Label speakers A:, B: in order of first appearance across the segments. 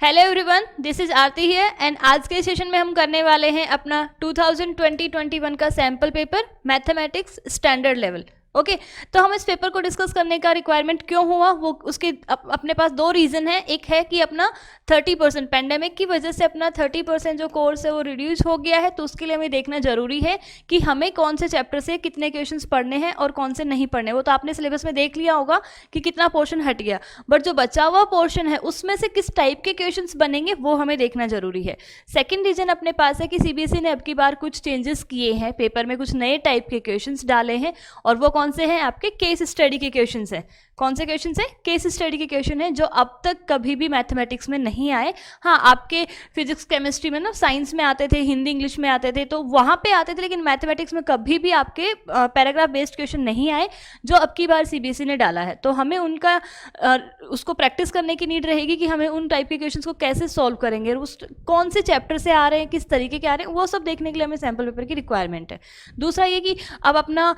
A: Hello everyone, this is Aarti here and आज के session में हम करने वाले हैं अपना 2020-21 का sample paper mathematics standard level. Okay तो हम इस पेपर को डिस्कस करने का रिक्वायरमेंट क्यों हुआ, वो उसके अपने पास दो रीज़न है। एक है कि अपना 30% पेंडेमिक की वजह से अपना 30% जो कोर्स है वो रिड्यूस हो गया है, तो उसके लिए हमें देखना जरूरी है कि हमें कौन से चैप्टर से कितने क्वेश्चंस पढ़ने हैं और कौन से नहीं पढ़ने। वो तो आपने सिलेबस में देख लिया होगा कि कितना पोर्शन हट गया, बट जो बचा हुआ पोर्शन है उसमें से किस टाइप के क्वेश्चंस बनेंगे वो हमें देखना जरूरी है। सेकेंड रीजन अपने पास है कि सीबीएसई ने अब की बार कुछ चेंजेस किए हैं, पेपर में कुछ नए टाइप के क्वेश्चंस डाले हैं और वो कौन से हैं, आपके केस स्टडी के क्वेश्चंस हैं। कौन से क्वेश्चंस हैं? केस स्टडी के क्वेश्चन हैं जो अब तक कभी भी मैथमेटिक्स में नहीं आए। हाँ, आपके फिजिक्स केमिस्ट्री में ना, साइंस में आते थे, हिंदी इंग्लिश में आते थे, तो वहाँ पे आते थे, लेकिन मैथमेटिक्स में कभी भी आपके पैराग्राफ बेस्ड क्वेश्चन नहीं आए जो अब की बार सीबीएसई ने डाला है। तो हमें उनका उसको प्रैक्टिस करने की नीड रहेगी कि हमें उन टाइप के क्वेश्चन को कैसे सॉल्व करेंगे, उस कौन से चैप्टर से आ रहे हैं, किस तरीके के आ रहे हैं, वो सब देखने के लिए हमें सैम्पल पेपर की रिक्वायरमेंट है। दूसरा ये कि अब अपना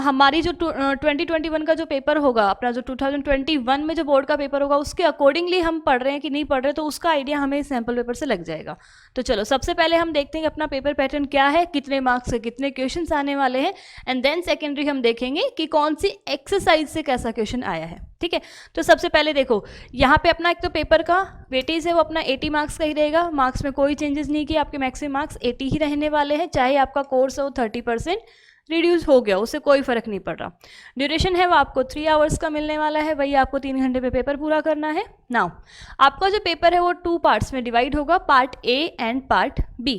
A: हमारी जो 2021 का जो पेपर होगा, अपना जो 2021 में जो बोर्ड का पेपर होगा, उसके अकॉर्डिंगली हम पढ़ रहे हैं कि नहीं पढ़ रहे, तो उसका आइडिया हमें सैम्पल पेपर से लग जाएगा। तो चलो सबसे पहले हम देखते हैं कि अपना पेपर पैटर्न क्या है, कितने मार्क्स से कितने क्वेश्चंस आने वाले हैं, एंड देन सेकेंडरी हम देखेंगे कि कौन सी एक्सरसाइज से कैसा क्वेश्चन आया है। ठीक है, तो सबसे पहले देखो यहाँ पे अपना एक तो पेपर का वेटेज है वो अपना 80 मार्क्स का ही रहेगा। मार्क्स में कोई चेंजेस नहीं किया, आपके मैक्सिमम मार्क्स 80 ही रहने वाले हैं, चाहे आपका कोर्स हो 30% रिड्यूस हो गया, उससे कोई फर्क नहीं पड़ रहा। ड्यूरेशन है वो आपको 3 आवर्स का मिलने वाला है, वही आपको 3 घंटे पे पेपर पूरा करना है। नाउ आपका जो पेपर है वो 2 पार्ट्स में डिवाइड होगा, part A and part B.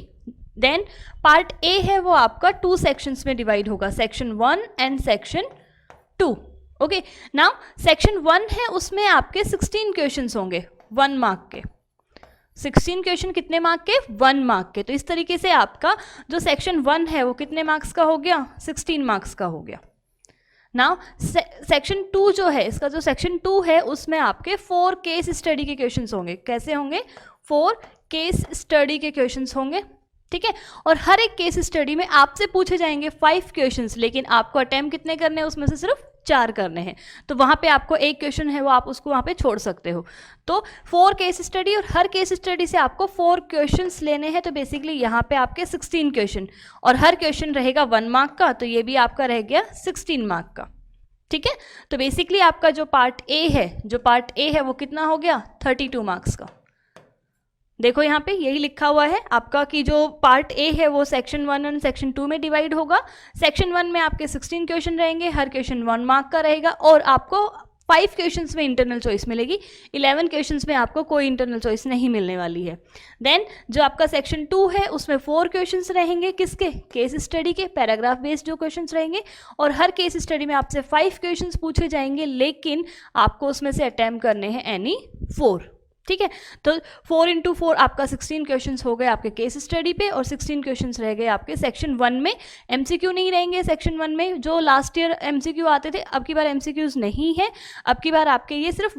A: Then part A है वो आपका 2 सेक्शंस में डिवाइड होगा, section 1 and section 2। Okay, now section 1 है उसमें आपके 16 क्वेश्चंस होंगे 1 मार्क के। 16 क्वेश्चन कितने मार्क के? 1 मार्क के। तो इस तरीके से आपका जो सेक्शन 1 है वो कितने मार्क्स का हो गया? 16 मार्क्स का हो गया। नाउ सेक्शन 2 जो है, इसका जो सेक्शन 2 है उसमें आपके 4 केस स्टडी के क्वेश्चंस होंगे। कैसे होंगे? 4 केस स्टडी के क्वेश्चंस होंगे। ठीक है, और हर एक केस स्टडी में आपसे पूछे जाएंगे 5 क्वेश्चंस, लेकिन आपको अटेम्प्ट कितने करने हैं? उसमें से सिर्फ 4 करने हैं। तो वहाँ पे आपको एक क्वेश्चन है वो आप उसको वहाँ पे छोड़ सकते हो। तो 4 केस स्टडी और हर केस स्टडी से आपको 4 क्वेश्चंस लेने हैं, तो बेसिकली यहाँ पे आपके 16 क्वेश्चन, और हर क्वेश्चन रहेगा 1 मार्क का, तो ये भी आपका रह गया 16 मार्क का। ठीक है, तो बेसिकली आपका जो पार्ट ए है वो कितना हो गया? 32 मार्क्स का। देखो यहाँ पे यही लिखा हुआ है आपका कि जो पार्ट ए है वो सेक्शन 1 और सेक्शन 2 में डिवाइड होगा। सेक्शन 1 में आपके 16 क्वेश्चन रहेंगे, हर क्वेश्चन 1 मार्क का रहेगा, और आपको 5 क्वेश्चंस में इंटरनल चॉइस मिलेगी, 11 क्वेश्चंस में आपको कोई इंटरनल चॉइस नहीं मिलने वाली है। देन जो आपका सेक्शन 2 है उसमें 4 क्वेश्चंस रहेंगे, किसके? केस स्टडी के, पैराग्राफ बेस्ड जो क्वेश्चंस रहेंगे, और हर केस स्टडी में आपसे 5 क्वेश्चंस पूछे जाएंगे, लेकिन आपको उसमें से अटेम्प्ट करने हैं एनी 4। ठीक है, तो 4 × 4 आपका 16 क्वेश्चंस हो गए आपके केस स्टडी पे, और 16 क्वेश्चंस रह गए आपके सेक्शन 1 में। एमसीक्यू नहीं रहेंगे सेक्शन 1 में, जो लास्ट ईयर एमसीक्यू आते थे, अब की बार एमसीक्यूज नहीं है। अब की बार आपके ये सिर्फ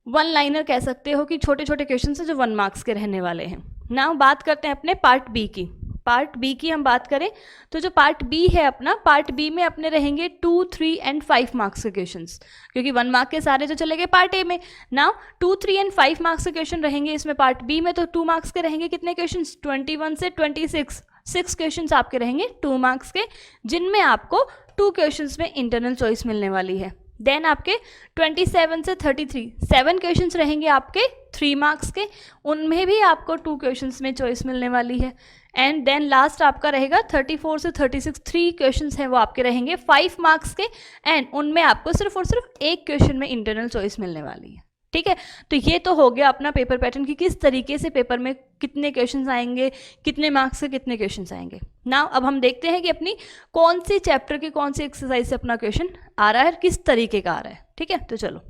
A: 1 लाइनर कह सकते हो कि छोटे छोटे क्वेश्चन है जो 1 मार्क्स के रहने वाले हैं। नाउ बात करते हैं अपने पार्ट बी की। पार्ट बी की हम बात करें तो जो पार्ट बी है अपना, पार्ट बी में अपने रहेंगे 2, 3 एंड 5 मार्क्स के क्वेश्चंस, क्योंकि 1 मार्क के सारे जो चले गए पार्ट ए में। नाउ 2, 3 एंड 5 मार्क्स के क्वेश्चन रहेंगे इसमें पार्ट बी में। तो 2 मार्क्स के रहेंगे कितने क्वेश्चंस? 21 से 26, 6 क्वेश्चंस आपके रहेंगे 2 मार्क्स के, जिनमें आपको 2 क्वेश्चंस में इंटरनल चॉइस मिलने वाली है। देन आपके 27 से 33 7 क्वेश्चंस रहेंगे आपके 3 मार्क्स के, उनमें भी आपको 2 क्वेश्चंस में चॉइस मिलने वाली है। एंड देन लास्ट आपका रहेगा 34 से 36 3 क्वेश्चंस हैं वो आपके रहेंगे 5 मार्क्स के, एंड उनमें आपको सिर्फ और सिर्फ एक क्वेश्चन में इंटरनल चॉइस मिलने वाली है। ठीक है, तो ये तो हो गया अपना पेपर पैटर्न कि किस तरीके से पेपर में कितने क्वेश्चंस आएंगे, कितने मार्क्स के कितने क्वेश्चंस आएंगे। नाउ अब हम देखते हैं कि अपनी कौन सी चैप्टर के कौन सी एक्सरसाइज से अपना क्वेश्चन आ रहा है, किस तरीके का आ रहा है। ठीक है, तो चलो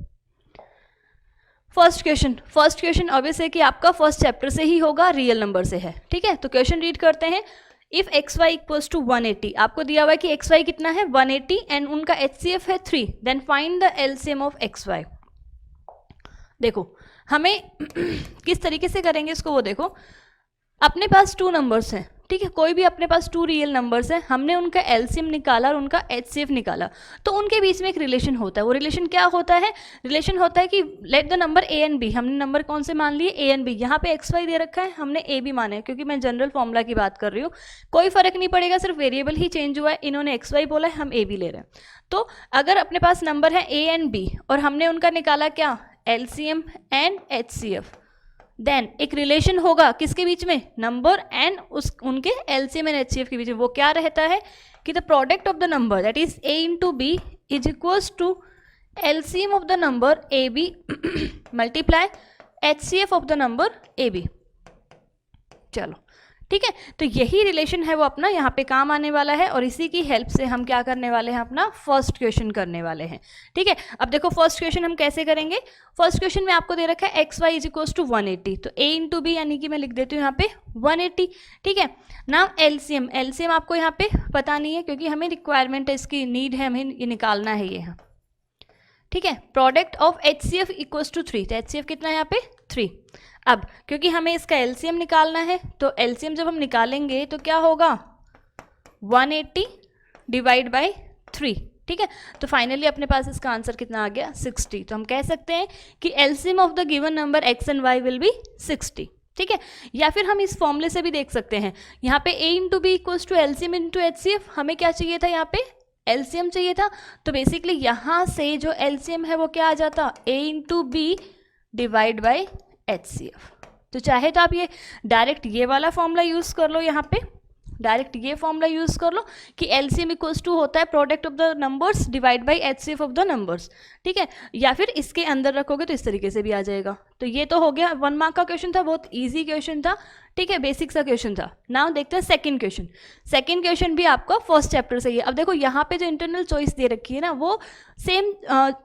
A: फर्स्ट क्वेश्चन ऑब्वियस है कि आपका फर्स्ट चैप्टर से ही होगा, रियल नंबर से है। ठीक है, तो क्वेश्चन रीड करते हैं। इफ xy इक्वल्स टू 180, आपको दिया हुआ है कि xy कितना है? 180, एंड उनका HCF है 3, then find the LCM of xy। देखो हमें किस तरीके से करेंगे इसको, वो देखो अपने पास 2 नंबर्स हैं, ठीक है, कोई भी अपने पास 2 रियल नंबर्स हैं, हमने उनका एलसीएम निकाला और उनका एचसीएफ निकाला, तो उनके बीच में एक रिलेशन होता है। वो रिलेशन क्या होता है? रिलेशन होता है कि let the number A and B, हमने नंबर कौन से मान लिए? A and B. यहाँ पे एक्स वाई दे रखा है, हमने ए बी माना है, क्योंकि मैं जनरल फॉर्मूला की बात कर रही हूँ, कोई फर्क नहीं पड़ेगा, सिर्फ वेरिएबल ही चेंज हुआ है, इन्होंने एक्स वाई बोला है, हम ए बी ले रहे हैं। तो अगर अपने पास नंबर है ए एंड बी और हमने उनका निकाला क्या? एलसीएम एंड एचसीएफ, देन एक रिलेशन होगा किसके बीच में? नंबर एंड उनके एलसीएम एंड एचसीएफ के बीच में। वो क्या रहता है कि the product of the number that is A into B is equals to LCM of the number A B multiply HCF of the number A B. चलो ठीक है, तो यही रिलेशन है वो अपना यहाँ पे काम आने वाला है, और इसी की हेल्प से हम क्या करने वाले हैं? अपना फर्स्ट क्वेश्चन करने वाले हैं। ठीक है, अब देखो फर्स्ट क्वेश्चन हम कैसे करेंगे। फर्स्ट क्वेश्चन में आपको दे रखा है x y is equals to 180, तो ए इंटू बी यानी कि मैं लिख देती हूँ यहाँ पे 180। ठीक है, नाउ एलसीएम, एलसीएम आपको यहाँ पे पता नहीं है क्योंकि हमें रिक्वायरमेंट है, इसकी नीड है, हमें ये निकालना है ये। ठीक है, product of HCF equals to 3, तो एचसीएफ कितना है यहाँ पे? 3। अब क्योंकि हमें इसका एलसीएम निकालना है, तो एलसीएम जब हम निकालेंगे तो क्या होगा? 180 डिवाइड बाई 3। ठीक है, तो फाइनली अपने पास इसका आंसर कितना आ गया? 60। तो हम कह सकते हैं कि LCM of the given number x and y will be 60। ठीक है, या फिर हम इस फॉर्मूले से भी देख सकते हैं, यहाँ पे a into b equals to LCM into HCF, हमें क्या चाहिए था? यहाँ पे एलसीएम चाहिए था, तो बेसिकली यहाँ से जो एलसीएम है वो क्या आ जाता? A into b divide by HCF. तो चाहे तो आप ये डायरेक्ट ये वाला फॉर्मूला यूज़ कर लो, यहाँ पे डायरेक्ट ये फॉर्मूला यूज़ कर लो कि एलसीएम इक्वल्स टू होता है product of the numbers divide by HCF of the numbers. ठीक है, या फिर इसके अंदर रखोगे तो इस तरीके से भी आ जाएगा। तो ये तो हो गया 1 मार्क का क्वेश्चन था, बहुत ईजी क्वेश्चन था। ठीक है, बेसिक सा क्वेश्चन था। नाउ देखते हैं सेकंड क्वेश्चन। सेकंड क्वेश्चन भी आपका फर्स्ट चैप्टर से ही है। अब देखो यहाँ पे जो इंटरनल चॉइस दे रखी है ना, वो सेम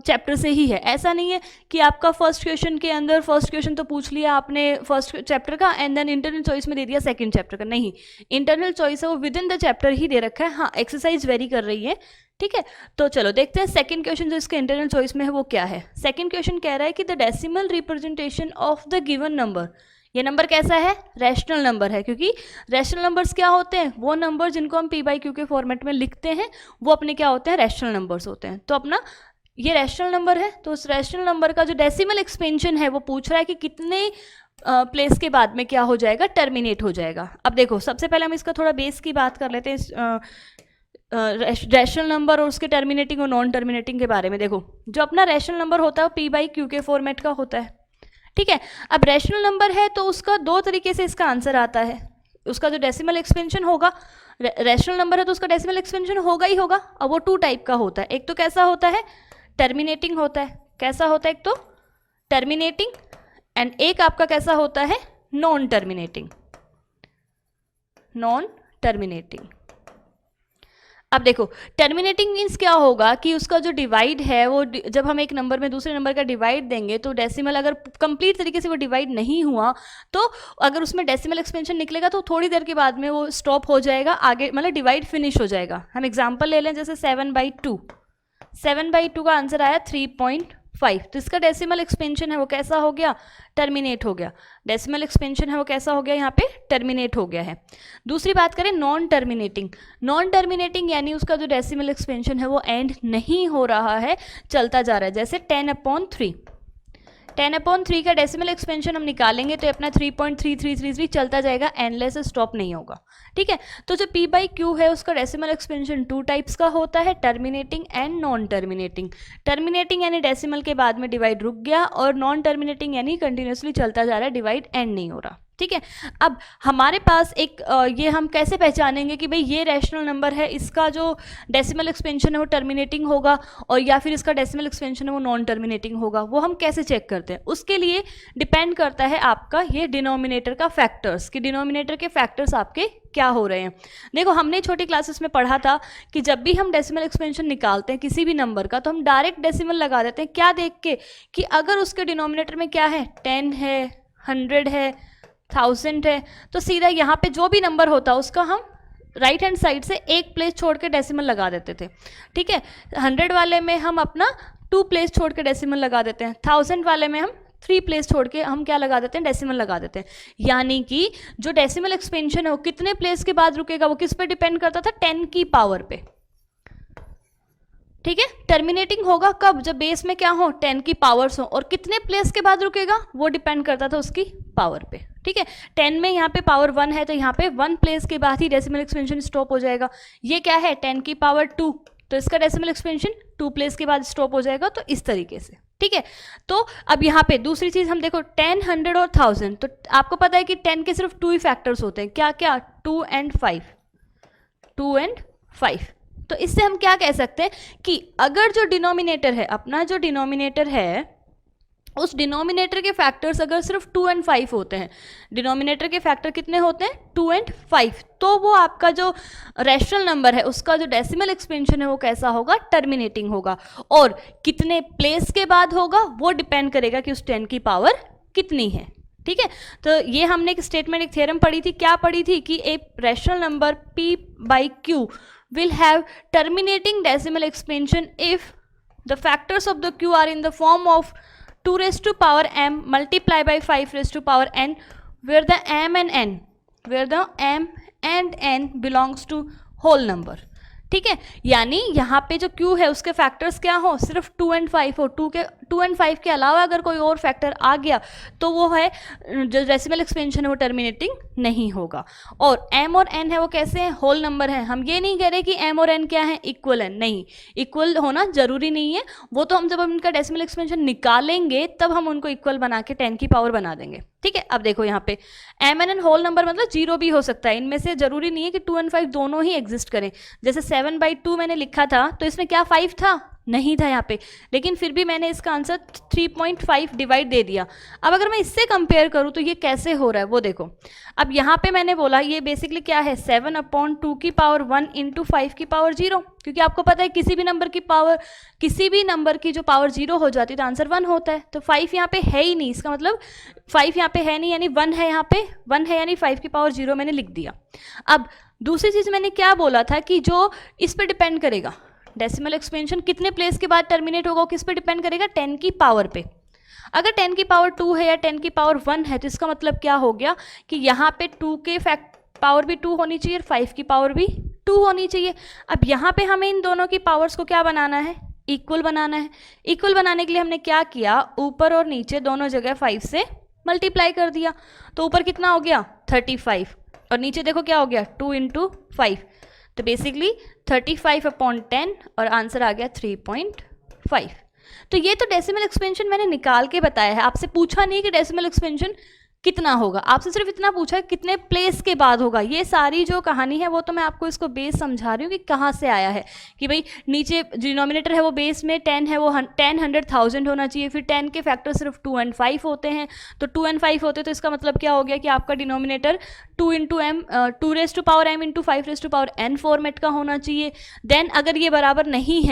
A: चैप्टर से ही है। ऐसा नहीं है कि आपका फर्स्ट क्वेश्चन के अंदर फर्स्ट क्वेश्चन तो पूछ लिया आपने फर्स्ट चैप्टर का एंड देन इंटरनल चॉइस में दे दिया सेकंड चैप्टर का। नहीं, इंटरनल चॉइस है वो विद इन द चैप्टर ही दे रखा है। हाँ, एक्सरसाइज वेरी कर रही है। ठीक है, तो चलो देखते हैं सेकंड क्वेश्चन जो इसके इंटरनल चॉइस में है वो क्या है। सेकंड क्वेश्चन कह रहा है कि the decimal representation of the given number, ये नंबर कैसा है? रैशनल नंबर है, क्योंकि रैशनल नंबर्स क्या होते हैं? वो नंबर जिनको हम पी बाई क्यू के फॉर्मेट में लिखते हैं वो अपने क्या होते हैं? रैशनल नंबर्स होते हैं। तो अपना ये रैशनल नंबर है, तो उस रैशनल नंबर का जो डेसिमल एक्सपेंशन है वो पूछ रहा है कि कितने प्लेस के बाद में क्या हो जाएगा? टर्मिनेट हो जाएगा। अब देखो सबसे पहले हम इसका थोड़ा बेस की बात कर लेते हैं, रैशनल नंबर और उसके टर्मिनेटिंग और नॉन टर्मिनेटिंग के बारे में। देखो जो अपना रैशनल नंबर होता है वो पी बाई क्यू के फॉर्मेट का होता है। ठीक है, अब रैशनल नंबर है तो उसका 2 तरीके से इसका आंसर आता है। उसका जो डेसिमल एक्सपेंशन होगा, रैशनल नंबर है तो उसका डेसिमल एक्सपेंशन होगा ही होगा। अब वो 2 टाइप का होता है। एक तो कैसा होता है? टर्मिनेटिंग होता है। कैसा होता है? एक तो टर्मिनेटिंग, एंड एक आपका कैसा होता है? Non terminating. Non terminating. अब देखो टर्मिनेटिंग मीन्स क्या होगा कि उसका जो डिवाइड है वो जब हम एक नंबर में दूसरे नंबर का डिवाइड देंगे तो डेसिमल अगर कंप्लीट तरीके से वो डिवाइड नहीं हुआ तो अगर उसमें डेसिमल एक्सपेंशन निकलेगा तो थोड़ी देर के बाद में वो स्टॉप हो जाएगा, आगे मतलब डिवाइड फिनिश हो जाएगा। हम एग्जांपल ले लें, जैसे 7/2, 7/2 का आंसर आया 3.5, तो इसका डेसिमल एक्सपेंशन है वो कैसा हो गया? टर्मिनेट हो गया। डेसिमल एक्सपेंशन है वो कैसा हो गया? यहाँ पे टर्मिनेट हो गया है। दूसरी बात करें नॉन टर्मिनेटिंग। नॉन टर्मिनेटिंग यानी उसका जो डेसिमल एक्सपेंशन है वो एंड नहीं हो रहा है, चलता जा रहा है। जैसे 10/3, 10/3 का डेसिमल एक्सपेंशन हम निकालेंगे तो अपना 3.3333 चलता जाएगा, एंडलेस, स्टॉप नहीं होगा। ठीक है, तो जो पी बाई क्यू है उसका डेसिमल एक्सपेंशन 2 टाइप्स का होता है, terminating and non terminating. Terminating यानी डेसिमल के बाद में डिवाइड रुक गया, और नॉन टर्मिनेटिंग यानी कंटिन्यूसली चलता जा रहा है, डिवाइड एंड नहीं हो रहा। ठीक है, अब हमारे पास एक ये हम कैसे पहचानेंगे कि भाई ये रैशनल नंबर है, इसका जो डेसिमल एक्सपेंशन है वो टर्मिनेटिंग होगा और या फिर इसका डेसिमल एक्सपेंशन है वो नॉन टर्मिनेटिंग होगा, वो हम कैसे चेक करते हैं? उसके लिए डिपेंड करता है आपका ये डिनोमिनेटर का फैक्टर्स, कि डिनोमिनेटर के फैक्टर्स आपके क्या हो रहे हैं। देखो हमने छोटी क्लासेस में पढ़ा था कि जब भी हम डेसिमल एक्सपेंशन निकालते हैं किसी भी नंबर का तो हम डायरेक्ट डेसिमल लगा देते हैं, क्या देख के कि अगर उसके डिनोमिनेटर में क्या है, 10 है, 100 है, 1000 है, तो सीधा यहाँ पे जो भी नंबर होता है उसका हम राइट हैंड साइड से एक प्लेस छोड़ के डेसिमल लगा देते थे। ठीक है, 100 वाले में हम अपना 2 प्लेस छोड़ के डेसिमल लगा देते हैं, 1000 वाले में हम 3 प्लेस छोड़ के हम क्या लगा देते हैं, डेसिमल लगा देते हैं। यानी कि जो डेसिमल एक्सपेंशन है वो कितने प्लेस के बाद रुकेगा, वो किस पे डिपेंड करता था, 10 की पावर पे। ठीक है, टर्मिनेटिंग होगा कब, जब बेस में क्या हो, 10 की पावर्स हो, और कितने प्लेस के बाद रुकेगा वो डिपेंड करता था उसकी पावर पे। ठीक है, 10 में यहाँ पे पावर 1 है तो यहाँ पे 1 प्लेस के बाद ही डेसिमल एक्सपेंशन स्टॉप हो जाएगा। ये क्या है, 10 की पावर 2, तो इसका डेसिमल एक्सपेंशन 2 प्लेस के बाद स्टॉप हो जाएगा। तो इस तरीके से, ठीक है। तो अब यहाँ पे दूसरी चीज हम देखो, 10, 100 और 1000, तो आपको पता है कि 10 के सिर्फ 2 ही फैक्टर्स होते हैं, क्या क्या, 2 एंड 5, 2 एंड 5। तो इससे हम क्या कह सकते हैं कि अगर जो डिनोमिनेटर है, अपना जो डिनोमिनेटर है, उस डिनोमिनेटर के फैक्टर्स अगर सिर्फ 2 एंड 5 होते हैं, डिनोमिनेटर के फैक्टर कितने होते हैं, 2 एंड 5, तो वो आपका जो रैशनल नंबर है उसका जो डेसिमल एक्सपेंशन है वो कैसा होगा, टर्मिनेटिंग होगा। और कितने प्लेस के बाद होगा वो डिपेंड करेगा कि उस 10 की पावर कितनी है। ठीक है, तो ये हमने एक स्टेटमेंट, एक थ्योरम पढ़ी थी, क्या पढ़ी थी कि a rational number p by q will have terminating decimal expansion if the factors of the q are in the form of 2 raised to power m multiplied by 5 raised to power n, where the m and n belongs to whole number। ठीक है, यानी यहाँ पे जो Q है उसके factors क्या हो, सिर्फ 2 एंड 5 हो, 2 एंड 5 के अलावा अगर कोई और फैक्टर आ गया तो वो है जो डेसिमल एक्सपेंशन है वो टर्मिनेटिंग नहीं होगा। और M और N है वो कैसे हैं, होल नंबर है। हम ये नहीं कह रहे कि M और N क्या है, इक्वल है, नहीं, इक्वल होना जरूरी नहीं है, वो तो हम जब हम इनका डेसिमल एक्सपेंशन निकालेंगे तब हम उनको इक्वल बना के 10 की पावर बना देंगे। ठीक है, अब देखो यहाँ पे M and N whole number मतलब 0 भी हो सकता है, इनमें से जरूरी नहीं है कि 2 एंड 5 दोनों ही एग्जिस्ट करें। जैसे 7/2 मैंने लिखा था तो इसमें क्या 5 था, नहीं था यहाँ पे, लेकिन फिर भी मैंने इसका आंसर 3.5 डिवाइड दे दिया। अब अगर मैं इससे कंपेयर करूँ तो ये कैसे हो रहा है वो देखो। अब यहाँ पे मैंने बोला ये बेसिकली क्या है, 7/2 की पावर 1 इंटू 5 की पावर 0, क्योंकि आपको पता है किसी भी नंबर की जो पावर 0 हो जाती है तो आंसर 1 होता है। तो 5 यहाँ पे है ही नहीं, इसका मतलब 5 यहाँ पे है नहीं, यानी 1 है, यहाँ पे 1 है, यानी 5 की पावर 0 मैंने लिख दिया। अब दूसरी चीज़ मैंने क्या बोला था कि जो इस पर डिपेंड करेगा, डेसिमल एक्सपेंशन कितने प्लेस के बाद टर्मिनेट होगा, किस पे डिपेंड करेगा, 10 की पावर पे। अगर 10 की पावर 2 है या 10 की पावर 1 है तो इसका मतलब क्या हो गया कि यहाँ पे 2 के पावर भी 2 होनी चाहिए और 5 की पावर भी 2 होनी चाहिए। अब यहाँ पे हमें इन दोनों की पावर्स को क्या बनाना है, इक्वल बनाना है। इक्वल बनाने के लिए हमने क्या किया, ऊपर और नीचे दोनों जगह 5 से मल्टीप्लाई कर दिया, तो ऊपर कितना हो गया 35 और नीचे देखो क्या हो गया 2 इंटू 5, तो बेसिकली 35/10 और आंसर आ गया 3.5। तो ये तो डेसिमल एक्सपेंशन मैंने निकाल के बताया है, आपसे पूछा नहीं कि डेसिमल एक्सपेंशन कितना होगा, आपसे सिर्फ इतना पूछा है कितने प्लेस के बाद होगा। ये सारी जो कहानी है वो तो मैं आपको इसको बेस समझा रही हूँ कि कहाँ से आया है, कि भाई नीचे डिनोमिनेटर है वो बेस में 10 है, वो 10, 100, 1000 होना चाहिए। फिर 10 के फैक्टर सिर्फ 2 एंड 5 होते हैं, तो 2 एंड 5 होते हैं, तो इसका मतलब क्या हो गया कि आपका denominator 2 into M 2 raise to power m into 5 raise to power n format का होना चाहिए। देन अगर ये बराबर नहीं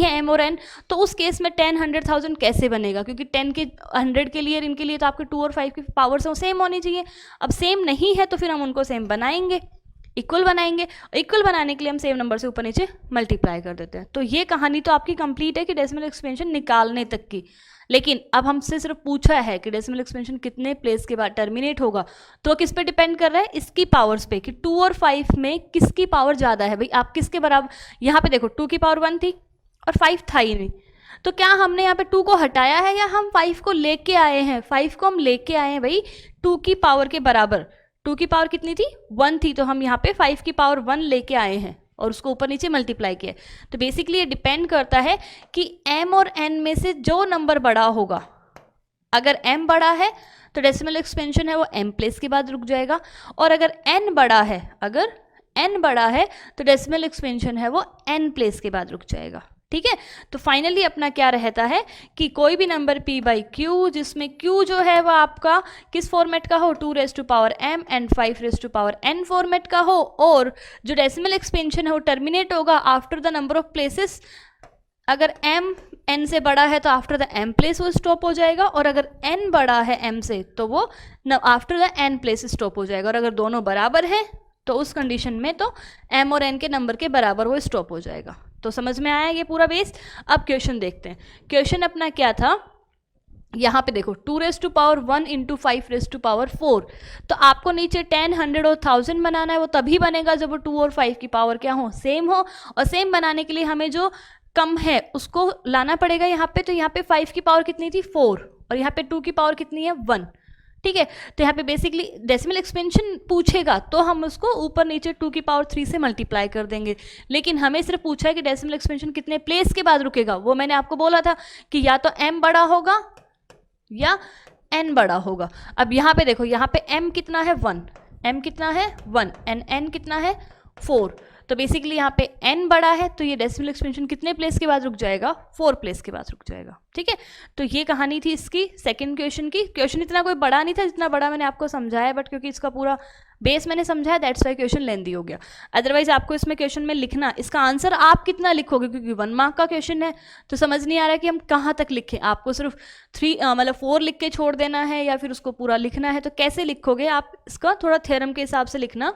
A: है m और n, तो उस केस में 10, 100, 1000 कैसे बनेगा, क्योंकि 10 के 100 के लिए इनके लिए तो आपके 2 और 5 की पावर्स हैं सेम होनी चाहिए। अब सेम नहीं है तो फिर हम उनको सेम बनाएंगे, इक्वल बनाएंगे। इक्वल बनाने के लिए हम सेम नंबर से ऊपर नीचे मल्टीप्लाई कर देते हैं। तो ये कहानी तो आपकी कंप्लीट है कि डेसिमल एक्सपेंशन निकालने तक की। लेकिन अब हमसे सिर्फ पूछा है कि डेसिमल एक्सपेंशन कितने प्लेस के बाद टर्मिनेट होगा, तो किस पे डिपेंड कर रहा है, इसकी पावर्स पे, कि 2 और 5 में किसकी पावर ज़्यादा है। भाई आप किसके बराबर, यहाँ पे देखो 2 की पावर 1 थी और 5 था ही नहीं, तो क्या हमने यहाँ पे 2 को हटाया है या हम 5 को लेके आए हैं, 5 को हम लेके आए हैं भाई 2 की पावर के बराबर। 2 की पावर कितनी थी, 1 थी, तो हम यहाँ पे 5 की पावर 1 लेके आए हैं और उसको ऊपर नीचे मल्टीप्लाई किया। तो बेसिकली ये डिपेंड करता है कि m और n में से जो नंबर बड़ा होगा, अगर m बड़ा है तो डेसिमल एक्सपेंशन है वो m प्लेस के बाद रुक जाएगा, और अगर n बड़ा है तो डेसिमल एक्सपेंशन है वो n प्लेस के बाद रुक जाएगा। ठीक है, तो फाइनली अपना क्या रहता है कि कोई भी नंबर p बाई q जिसमें q जो है वह आपका किस फॉर्मेट का हो, 2 raise to power m and 5 raise to power n format का हो, और जो डेसिमल एक्सपेंशन है वो टर्मिनेट होगा after the number of places. अगर m n से बड़ा है तो आफ्टर द m प्लेस वो स्टॉप हो जाएगा, और अगर n बड़ा है m से तो वो after the n place stop हो जाएगा, और अगर दोनों बराबर हैं तो उस कंडीशन में तो m और n के नंबर के बराबर वो स्टॉप हो जाएगा। तो समझ में आया ये पूरा बेस। अब क्वेश्चन देखते हैं। क्वेश्चन अपना क्या था यहाँ पे देखो 2 raise to power 1 into 5 raise to power 4, तो आपको नीचे 10, 100 और 1000 बनाना है। वो तभी बनेगा जब वो 2 और 5 की पावर क्या हो, सेम हो। और सेम बनाने के लिए हमें जो कम है उसको लाना पड़ेगा यहाँ पे। तो यहाँ पे 5 की पावर कितनी थी, 4, और यहाँ पे 2 की पावर कितनी है, 1। ठीक है, तो यहाँ पे बेसिकली डेसिमल एक्सपेंशन पूछेगा तो हम उसको ऊपर नीचे 2 की पावर 3 से मल्टीप्लाई कर देंगे। लेकिन हमें सिर्फ पूछा है कि डेसिमल एक्सपेंशन कितने प्लेस के बाद रुकेगा। वो मैंने आपको बोला था कि या तो m बड़ा होगा या n बड़ा होगा। अब यहाँ पे देखो, यहाँ पे m कितना है, 1, m कितना है 1, एंड n कितना है 4। तो बेसिकली यहाँ पे n बड़ा है, तो ये डेसिमल एक्सपेंशन कितने प्लेस के बाद रुक जाएगा, 4 प्लेस के बाद रुक जाएगा। ठीक है, तो ये कहानी थी इसकी सेकंड क्वेश्चन की। क्वेश्चन इतना कोई बड़ा नहीं था जितना बड़ा मैंने आपको समझाया, बट क्योंकि इसका पूरा बेस मैंने समझाया दैट्स वाई क्वेश्चन लेंथी हो गया। अदरवाइज आपको इसमें क्वेश्चन में लिखना, इसका आंसर आप कितना लिखोगे, क्योंकि 1 मार्क का क्वेश्चन है तो समझ नहीं आ रहा है कि हम कहाँ तक लिखें। आपको सिर्फ 4 लिख के छोड़ देना है या फिर उसको पूरा लिखना है, तो कैसे लिखोगे आप इसका थोड़ा थ्योरम के हिसाब से लिखना।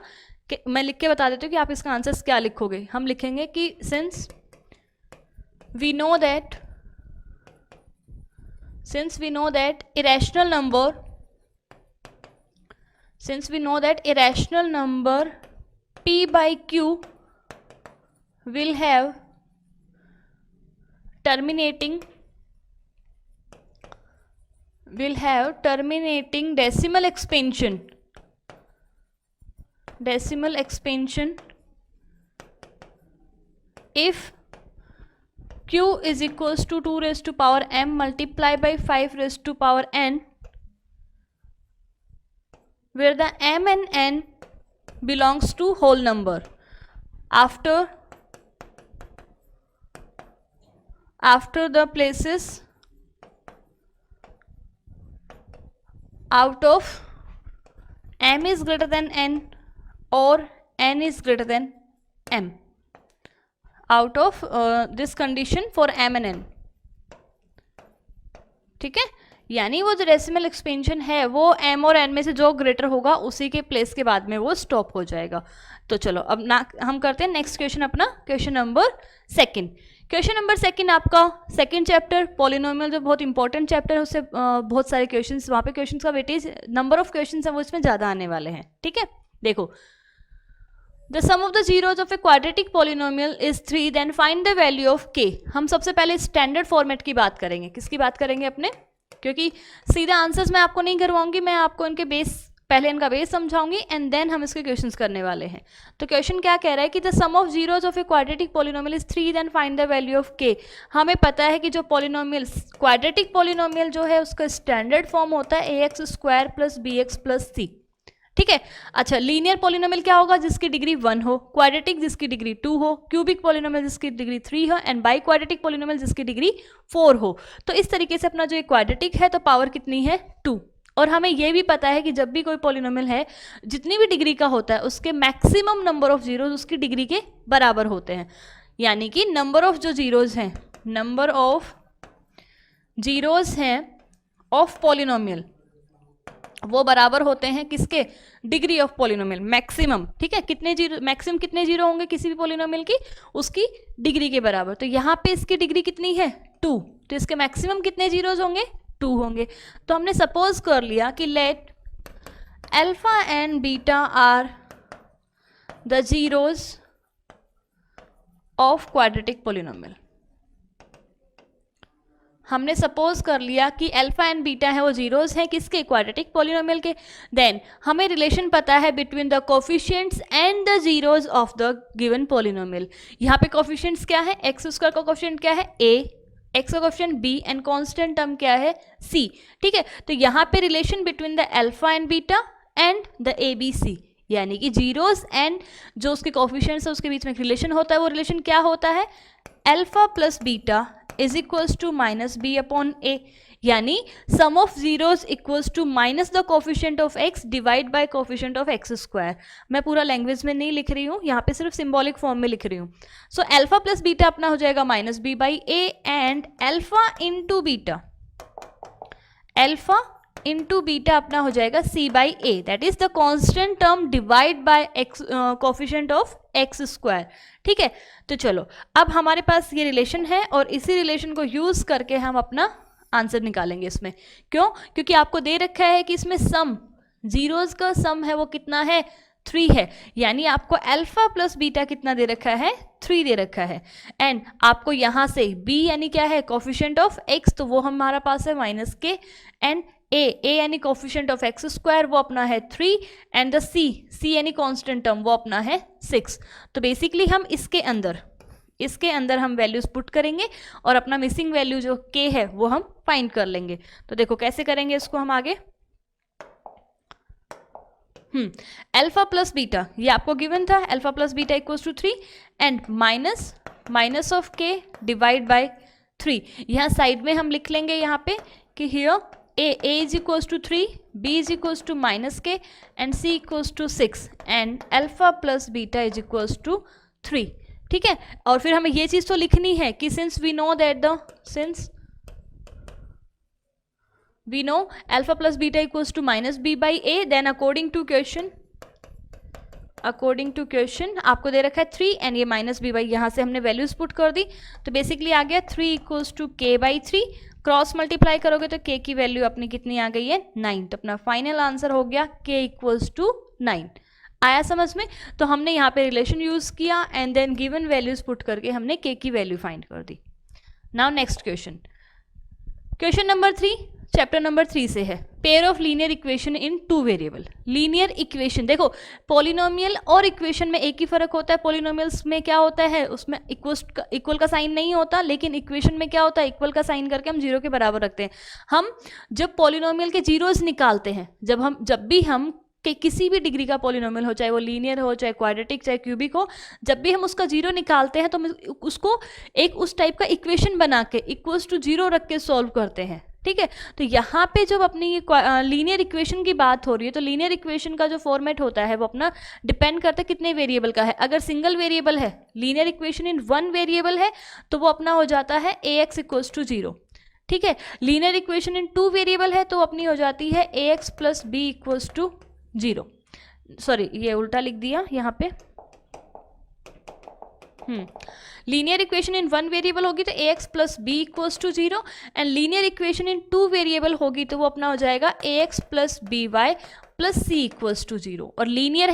A: मैं लिख के बता देती हूँ कि आप इसका आंसर क्या लिखोगे। हम लिखेंगे कि since we know that irrational number p by q will have terminating decimal expansion if q is equals to 2 raised to power m multiply by 5 raised to power n, where the m and n belongs to whole number. After the places out of m is greater than n or n is greater than m, out of this condition for m and n. ठीक है, यानी वो जो decimal expansion है वो m और n में से जो ग्रेटर होगा उसी के प्लेस के बाद में वो स्टॉप हो जाएगा। तो चलो अब ना हम करते हैं नेक्स्ट क्वेश्चन अपना, क्वेश्चन नंबर सेकंड आपका सेकंड चैप्टर पॉलिनोमियल, जो बहुत इंपॉर्टेंट चैप्टर है, उससे बहुत सारे क्वेश्चंस, वहाँ पे क्वेश्चंस का वेटेज नंबर ऑफ क्वेश्चंस है वो इसमें ज़्यादा आने वाले हैं। ठीक है, देखो the sum of the zeros of a quadratic polynomial is 3, then find the value of k। हम सबसे पहले स्टैंडर्ड फॉर्मेट की बात करेंगे। किसकी बात करेंगे अपने, क्योंकि सीधा आंसर्स मैं आपको नहीं करवाऊंगी, मैं आपको इनके पहले इनका बेस समझाऊंगी एंड देन हम इसके क्वेश्चंस करने वाले हैं। तो क्वेश्चन क्या कह रहा है कि the sum of zeros of a quadratic polynomial is 3, then find the value of k। हमें पता है कि जो पॉलिनोमियल क्वाड्रेटिक पॉलिनोमियल जो है उसका स्टैंडर्ड फॉर्म होता है ax square plus bx plus c। ठीक है, अच्छा लीनियर पॉलिनोमियल क्या होगा, जिसकी डिग्री 1 हो, क्वाड्रेटिक जिसकी डिग्री 2 हो, क्यूबिक पॉलिनोमियल जिसकी डिग्री 3 हो, एंड बाई क्वाड्रेटिक पॉलिनोमियल जिसकी डिग्री 4 हो। तो इस तरीके से अपना जो क्वाड्रेटिक है तो पावर कितनी है 2। और हमें यह भी पता है कि जब भी कोई पॉलिनोमियल है जितनी भी डिग्री का होता है उसके मैक्सिमम नंबर ऑफ जीरोज उसकी डिग्री के बराबर होते हैं। यानी कि नंबर ऑफ जो जीरोज हैं ऑफ पॉलिनोमियल वो बराबर होते हैं किसके, डिग्री ऑफ पॉलिनोमियल मैक्सिमम। ठीक है, कितने जीरो, मैक्सिमम कितने जीरो होंगे किसी भी पॉलिनोमियल की, उसकी डिग्री के बराबर। तो यहाँ पे इसकी डिग्री कितनी है 2, तो इसके मैक्सिमम कितने जीरोज होंगे 2 होंगे। तो हमने सपोज कर लिया कि let alpha and beta are the zeros of quadratic polynomial. हमने सपोज कर लिया कि अल्फा एंड बीटा है वो जीरोज हैं किसके, क्वाड्रेटिक पॉलिनोमियल के। देन हमें रिलेशन पता है between the coefficients and the zeros of the given polynomial. यहाँ पे कोफिशिएंट्स क्या है, एक्स स्क्वायर का कोफिशिएंट क्या है a, एक्स का coefficient b and constant term क्या है c। ठीक है, तो यहाँ पे relation between the alpha and beta and the ABC, यानी कि जीरोज एंड जो उसके कोफिशिएंट्स है उसके बीच में एक रिलेशन होता है। वो रिलेशन क्या होता है, alpha plus beta is equals to minus b upon a, यानी sum of zeros equals to minus the coefficient of x divide by coefficient of x square. मैं पूरा लैंग्वेज में नहीं लिख रही हूँ, यहाँ पे सिर्फ सिंबॉलिक फॉर्म में लिख रही हूँ। सो अल्फा प्लस बीटा अपना हो जाएगा minus B by A, and alpha into beta अपना हो जाएगा c by A, that is the constant term divide by x coefficient of x square. ठीक है, तो चलो अब हमारे पास ये रिलेशन है और इसी रिलेशन को यूज करके हम अपना आंसर निकालेंगे इसमें। क्यों? क्योंकि आपको दे रखा है कि इसमें सम, जीरोज का सम है वो कितना है, 3 है, यानी आपको अल्फा प्लस बीटा कितना दे रखा है, 3 दे रखा है। एंड आपको यहाँ से b यानी क्या है, कोफिशिएंट ऑफ x, तो वो हमारा पास है -k, एंड a यानी कोफिशिएंट ऑफ x स्क्वायर, वो अपना है 3, एंड द c यानी कांस्टेंट टर्म, वो अपना है 6। तो बेसिकली हम इसके अंदर हम वैल्यूज पुट करेंगे और अपना मिसिंग वैल्यू जो k है वो हम फाइंड कर लेंगे। तो देखो कैसे करेंगे इसको हम आगे। अल्फा प्लस बीटा, ये आपको गिवन था, alpha plus beta equals to 3, and minus of k divide by 3। यहाँ साइड में हम लिख लेंगे यहाँ पे कि here a is equals to 3, b is equals to -k, and c equals to 6, and alpha plus beta is equals to 3। ठीक है, और फिर हमें ये चीज तो लिखनी है कि since we know alpha plus beta equals to -b by a, then according to question आपको दे रखा है 3 एंड ये -b by, यहाँ से हमने वैल्यूज पुट कर दी, तो बेसिकली आ गया 3 equals to k by 3, cross multiply करोगे तो k की वैल्यू अपनी कितनी आ गई है, 9। तो अपना फाइनल आंसर हो गया k इक्वल्स टू 9। आया समझ में? तो हमने यहाँ पे रिलेशन यूज किया and then given values put करके हमने k की वैल्यू फाइंड कर दी। Now next question number 3, chapter number 3 से है, pair of linear equation in 2 variable. Linear equation, देखो पॉलिनोमियल और इक्वेशन में एक ही फर्क होता है। पॉलिनोमियल्स में क्या होता है, उसमें इक्वल का साइन नहीं होता, लेकिन इक्वेशन में क्या होता है, इक्वल का साइन करके हम जीरो के बराबर रखते हैं। हम जब पॉलिनोमियल के जीरोज निकालते हैं, जब भी हम कि किसी भी डिग्री का पॉलिनोमियल हो, चाहे वो लीनियर हो, चाहे क्वाड्रेटिक, चाहे क्यूबिक हो, जब भी हम उसका जीरो निकालते हैं तो हम उसको एक उस टाइप का इक्वेशन बना के इक्वल्स टू जीरो रख के सॉल्व करते हैं। ठीक है, तो यहाँ पे जब अपनी ये लीनियर इक्वेशन की बात हो रही है, तो लीनियर इक्वेशन का जो फॉर्मेट होता है वो अपना डिपेंड करता है कितने वेरिएबल का है। अगर सिंगल वेरिएबल है, लीनियर इक्वेशन इन 1 वेरिएबल है, तो वो अपना हो जाता है ax इक्वल्स टू 0। ठीक है, लीनियर इक्वेशन इन 2 वेरिएबल है तो अपनी हो जाती है ax plus b equals to 0। Sorry, ये उल्टा लिख दिया यहाँ पे। लीनियर इक्वेशन इन 1 वेरिएबल होगी तो ax plus b equals to 0, and linear equation in 2 variable होगी तो वो अपना हो जाएगा ax plus b y plus c equals to 0। और लीनियर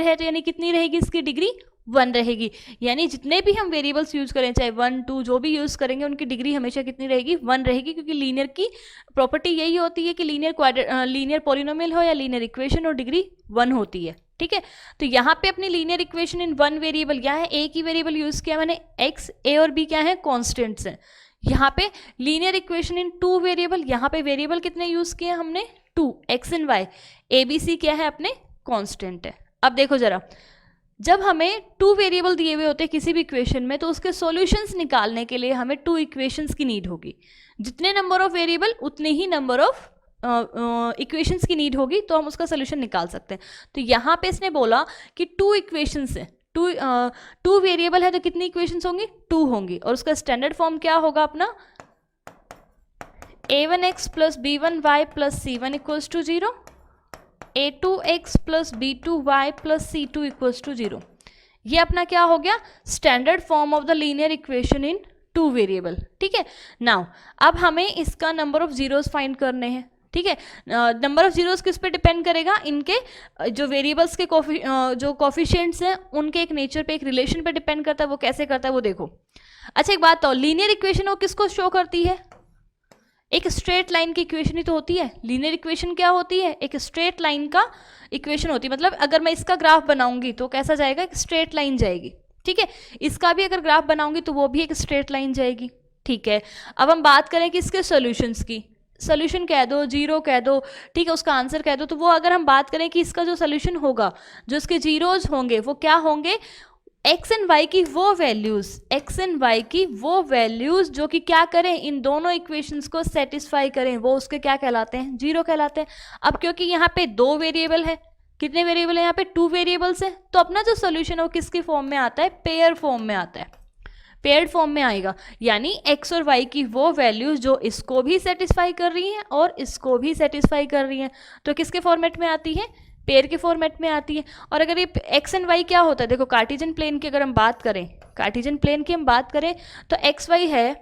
A: है तो यानी कितनी रहेगी इसकी डिग्री, 1 रहेगी। यानी जितने भी हम वेरिएबल्स यूज करें, चाहे 1 2 जो भी यूज करेंगे, उनकी डिग्री हमेशा कितनी रहेगी, 1 रहेगी, क्योंकि लीनियर की प्रॉपर्टी यही होती है कि लीनियर पॉलिनोमियल हो या लीनियर इक्वेशन हो, डिग्री 1 होती है। ठीक है, तो यहाँ पे अपनी लीनियर इक्वेशन इन 1 वेरिएबल, यहाँ है ए की वेरिएबल यूज किया मैंने, x, a और b क्या है, कॉन्स्टेंट्स हैं। यहाँ पे लीनियर इक्वेशन इन 2 वेरिएबल, यहाँ पे वेरिएबल कितने यूज किए हमने, 2, x and y, a b c क्या है अपने कॉन्स्टेंट है। अब देखो जरा, जब हमें 2 वेरिएबल दिए हुए होते हैं किसी भी इक्वेशन में, तो उसके सॉल्यूशंस निकालने के लिए हमें 2 इक्वेशंस की नीड होगी। जितने नंबर ऑफ वेरिएबल उतने ही नंबर ऑफ इक्वेशंस की नीड होगी, तो हम उसका सोल्यूशन निकाल सकते हैं। तो यहाँ पे इसने बोला कि 2 इक्वेशंस है, 2 वेरिएबल है तो कितनी इक्वेशंस होंगी, 2 होंगी, और उसका स्टैंडर्ड फॉर्म क्या होगा अपना, a1x plus b1y plus c1 equals to 0, a2x plus b2y plus c2 equals to 0। ये अपना क्या हो गया, standard form of the linear equation in 2 variable. ठीक है, नाउ अब हमें इसका नंबर ऑफ जीरोस फाइंड करने हैं। ठीक है, नंबर ऑफ जीरोस किस पे डिपेंड करेगा, इनके जो वेरिएबल्स के जो कॉफिशिएंट्स हैं उनके एक नेचर पे, एक रिलेशन पे डिपेंड करता है। वो कैसे करता है वो देखो। अच्छा एक बात तो, लीनियर इक्वेशन वो किसको शो करती है, एक स्ट्रेट लाइन की इक्वेशन ही तो होती है। लीनियर इक्वेशन क्या होती है, एक स्ट्रेट लाइन का इक्वेशन होती है। मतलब अगर मैं इसका ग्राफ बनाऊंगी तो कैसा जाएगा, एक स्ट्रेट लाइन जाएगी। ठीक है, इसका भी अगर ग्राफ बनाऊंगी तो वो भी एक स्ट्रेट लाइन जाएगी। ठीक है, अब हम बात करें कि इसके सॉल्यूशंस की, सोल्यूशन कह दो, जीरो कह दो, ठीक है, उसका आंसर कह दो, तो वो अगर हम बात करें कि इसका जो सोल्यूशन होगा, जो इसके जीरोज होंगे वो क्या होंगे, x एंड y की वो वैल्यूज जो कि क्या करें, इन दोनों इक्वेशंस को सेटिस्फाई करें, वो उसके क्या कहलाते हैं, जीरो कहलाते हैं। अब क्योंकि यहाँ पे 2 वेरिएबल है, कितने वेरिएबल है यहाँ पे, 2 वेरिएबल्स है, तो अपना जो सोल्यूशन है वो किसके फॉर्म में आता है, पेयर फॉर्म में आता है, पेयर्ड फॉर्म में आएगा। यानी x और y की वो वैल्यूज जो इसको भी सेटिस्फाई कर रही हैं और इसको भी सेटिस्फाई कर रही हैं, तो किसके फॉर्मेट में आती है, पेयर के फॉर्मेट में आती है। और अगर ये x एंड y क्या होता है, देखो कार्टेशियन प्लेन की अगर हम बात करें, कार्टेशियन प्लेन की हम बात करें तो x y है,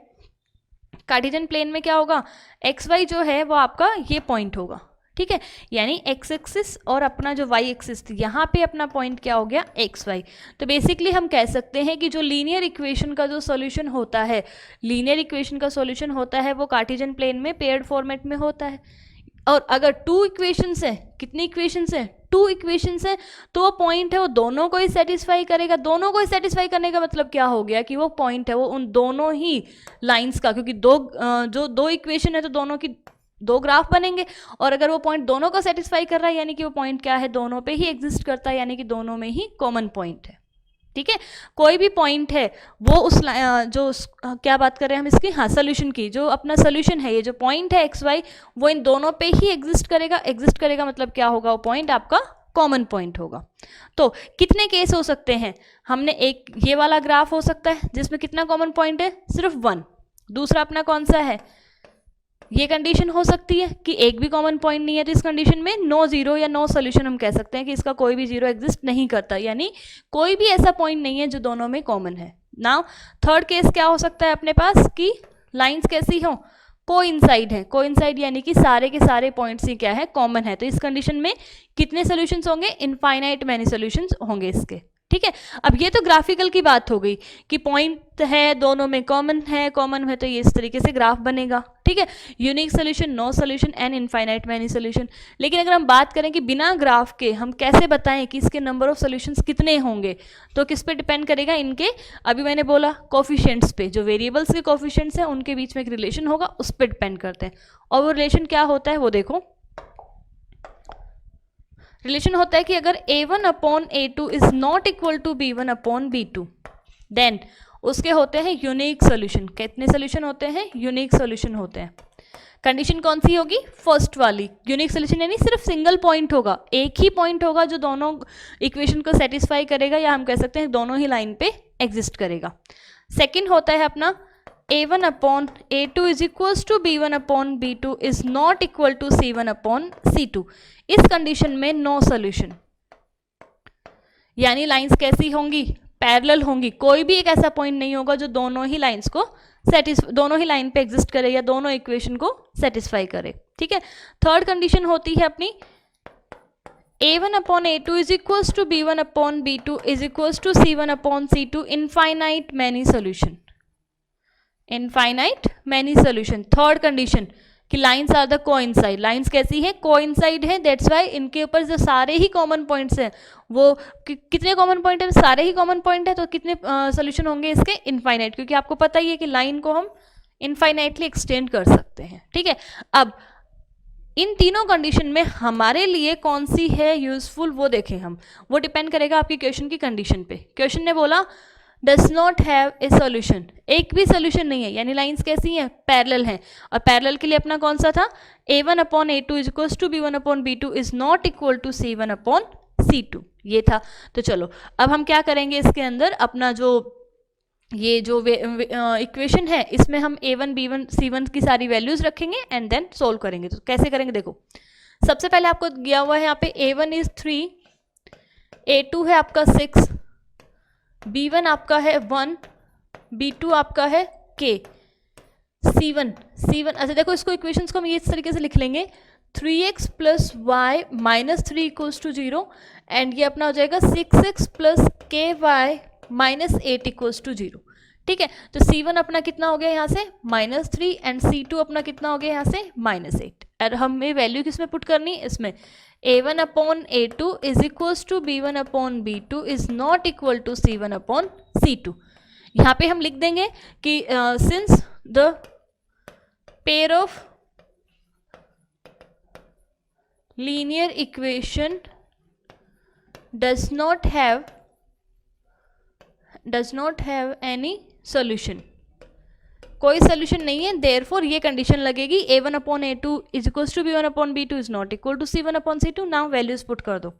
A: कार्टेशियन प्लेन में क्या होगा, एक्स वाई जो है वो आपका ये पॉइंट होगा, ठीक है, यानी एक्स एक्सिस और अपना जो वाई एक्सिस थी यहाँ पे अपना पॉइंट क्या हो गया, एक्स वाई। तो बेसिकली हम कह सकते हैं कि जो लीनियर इक्वेशन का जो सॉल्यूशन होता है, लीनियर इक्वेशन का सॉल्यूशन होता है वो कार्टेशियन प्लेन में पेयर्ड फॉर्मेट में होता है। और अगर टू इक्वेशंस हैं, कितनी इक्वेशंस हैं, टू इक्वेशंस हैं, तो वो पॉइंट है वो दोनों को ही सेटिस्फाई करेगा। दोनों को ही सेटिस्फाई करने का मतलब क्या हो गया कि वो पॉइंट है वो उन दोनों ही लाइंस का, क्योंकि जो दो इक्वेशन है तो दोनों की दो ग्राफ बनेंगे, और अगर वो पॉइंट दोनों को सेटिस्फाई कर रहा है यानी कि वो पॉइंट क्या है, दोनों पे ही एग्जिस्ट करता है, यानी कि दोनों में ही कॉमन पॉइंट है, ठीक है। कोई भी पॉइंट है वो उस क्या बात कर रहे हैं हम इसकी, हाँ सोल्यूशन की, जो अपना सोल्यूशन है ये जो पॉइंट है एक्स वाई वो इन दोनों पे ही एग्जिस्ट करेगा। एग्जिस्ट करेगा मतलब क्या होगा, वो पॉइंट आपका कॉमन पॉइंट होगा। तो कितने केस हो सकते हैं, हमने एक ये वाला ग्राफ हो सकता है जिसमें कितना कॉमन पॉइंट है, सिर्फ वन। दूसरा अपना कौन सा है, ये कंडीशन हो सकती है कि एक भी कॉमन पॉइंट नहीं है, तो इस कंडीशन में नो जीरो या नो सोल्यूशन हम कह सकते हैं कि इसका कोई भी जीरो एग्जिस्ट नहीं करता, यानी कोई भी ऐसा पॉइंट नहीं है जो दोनों में कॉमन है। नाउ थर्ड केस क्या हो सकता है अपने पास कि लाइंस कैसी हो, कोइंसाइड है। कोइंसाइड यानी कि सारे के सारे पॉइंट्स ही क्या है, कॉमन है। तो इस कंडीशन में कितने सोल्यूशंस होंगे, इनफाइनाइट मैनी सोल्यूशंस होंगे इसके, ठीक है। अब ये तो ग्राफिकल की बात हो गई कि पॉइंट है दोनों में कॉमन है तो ये इस तरीके से ग्राफ बनेगा, ठीक है। Unique solution, no solution and infinite many solution. लेकिन अगर हम बात करें कि बिना ग्राफ के हम कैसे बताएं कि इसके नंबर ऑफ सोल्यूशंस कितने होंगे, तो किस पे डिपेंड करेगा, इनके अभी मैंने बोला कोफिशिएंट्स पे, जो वेरिएबल्स के कोफिशिएंट्स हैं उनके बीच में एक रिलेशन होगा, उस पर डिपेंड करते हैं। और वो रिलेशन क्या होता है वो देखो, रिलेशन होता है कि अगर a1 upon a2 is not equal to b1 upon b2 then उसके होते हैं यूनिक सोल्यूशन। कितने सोल्यूशन होते हैं, यूनिक सोल्यूशन होते हैं। कंडीशन कौन सी होगी, फर्स्ट वाली। यूनिक सोल्यूशन यानी सिर्फ सिंगल पॉइंट होगा, एक ही पॉइंट होगा जो दोनों इक्वेशन को सेटिस्फाई करेगा, या हम कह सकते हैं दोनों ही लाइन पे एग्जिस्ट करेगा। सेकेंड होता है अपना a1 upon a2 is equal to b1 upon b2 is not equal to c1 upon c2। इस कंडीशन में नो सोल्यूशन, यानी लाइंस कैसी होंगी, पैरेलल होंगी। कोई भी एक ऐसा पॉइंट नहीं होगा जो दोनों ही लाइंस को दोनों ही लाइन पे एग्जिस्ट करे या दोनों इक्वेशन को सेटिस्फाई करे, ठीक है। थर्ड कंडीशन होती है अपनी a1 upon a2 is equal to b1 upon b2 is equal to c1 upon c2 infinite many solution. Infinite many solution third condition कि lines are the coincide. Lines कैसी है, coincide है, that's Y इनके ऊपर जो सारे ही common points हैं वो कितने कॉमन पॉइंट है, सारे ही कॉमन पॉइंट है, तो कितने सोल्यूशन होंगे इसके, इनफाइनाइट, क्योंकि आपको पता ही है कि लाइन को हम इनफाइनाइटली एक्सटेंड कर सकते हैं, ठीक है। अब इन तीनों कंडीशन में हमारे लिए कौन सी है यूजफुल वो देखें हम, वो डिपेंड करेगा आपकी क्वेश्चन की कंडीशन पे। क्वेश्चन ने बोला does not have a solution, एक भी सोल्यूशन नहीं है, यानी लाइंस कैसी हैं, पैरेलल हैं। और पैरेलल के लिए अपना कौन सा था, a1 upon a2 is equal to b1 upon b2 is not equal to c1 upon c2, ये था। तो चलो अब हम क्या करेंगे, इसके अंदर अपना जो ये जो इक्वेशन है इसमें हम a1 b1 c1 की सारी वैल्यूज रखेंगे एंड देन सोल्व करेंगे। तो कैसे करेंगे देखो, सबसे पहले आपको दिया हुआ है यहाँ पे a1 इज 3, a2 है आपका 6, b1 आपका है 1, b2 आपका है k, c1 अच्छा देखो इसको इक्वेशंस को हम ये इस तरीके से लिख लेंगे 3x plus y minus 3 equals to 0 and ये अपना हो जाएगा 6x प्लस के वाई माइनस 8 इक्वल्स टू 0, ठीक है। तो c1 अपना कितना हो गया यहाँ से -3 एंड c2 अपना कितना हो गया यहाँ से -8। और हमें वैल्यू किस में पुट करनी है, इसमें a1 upon a2 is equals to b1 upon b2 is not equal to c1 upon c2। यहाँ पे हम लिख देंगे कि since the pair of linear equation does not have any solution, कोई सोल्यूशन नहीं है, देयरफॉर ये कंडीशन लगेगी a1 upon a2 is equals to b1 upon b2 is not equal to c1 upon c2। Now values put कर दो,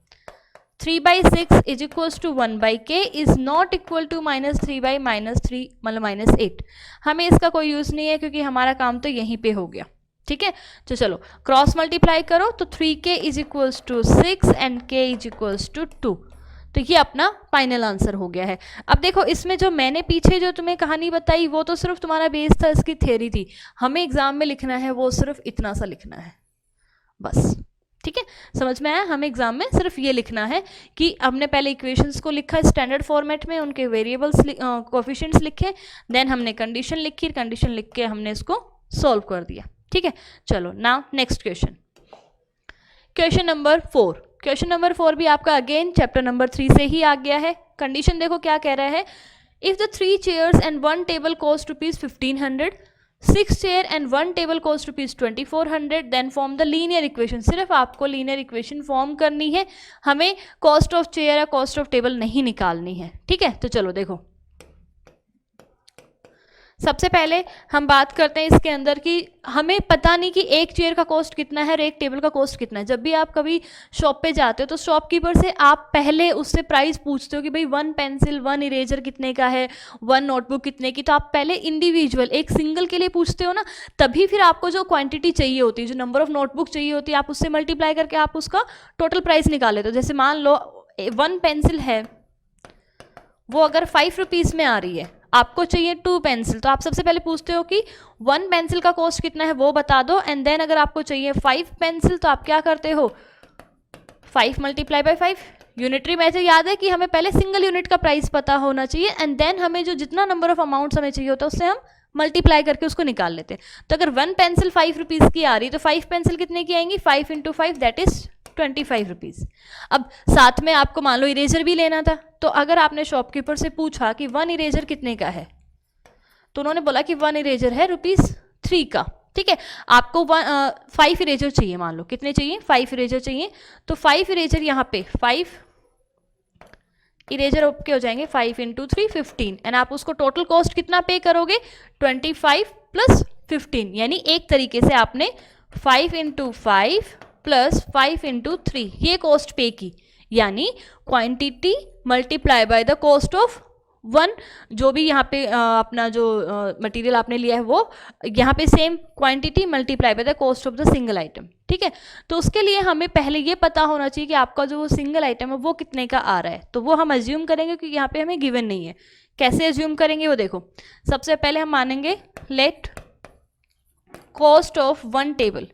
A: 3/6 is equals to 1/k is not equal to -3/-3 मतलब -8। हमें इसका कोई यूज नहीं है क्योंकि हमारा काम तो यहीं पे हो गया, ठीक है। तो चलो क्रॉस मल्टीप्लाई करो तो 3k is equals to 6 and k is equals to 2। तो तो ये अपना फाइनल आंसर हो गया है। अब देखो इसमें जो मैंने पीछे जो तुम्हें कहानी बताई वो तो सिर्फ तुम्हारा बेस था, इसकी थ्योरी थी। हमें एग्जाम में लिखना है वो सिर्फ इतना सा लिखना है बस, ठीक है, समझ में आया। हमें एग्जाम में सिर्फ ये लिखना है कि हमने पहले इक्वेशंस को लिखा स्टैंडर्ड फॉर्मेट में, उनके वेरिएबल्स कोफिशिएंट्स लिखे, देन हमने कंडीशन लिखी, कंडीशन लिख के हमने इसको सॉल्व कर दिया, ठीक है। चलो now next question, question number 4। Question number 4 भी आपका अगेन चैप्टर नंबर 3 से ही आ गया है। कंडीशन देखो क्या कह रहा है, if the 3 chairs and 1 table cost ₹1500, 6 chair and 1 table cost ₹2400, then form the linear equation. सिर्फ आपको लीनियर इक्वेशन फॉर्म करनी है, हमें कॉस्ट ऑफ चेयर या कॉस्ट ऑफ टेबल नहीं निकालनी है, ठीक है। तो चलो देखो, सबसे पहले हम बात करते हैं इसके अंदर कि हमें पता नहीं कि एक चेयर का कॉस्ट कितना है और एक टेबल का कॉस्ट कितना है। जब भी आप कभी शॉप पे जाते हो तो शॉपकीपर से आप पहले उससे प्राइस पूछते हो कि भाई 1 पेंसिल 1 इरेजर कितने का है, 1 नोटबुक कितने की। तो आप पहले इंडिविजुअल एक सिंगल के लिए पूछते हो ना, तभी फिर आपको जो क्वांटिटी चाहिए होती है, जो नंबर ऑफ नोटबुक चाहिए होती है, आप उससे मल्टीप्लाई करके आप उसका टोटल प्राइस निकाल लेते हो। जैसे मान लो 1 पेंसिल है, वो अगर 5 रुपीज़ में आ रही है, आपको चाहिए 2 पेंसिल, तो आप सबसे पहले पूछते हो कि 1 पेंसिल का कॉस्ट कितना है वो बता दो, एंड देन अगर आपको चाहिए 5 पेंसिल तो आप क्या करते हो, 5 × 5। यूनिटरी मेथड याद है कि हमें पहले सिंगल यूनिट का प्राइस पता होना चाहिए, एंड देन हमें जो जितना नंबर ऑफ अमाउंट्स हमें चाहिए होता है उससे हम मल्टीप्लाई करके उसको निकाल लेते हैं। तो अगर 1 पेंसिल 5 रुपीज़ की आ रही तो 5 पेंसिल कितने की आएंगी, 5 × 5 दैट इज 25 रुपीज़। अब साथ में आपको मान लो इरेजर भी लेना था, तो अगर आपने शॉपकीपर से पूछा कि 1 इरेजर कितने का है, तो उन्होंने बोला कि 1 इरेजर है ₹3 का, ठीक है। आपको 5 इरेजर चाहिए, मान लो कितने चाहिए, 5 इरेजर चाहिए। तो 5 इरेजर यहाँ पे 5 इरेजर आपके हो जाएंगे 5 × 3 15, एंड आप उसको टोटल कॉस्ट कितना पे करोगे, 25 + 15, यानी एक तरीके से आपने 5 × 5 + 5 × 3 ये कॉस्ट पे की, यानी quantity multiply by the cost of 1। जो भी यहाँ पे अपना जो मटेरियल आपने लिया है वो यहाँ पे same quantity multiply by the cost of the single item, ठीक है। तो उसके लिए हमें पहले ये पता होना चाहिए कि आपका जो सिंगल आइटम है वो कितने का आ रहा है। तो वो हम अज्यूम करेंगे क्योंकि यहाँ पे हमें गिवन नहीं है। कैसे अज्यूम करेंगे वो देखो, सबसे पहले हम मानेंगे let cost of 1 table,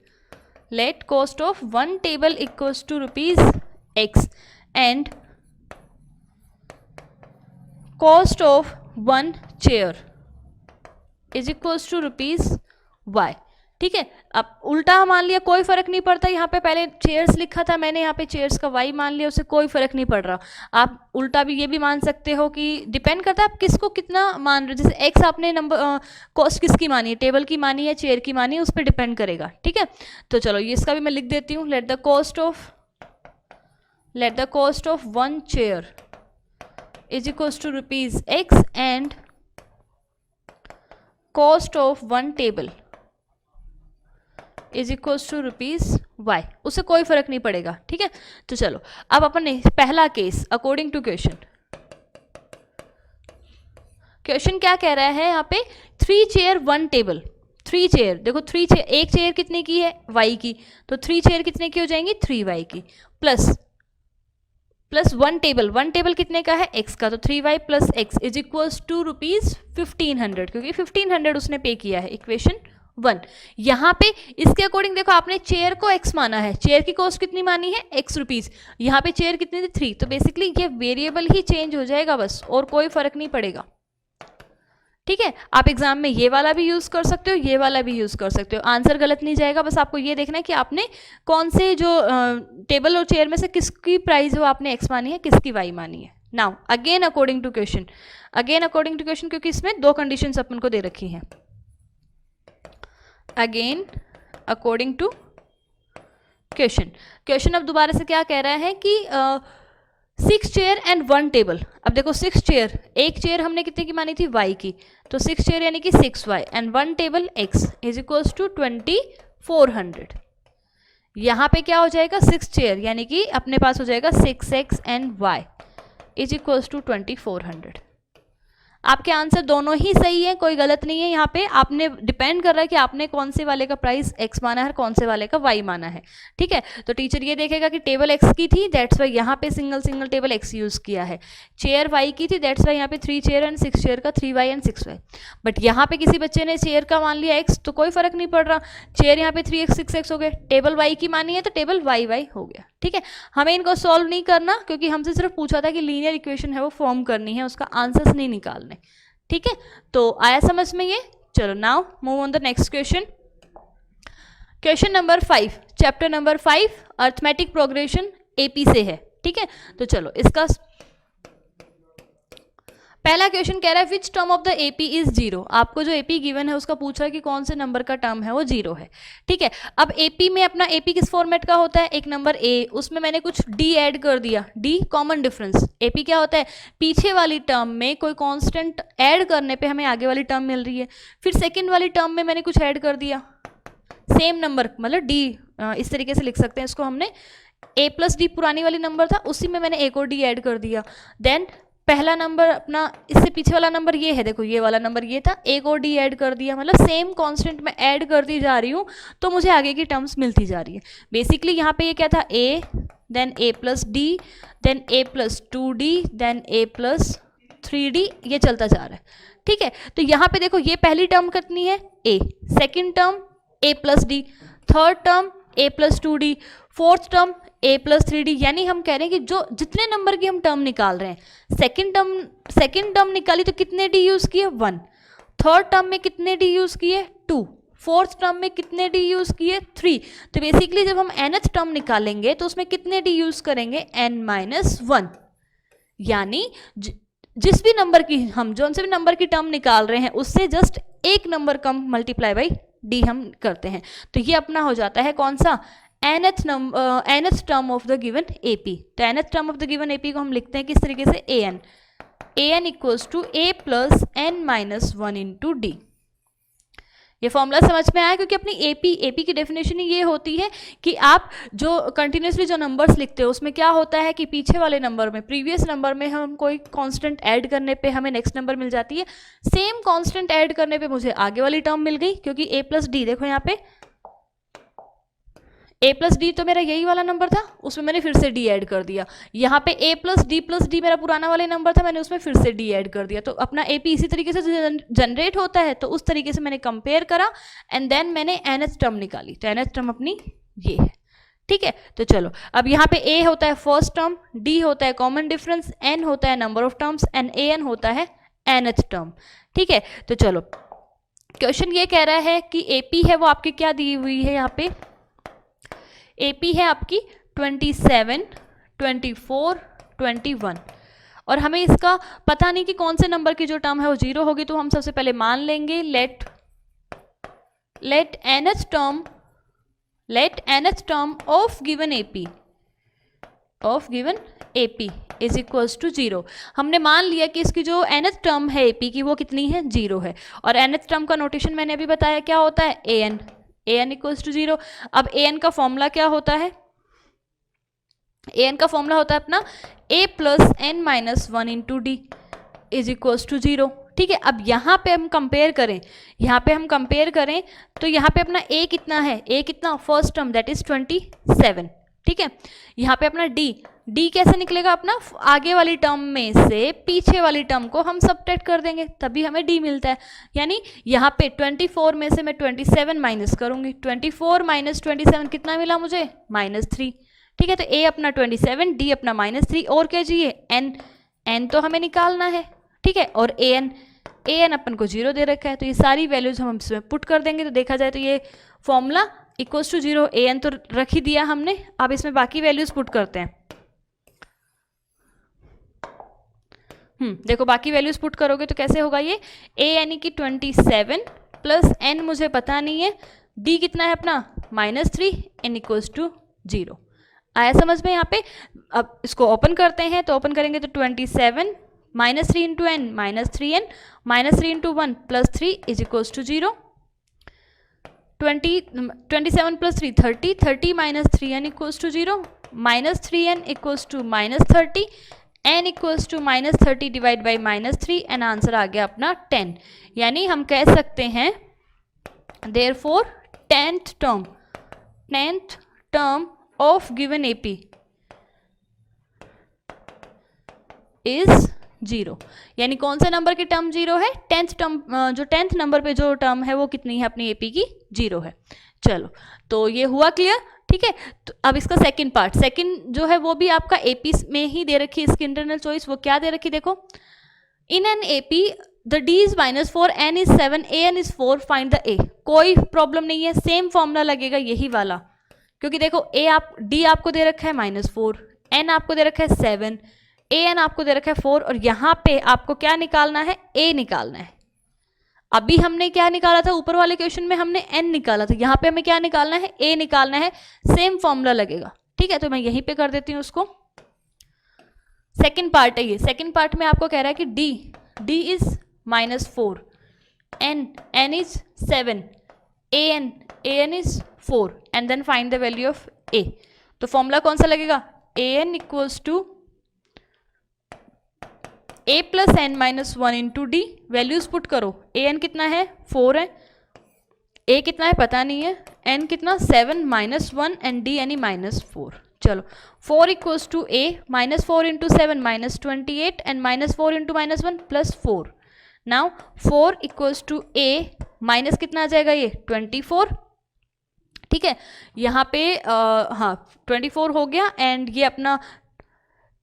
A: let cost of 1 table equals to ₹x and cost of 1 chair is equals to ₹y, ठीक है। अब उल्टा मान लिया, कोई फर्क नहीं पड़ता, यहाँ पे पहले चेयर्स लिखा था मैंने, यहाँ पे चेयर्स का y मान लिया, उससे कोई फर्क नहीं पड़ रहा। आप उल्टा भी ये भी मान सकते हो कि डिपेंड करता है आप किसको कितना मान रहे हो। जैसे x आपने नंबर कॉस्ट किसकी मानी है, टेबल की मानी है, चेयर की मानी है, उस पर डिपेंड करेगा, ठीक है। तो चलो ये इसका भी मैं लिख देती हूँ, let the cost of 1 chair is equals to ₹x and cost of 1 table is equals to ₹y, उससे कोई फर्क नहीं पड़ेगा, ठीक है। तो चलो अब अपन पहला केस अकॉर्डिंग टू क्वेश्चन क्या कह रहा है यहाँ पे, 3 चेयर 1 टेबल। 3 चेयर देखो, 3 चेयर, एक चेयर कितने की है, y की, तो 3 चेयर कितने की हो जाएंगी, 3y की, प्लस 1 टेबल, 1 टेबल कितने का है, x का, तो 3y + x is equals to ₹1500, क्योंकि 1500 उसने पे किया है, इक्वेशन 1। यहाँ पे इसके अकॉर्डिंग देखो, आपने चेयर को x माना है, चेयर की कॉस्ट कितनी मानी है, x रुपीज़, यहाँ पे चेयर कितनी थी, 3, तो बेसिकली ये वेरिएबल ही चेंज हो जाएगा बस, और कोई फर्क नहीं पड़ेगा, ठीक है। आप एग्जाम में ये वाला भी यूज कर सकते हो, ये वाला भी यूज कर सकते हो, आंसर गलत नहीं जाएगा। बस आपको ये देखना है कि आपने कौन से जो टेबल और चेयर में से किसकी प्राइस वो आपने x मानी है, किसकी y मानी है। Now again according to question, क्योंकि इसमें 2 कंडीशंस अपन को दे रखी हैं। अगेन अकॉर्डिंग टू क्वेश्चन अब दोबारा से क्या कह रहा है कि 6 चेयर एंड 1 टेबल। अब देखो 6 चेयर, एक चेयर हमने कितने की मानी थी, y की, तो 6 चेयर यानी कि 6y and 1 table x is equals to 2400। यहाँ पे क्या हो जाएगा, 6 चेयर यानी कि अपने पास हो जाएगा 6x and y is equals to 2400। आपके आंसर दोनों ही सही है, कोई गलत नहीं है। यहाँ पे आपने डिपेंड कर रहा है कि आपने कौन से वाले का प्राइस x माना है और कौन से वाले का y माना है, ठीक है। तो टीचर ये देखेगा कि टेबल x की थी, दैट्स वाई यहाँ पे सिंगल टेबल x यूज़ किया है। चेयर y की थी, दैट्स वाई यहाँ पे 3 चेयर एंड 6 चेयर का 3y एंड 6y। बट यहाँ पे किसी बच्चे ने चेयर का मान लिया x, तो कोई फर्क नहीं पड़ रहा, चेयर यहाँ पे 3x 6x हो गए, टेबल y की मानी है तो टेबल y हो गया, ठीक है। हमें इनको सॉल्व नहीं करना, क्योंकि हमसे सिर्फ पूछा था कि लीनियर इक्वेशन है वो फॉर्म करनी है, उसका आंसर्स नहीं निकालने, ठीक है। तो आया समझ में ये? चलो now move on the next question. Question number 5, chapter number 5 arithmetic progression AP से है, ठीक है। तो चलो इसका पहला क्वेश्चन कह रहा है which term of the AP is 0। आपको जो एपी गिवन है उसका पूछा है कि कौन से नंबर का टर्म है वो 0 है, ठीक है। अब एपी में अपना एपी किस फॉर्मेट का होता है, एक नंबर ए, उसमें मैंने कुछ डी ऐड कर दिया, डी कॉमन डिफरेंस। एपी क्या होता है, पीछे वाली टर्म में कोई कांस्टेंट ऐड करने पे हमें आगे वाली टर्म मिल रही है। फिर सेकेंड वाली टर्म में मैंने कुछ ऐड कर दिया, सेम नंबर, मतलब डी, इस तरीके से लिख सकते हैं इसको हमने, ए प्लस डी पुरानी वाली नंबर था, उसी में मैंने एक और डी ऐड कर दिया। देन पहला नंबर अपना, इससे पीछे वाला नंबर ये है, देखो ये वाला नंबर ये था, एक और डी ऐड कर दिया, मतलब सेम कांस्टेंट में ऐड करती जा रही हूँ तो मुझे आगे की टर्म्स मिलती जा रही है। बेसिकली यहाँ पे ये क्या था, ए, देन ए प्लस डी, देन ए प्लस 2d, देन ए प्लस 3d, ये चलता जा रहा है, ठीक है। तो यहाँ पे देखो ये पहली टर्म कितनी है, a, second term a plus d, third term a plus 2d, fourth term a plus 3d, यानी हम कह रहे हैं कि जो जितने नंबर की हम टर्म निकाल रहे हैं, सेकेंड टर्म निकाली तो कितने d यूज़ किए, 1, थर्ड टर्म में कितने d यूज़ किए, 2, फोर्थ टर्म में कितने d यूज़ किए, 3। तो बेसिकली जब हम nth टर्म निकालेंगे तो उसमें कितने d यूज़ करेंगे, n-1, यानी जिस भी नंबर की हम जो से भी नंबर की टर्म निकाल रहे हैं उससे जस्ट एक number come multiply by D हम करते हैं। तो ये अपना हो जाता है कौन सा, nth term of the given AP. तो nth term of the given AP को हम लिखते हैं किस तरीके से, an equals to a plus n-1 into d. ये फॉर्मूला समझ में आया, क्योंकि अपनी एपी की डेफिनेशन ही ये होती है कि आप जो कंटिन्यूसली जो नंबर्स लिखते हो उसमें क्या होता है कि पीछे वाले नंबर में, प्रीवियस नंबर में हम कोई कांस्टेंट ऐड करने पे हमें नेक्स्ट नंबर मिल जाती है, सेम कांस्टेंट ऐड करने पे मुझे आगे वाली टर्म मिल गई, क्योंकि a प्लस डी, देखो यहाँ पे a प्लस डी तो मेरा यही वाला नंबर था, उसमें मैंने फिर से d ऐड कर दिया। यहाँ पे a प्लस डी मेरा पुराना वाला नंबर था, मैंने उसमें फिर से d ऐड कर दिया। तो अपना AP इसी तरीके से जनरेट होता है, तो उस तरीके से मैंने कंपेयर करा एंड देन मैंने nth टर्म निकाली। तो nth टर्म अपनी ये है, ठीक है। तो चलो अब यहाँ पे a होता है फर्स्ट टर्म, d होता है कॉमन डिफरेंस, n होता है number of terms and an होता है nth टर्म, ठीक है। तो चलो क्वेश्चन ये कह रहा है कि AP है वो आपकी क्या दी हुई है, यहाँ पे AP है आपकी 27, 24, 21, और हमें इसका पता नहीं कि कौन से नंबर की जो टर्म है वो 0 होगी। तो हम सबसे पहले मान लेंगे let nth term of given AP is equals to 0। हमने मान लिया कि इसकी जो nth टर्म है AP की वो कितनी है, 0 है, और nth टर्म का नोटेशन मैंने अभी बताया क्या होता है, an इक्वल्स टू 0। अब an का फॉर्मूला क्या होता है, an का फॉर्मूला होता है अपना a plus n-1 into d is equals to 0, ठीक है। अब यहाँ पे हम कंपेयर करें, तो यहाँ पे अपना a कितना है, a कितना, फर्स्ट टर्म दैट इज 27, ठीक है। यहाँ पे अपना d कैसे निकलेगा, अपना आगे वाली टर्म में से पीछे वाली टर्म को हम सबट्रैक्ट कर देंगे तभी हमें d मिलता है। यानी यहाँ पे 24 में से मैं 27 माइनस करूँगी, 24 माइनस 27 कितना मिला मुझे, -3, ठीक है। तो a अपना 27, d अपना -3, और क्या चाहिए, n तो हमें निकालना है, ठीक है, और an अपन को 0 दे रखा है। तो ये सारी वैल्यूज हम इसमें पुट कर देंगे, तो देखा जाए तो ये फॉर्मूला इक्वल्स टू 0, an तो रख ही दिया हमने, अब इसमें बाकी वैल्यूज पुट करते हैं। देखो बाकी वैल्यूज पुट करोगे तो कैसे होगा ये, a यानी कि 27 प्लस n मुझे पता नहीं है, d कितना है अपना -3, n इक्वल्स टू 0। आया समझ में यहाँ पे। अब इसको ओपन करते हैं, तो ओपन करेंगे तो 27 -3 into n -3n -3 into 1 plus 3 is equals to 0। 27 plus 3 30, 30 minus 3n equals to 0, -3n equals to -30, n equals to -30 divide by -3 and answer आ गया अपना 10। यानी हम कह सकते हैं therefore 10th term of given AP is 0। यानी कौन से नंबर की टर्म 0 है? 10th टर्म, जो 10th नंबर पे जो टर्म है वो कितनी है अपनी AP की? 0 है। चलो, तो ये हुआ क्लियर, ठीक है। तो अब इसका सेकंड पार्ट, सेकंड जो है वो भी आपका AP में ही दे रखी है इसकी इंटरनल चॉइस। वो क्या दे रखी? देखो, in an AP the D is -4, N is 7, AN is 4, find the A। कोई प्रॉब्लम नहीं है, सेम फॉर्मूला लगेगा यही वाला, क्योंकि देखो D आपको दे रखा है -4, N आपको दे रखा है 7, AN आपको दे रखा है 4, और यहाँ पे आपको क्या निकालना है? A निकालना है। अभी हमने क्या निकाला था? ऊपर वाले क्वेश्चन में हमने n निकाला था, यहाँ पे हमें क्या निकालना है? A निकालना है। सेम फॉर्मूला लगेगा, ठीक है। तो मैं यहीं पे कर देती हूँ उसको। सेकंड पार्ट है ये। सेकंड पार्ट में आपको कह रहा है कि D is -4, N is 7, AN is 4, and then find the value of A। तो फॉर्मूला कौन सा लगेगा? AN equals to A plus n minus 1 into D। Values put करो। AN कितना है? 4 है। A कितना है पता नहीं है। N कितना? 7 -1 एंड D यानी -4। चलो, 4 equals to A, -4 into 7 -28 and -4 into -1 +4। Now 4 equals to A minus कितना आ जाएगा? ये 24, ठीक है। यहाँ पे हाँ 24 हो गया, एंड ये अपना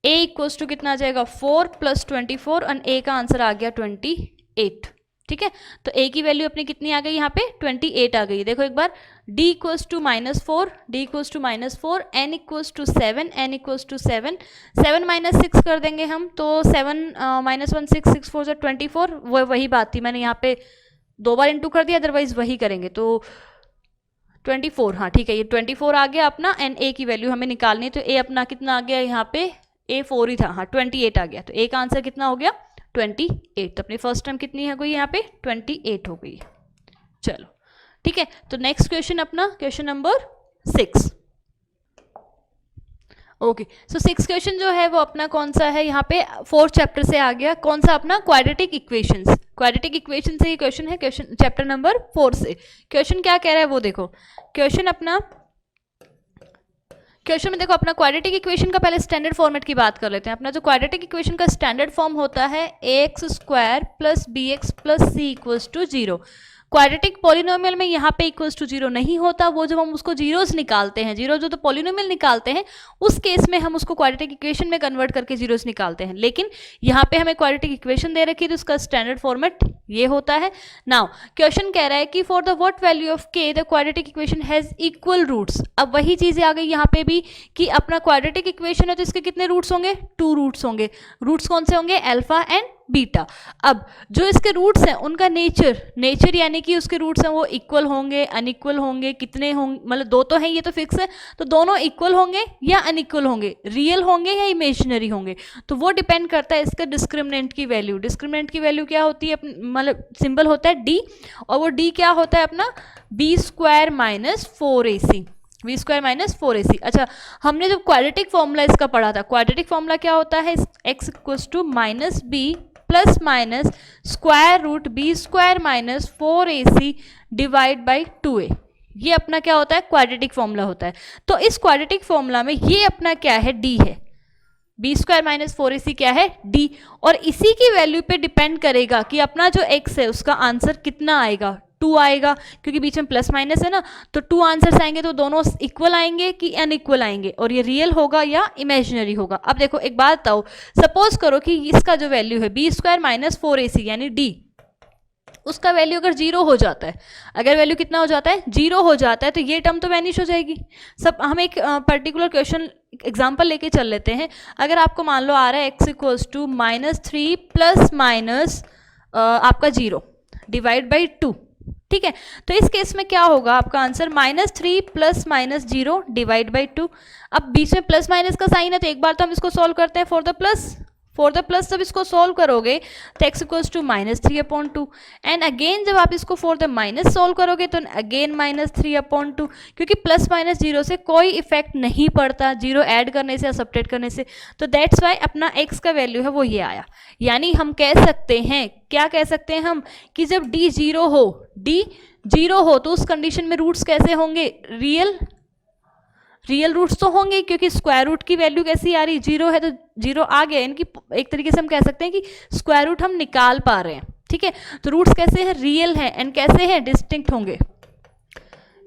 A: A इक्वल्स टू कितना आ जाएगा? 4 + 24, और A का आंसर आ गया 28, ठीक है। तो A की वैल्यू अपनी कितनी आ गई? यहाँ पे 28 आ गई। देखो एक बार, D equals to -4, D equals to -4, N equals to 7, N equals to 7, 7 - 6 कर देंगे हम, तो 7 - 1 6, 6 4 24। वही बात थी, मैंने यहाँ पे 2 बार इंटू कर दिया, अदरवाइज वही करेंगे। तो 24, हाँ ठीक है, ये 24 आ गया अपना, एंड A की वैल्यू हमें निकालनी है। तो A अपना कितना आ गया? यहाँ पे A 4 ही था, हाँ 28 आ गया। तो A का आंसर कितना हो गया? 28। तो अपनी फर्स्ट टर्म कितनी है गई यहाँ पे? 28 हो गई। चलो ठीक है, तो नेक्स्ट क्वेश्चन अपना क्वेश्चन नंबर 6। ओके, सो 6 क्वेश्चन जो है वो अपना कौन सा है? यहाँ पे 4th चैप्टर से आ गया। कौन सा? अपना क्वाड्रेटिक इक्वेशंस। क्वाड्रेटिक इक्वेशन से ये क्वेश्चन है, क्वेश्चन चैप्टर नंबर 4 से। क्वेश्चन क्या कह रहा है वो देखो। क्वेश्चन में देखो, अपना क्वाड्रेटिक इक्वेशन का पहले स्टैंडर्ड फॉर्मेट की बात कर लेते हैं। अपना जो क्वाड्रेटिक इक्वेशन का स्टैंडर्ड फॉर्म होता है ax² + bx + c = 0। Quadratic polynomial में यहाँ पे इक्वल्स टू 0 नहीं होता। वो जब हम उसको जीरोस निकालते हैं, जीरो जो तो पॉलिनोमियल निकालते हैं, उस केस में हम उसको क्वाड्रेटिक इक्वेशन में कन्वर्ट करके जीरोस निकालते हैं। लेकिन यहाँ पे हमें क्वाड्रेटिक इक्वेशन दे रखी है, तो उसका स्टैंडर्ड फॉर्मेट ये होता है। नाउ क्वेश्चन कह रहा है कि for the what value of k the quadratic equation has equal roots. अब वही चीजें आ गई यहाँ पे भी कि अपना क्वाड्रेटिक इक्वेशन है तो इसके कितने रूट्स होंगे? 2 रूट्स होंगे। रूट्स कौन से होंगे? Alpha and beta. अब जो इसके रूट्स हैं उनका नेचर यानी कि उसके रूट्स हैं वो इक्वल होंगे, अनइक्वल होंगे, कितने होंगे, मतलब 2 तो हैं ये तो फिक्स है। तो दोनों इक्वल होंगे या अनइक्वल होंगे, रियल होंगे या इमेजिनरी होंगे, तो वो डिपेंड करता है इसका डिस्क्रिमिनेंट की वैल्यू। डिस्क्रिमिनेंट की वैल्यू क्या होती है? मतलब सिंबल होता है d, और वो d क्या होता है अपना? b² - 4ac, b² - 4ac। अच्छा, हमने जब क्वाड्रेटिक फॉर्मूला इसका पढ़ा था, क्वाड्रेटिक फॉर्मूला क्या होता है? x = -b ± √b² - 4ac divide by 2a। ये अपना क्या होता है? क्वाड्रेटिक फॉर्मूला होता है। तो इस क्वाड्रेटिक फॉर्मूला में ये अपना क्या है? d है। b² - 4ac क्या है? d। और इसी की वैल्यू पे डिपेंड करेगा कि अपना जो x है उसका आंसर कितना आएगा? 2 आएगा, क्योंकि बीच में प्लस माइनस है ना। तो 2 आंसर्स आएंगे, तो दोनों इक्वल आएंगे कि अनइक्वल आएंगे, और ये रियल होगा या इमेजिनरी होगा। अब देखो एक बात बताओ, सपोज करो कि इसका जो वैल्यू है b² - 4ac यानी d, उसका वैल्यू अगर 0 हो जाता है, अगर वैल्यू कितना हो जाता है? 0 हो जाता है, तो ये टर्म तो वैनिश हो जाएगी। सब हम एक पर्टिकुलर क्वेश्चन एग्जांपल लेके चल लेते हैं। अगर आपको मान लो आ रहा है x = -3 ± आपका 0 डिवाइड बाई 2, ठीक है। तो इस केस में क्या होगा? आपका आंसर -3 ± 0 डिवाइड बाई 2। अब बीच में प्लस माइनस का साइन है, तो एक बार तो हम इसको सॉल्व करते हैं फॉर फॉर द प्लस जब इसको सॉल्व करोगे तो x equals to -3/2 and again जब आप इसको फॉर द माइनस सॉल्व करोगे तो अगेन -3/2, क्योंकि प्लस माइनस जीरो से कोई इफेक्ट नहीं पड़ता जीरो ऐड करने से या सब्ट्रैक्ट करने से, तो दैट्स वाई अपना x का वैल्यू है वो ये आया। यानी हम कह सकते हैं, क्या कह सकते हैं हम, कि जब d जीरो हो तो उस कंडीशन में रूट्स कैसे होंगे, रियल रूट्स तो होंगे, क्योंकि स्क्वायर रूट की वैल्यू कैसी आ रही, जीरो है तो जीरो आ गया, यानी कि एक तरीके से हम कह सकते हैं कि स्क्वायर रूट हम निकाल पा रहे हैं। ठीक है, तो रूट्स कैसे हैं, रियल हैं, एंड कैसे हैं, डिस्टिंक्ट होंगे,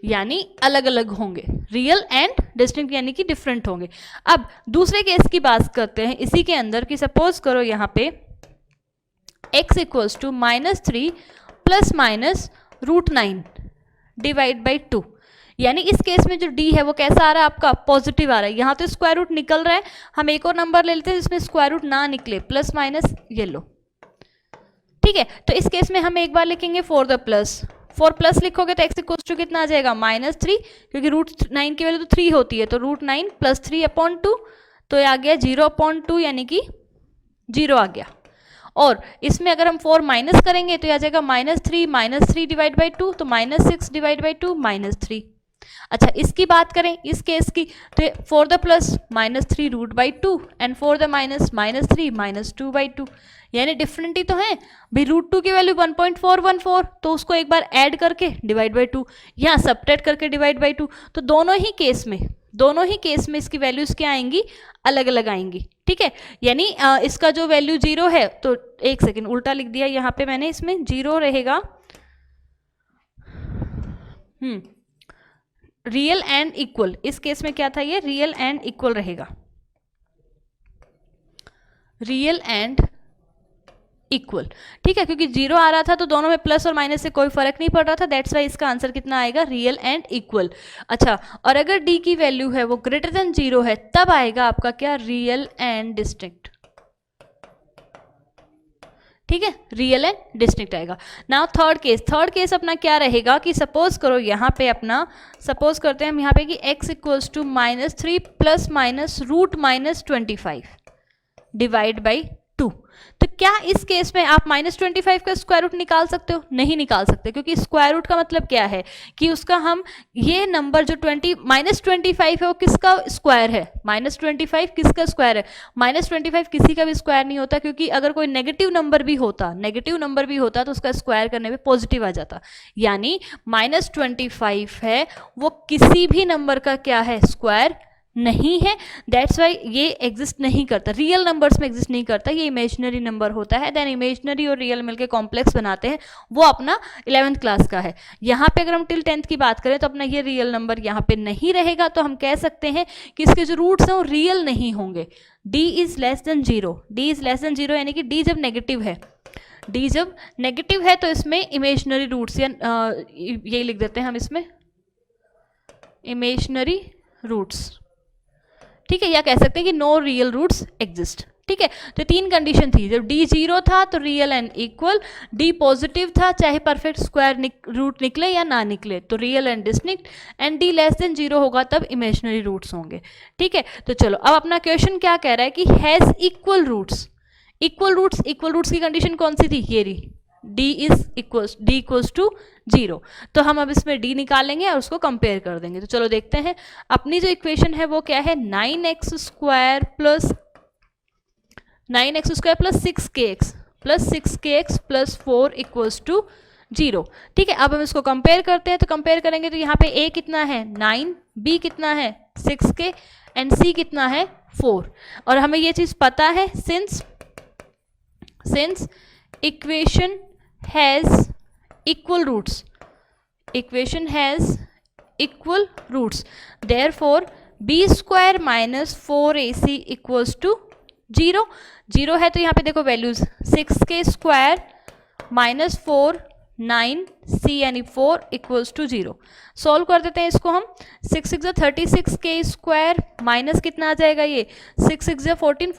A: यानी अलग अलग होंगे, रियल एंड डिस्टिंक्ट यानी कि डिफरेंट होंगे। अब दूसरे केस की बात करते हैं इसी के अंदर कि सपोज करो यहाँ पे x equals to -3 ± √9 divide by 2, यानी इस केस में जो d है वो कैसा आ रहा है आपका, पॉजिटिव आ रहा है। यहाँ तो स्क्वायर रूट निकल रहा है, हम एक और नंबर ले लेते हैं जिसमें स्क्वायर रूट ना निकले, प्लस माइनस ये लो। ठीक है, तो इस केस में हम एक बार लिखेंगे for the plus, for plus लिखोगे तो x इक्वल टू कितना आ जाएगा, -3, क्योंकि √9 की वैल्यू तो 3 होती है, तो √9 + 3/2, तो ये आ गया 0/2, यानी कि 0 आ गया। और इसमें अगर हम 4 माइनस करेंगे तो आ जाएगा -3 डिवाइड बाई 2, तो -6 डिवाइड बाई 2 -3। अच्छा, इसकी बात करें इस केस की, तो for the plus -3√2 and for the minus -3 -2/2, यानी डिफरेंट ही तो है भाई। √2 की वैल्यू 1.414, तो उसको एक बार ऐड करके डिवाइड बाई 2, यहाँ सब्ट्रैक्ट करके डिवाइड बाई 2, तो दोनों ही केस में इसकी वैल्यूज क्या आएंगी, अलग अलग आएंगी। ठीक है, यानी इसका जो वैल्यू 0 है, तो एक सेकेंड उल्टा लिख दिया यहाँ पे मैंने, इसमें 0 रहेगा रियल एंड इक्वल, इस केस में क्या था, ये रियल एंड इक्वल रहेगा, रियल एंड इक्वल। ठीक है, क्योंकि 0 आ रहा था तो दोनों में प्लस और माइनस से कोई फर्क नहीं पड़ रहा था, दैट्स वाई इसका आंसर कितना आएगा, रियल एंड इक्वल। अच्छा, और अगर d की वैल्यू है वो ग्रेटर देन 0 है, तब आएगा आपका क्या, रियल एंड डिस्टिंक्ट। ठीक है, रियल एंड डिस्टिंक्ट आएगा। नाउ थर्ड केस अपना क्या रहेगा कि सपोज करो यहाँ पे अपना, सपोज करते हैं हम यहाँ पे कि x equals to -3 ± √-25 divide by 2, तो क्या इस केस में आप -25 का स्क्वायर रूट निकाल सकते हो, नहीं निकाल सकते, क्योंकि स्क्वायर रूट का मतलब क्या है कि उसका हम ये नंबर जो -25 है वो किसका स्क्वायर है, -25 किसका स्क्वायर है, -25 किसी का भी स्क्वायर नहीं होता, क्योंकि अगर कोई नेगेटिव नंबर भी होता तो उसका स्क्वायर करने पे पॉजिटिव आ जाता, यानी -25 है वो किसी भी नंबर का क्या है, स्क्वायर नहीं है, दैट्स वाई ये एग्जिस्ट नहीं करता, रियल नंबर्स में एग्जिस्ट नहीं करता, ये इमेजिनरी नंबर होता है। देन इमेजिनरी और रियल मिलके कॉम्प्लेक्स बनाते हैं, वो अपना 11th क्लास का है। यहाँ पे अगर हम टिल 10th की बात करें तो अपना ये रियल नंबर यहाँ पे नहीं रहेगा, तो हम कह सकते हैं कि इसके जो रूट्स हैं वो रियल नहीं होंगे। d इज लेस देन 0, यानी कि d जब नेगेटिव है तो इसमें इमेजिनरी रूट्स, या यही लिख देते हैं हम इसमें इमेजिनरी रूट्स। ठीक है, या कह सकते हैं कि नो रियल रूट्स एग्जिस्ट। ठीक है, तो 3 कंडीशन थी, जब d 0 था तो real and equal, d positive था चाहे परफेक्ट स्क्वायर रूट निकले या ना निकले तो real and distinct, and d less than 0 होगा तब इमेजिनरी रूट्स होंगे। ठीक है, तो चलो अब अपना क्वेश्चन क्या कह रहा है कि हैज इक्वल रूट्स की कंडीशन कौन सी थी, ये रही, d इक्वल्स टू 0, तो हम अब इसमें d निकालेंगे और उसको कंपेयर कर देंगे। तो चलो देखते हैं अपनी जो इक्वेशन है वो क्या है, 9x square plus 6kx plus 4 equals to 0। ठीक है, अब हम इसको कंपेयर करते हैं, तो कंपेयर करेंगे तो यहाँ पे a कितना है 9, b कितना है 6k एंड c कितना है 4, और हमें ये चीज़ पता है since equation has equal roots, therefore b square minus 4ac equals to 0 है, तो यहाँ पे देखो values 6k square minus 4 9c यानी 4 इक्वल्स टू 0। सॉल्व कर देते हैं इसको हम, 6 6 36k स्क्वायर माइनस कितना आ जाएगा, ये 6 6 14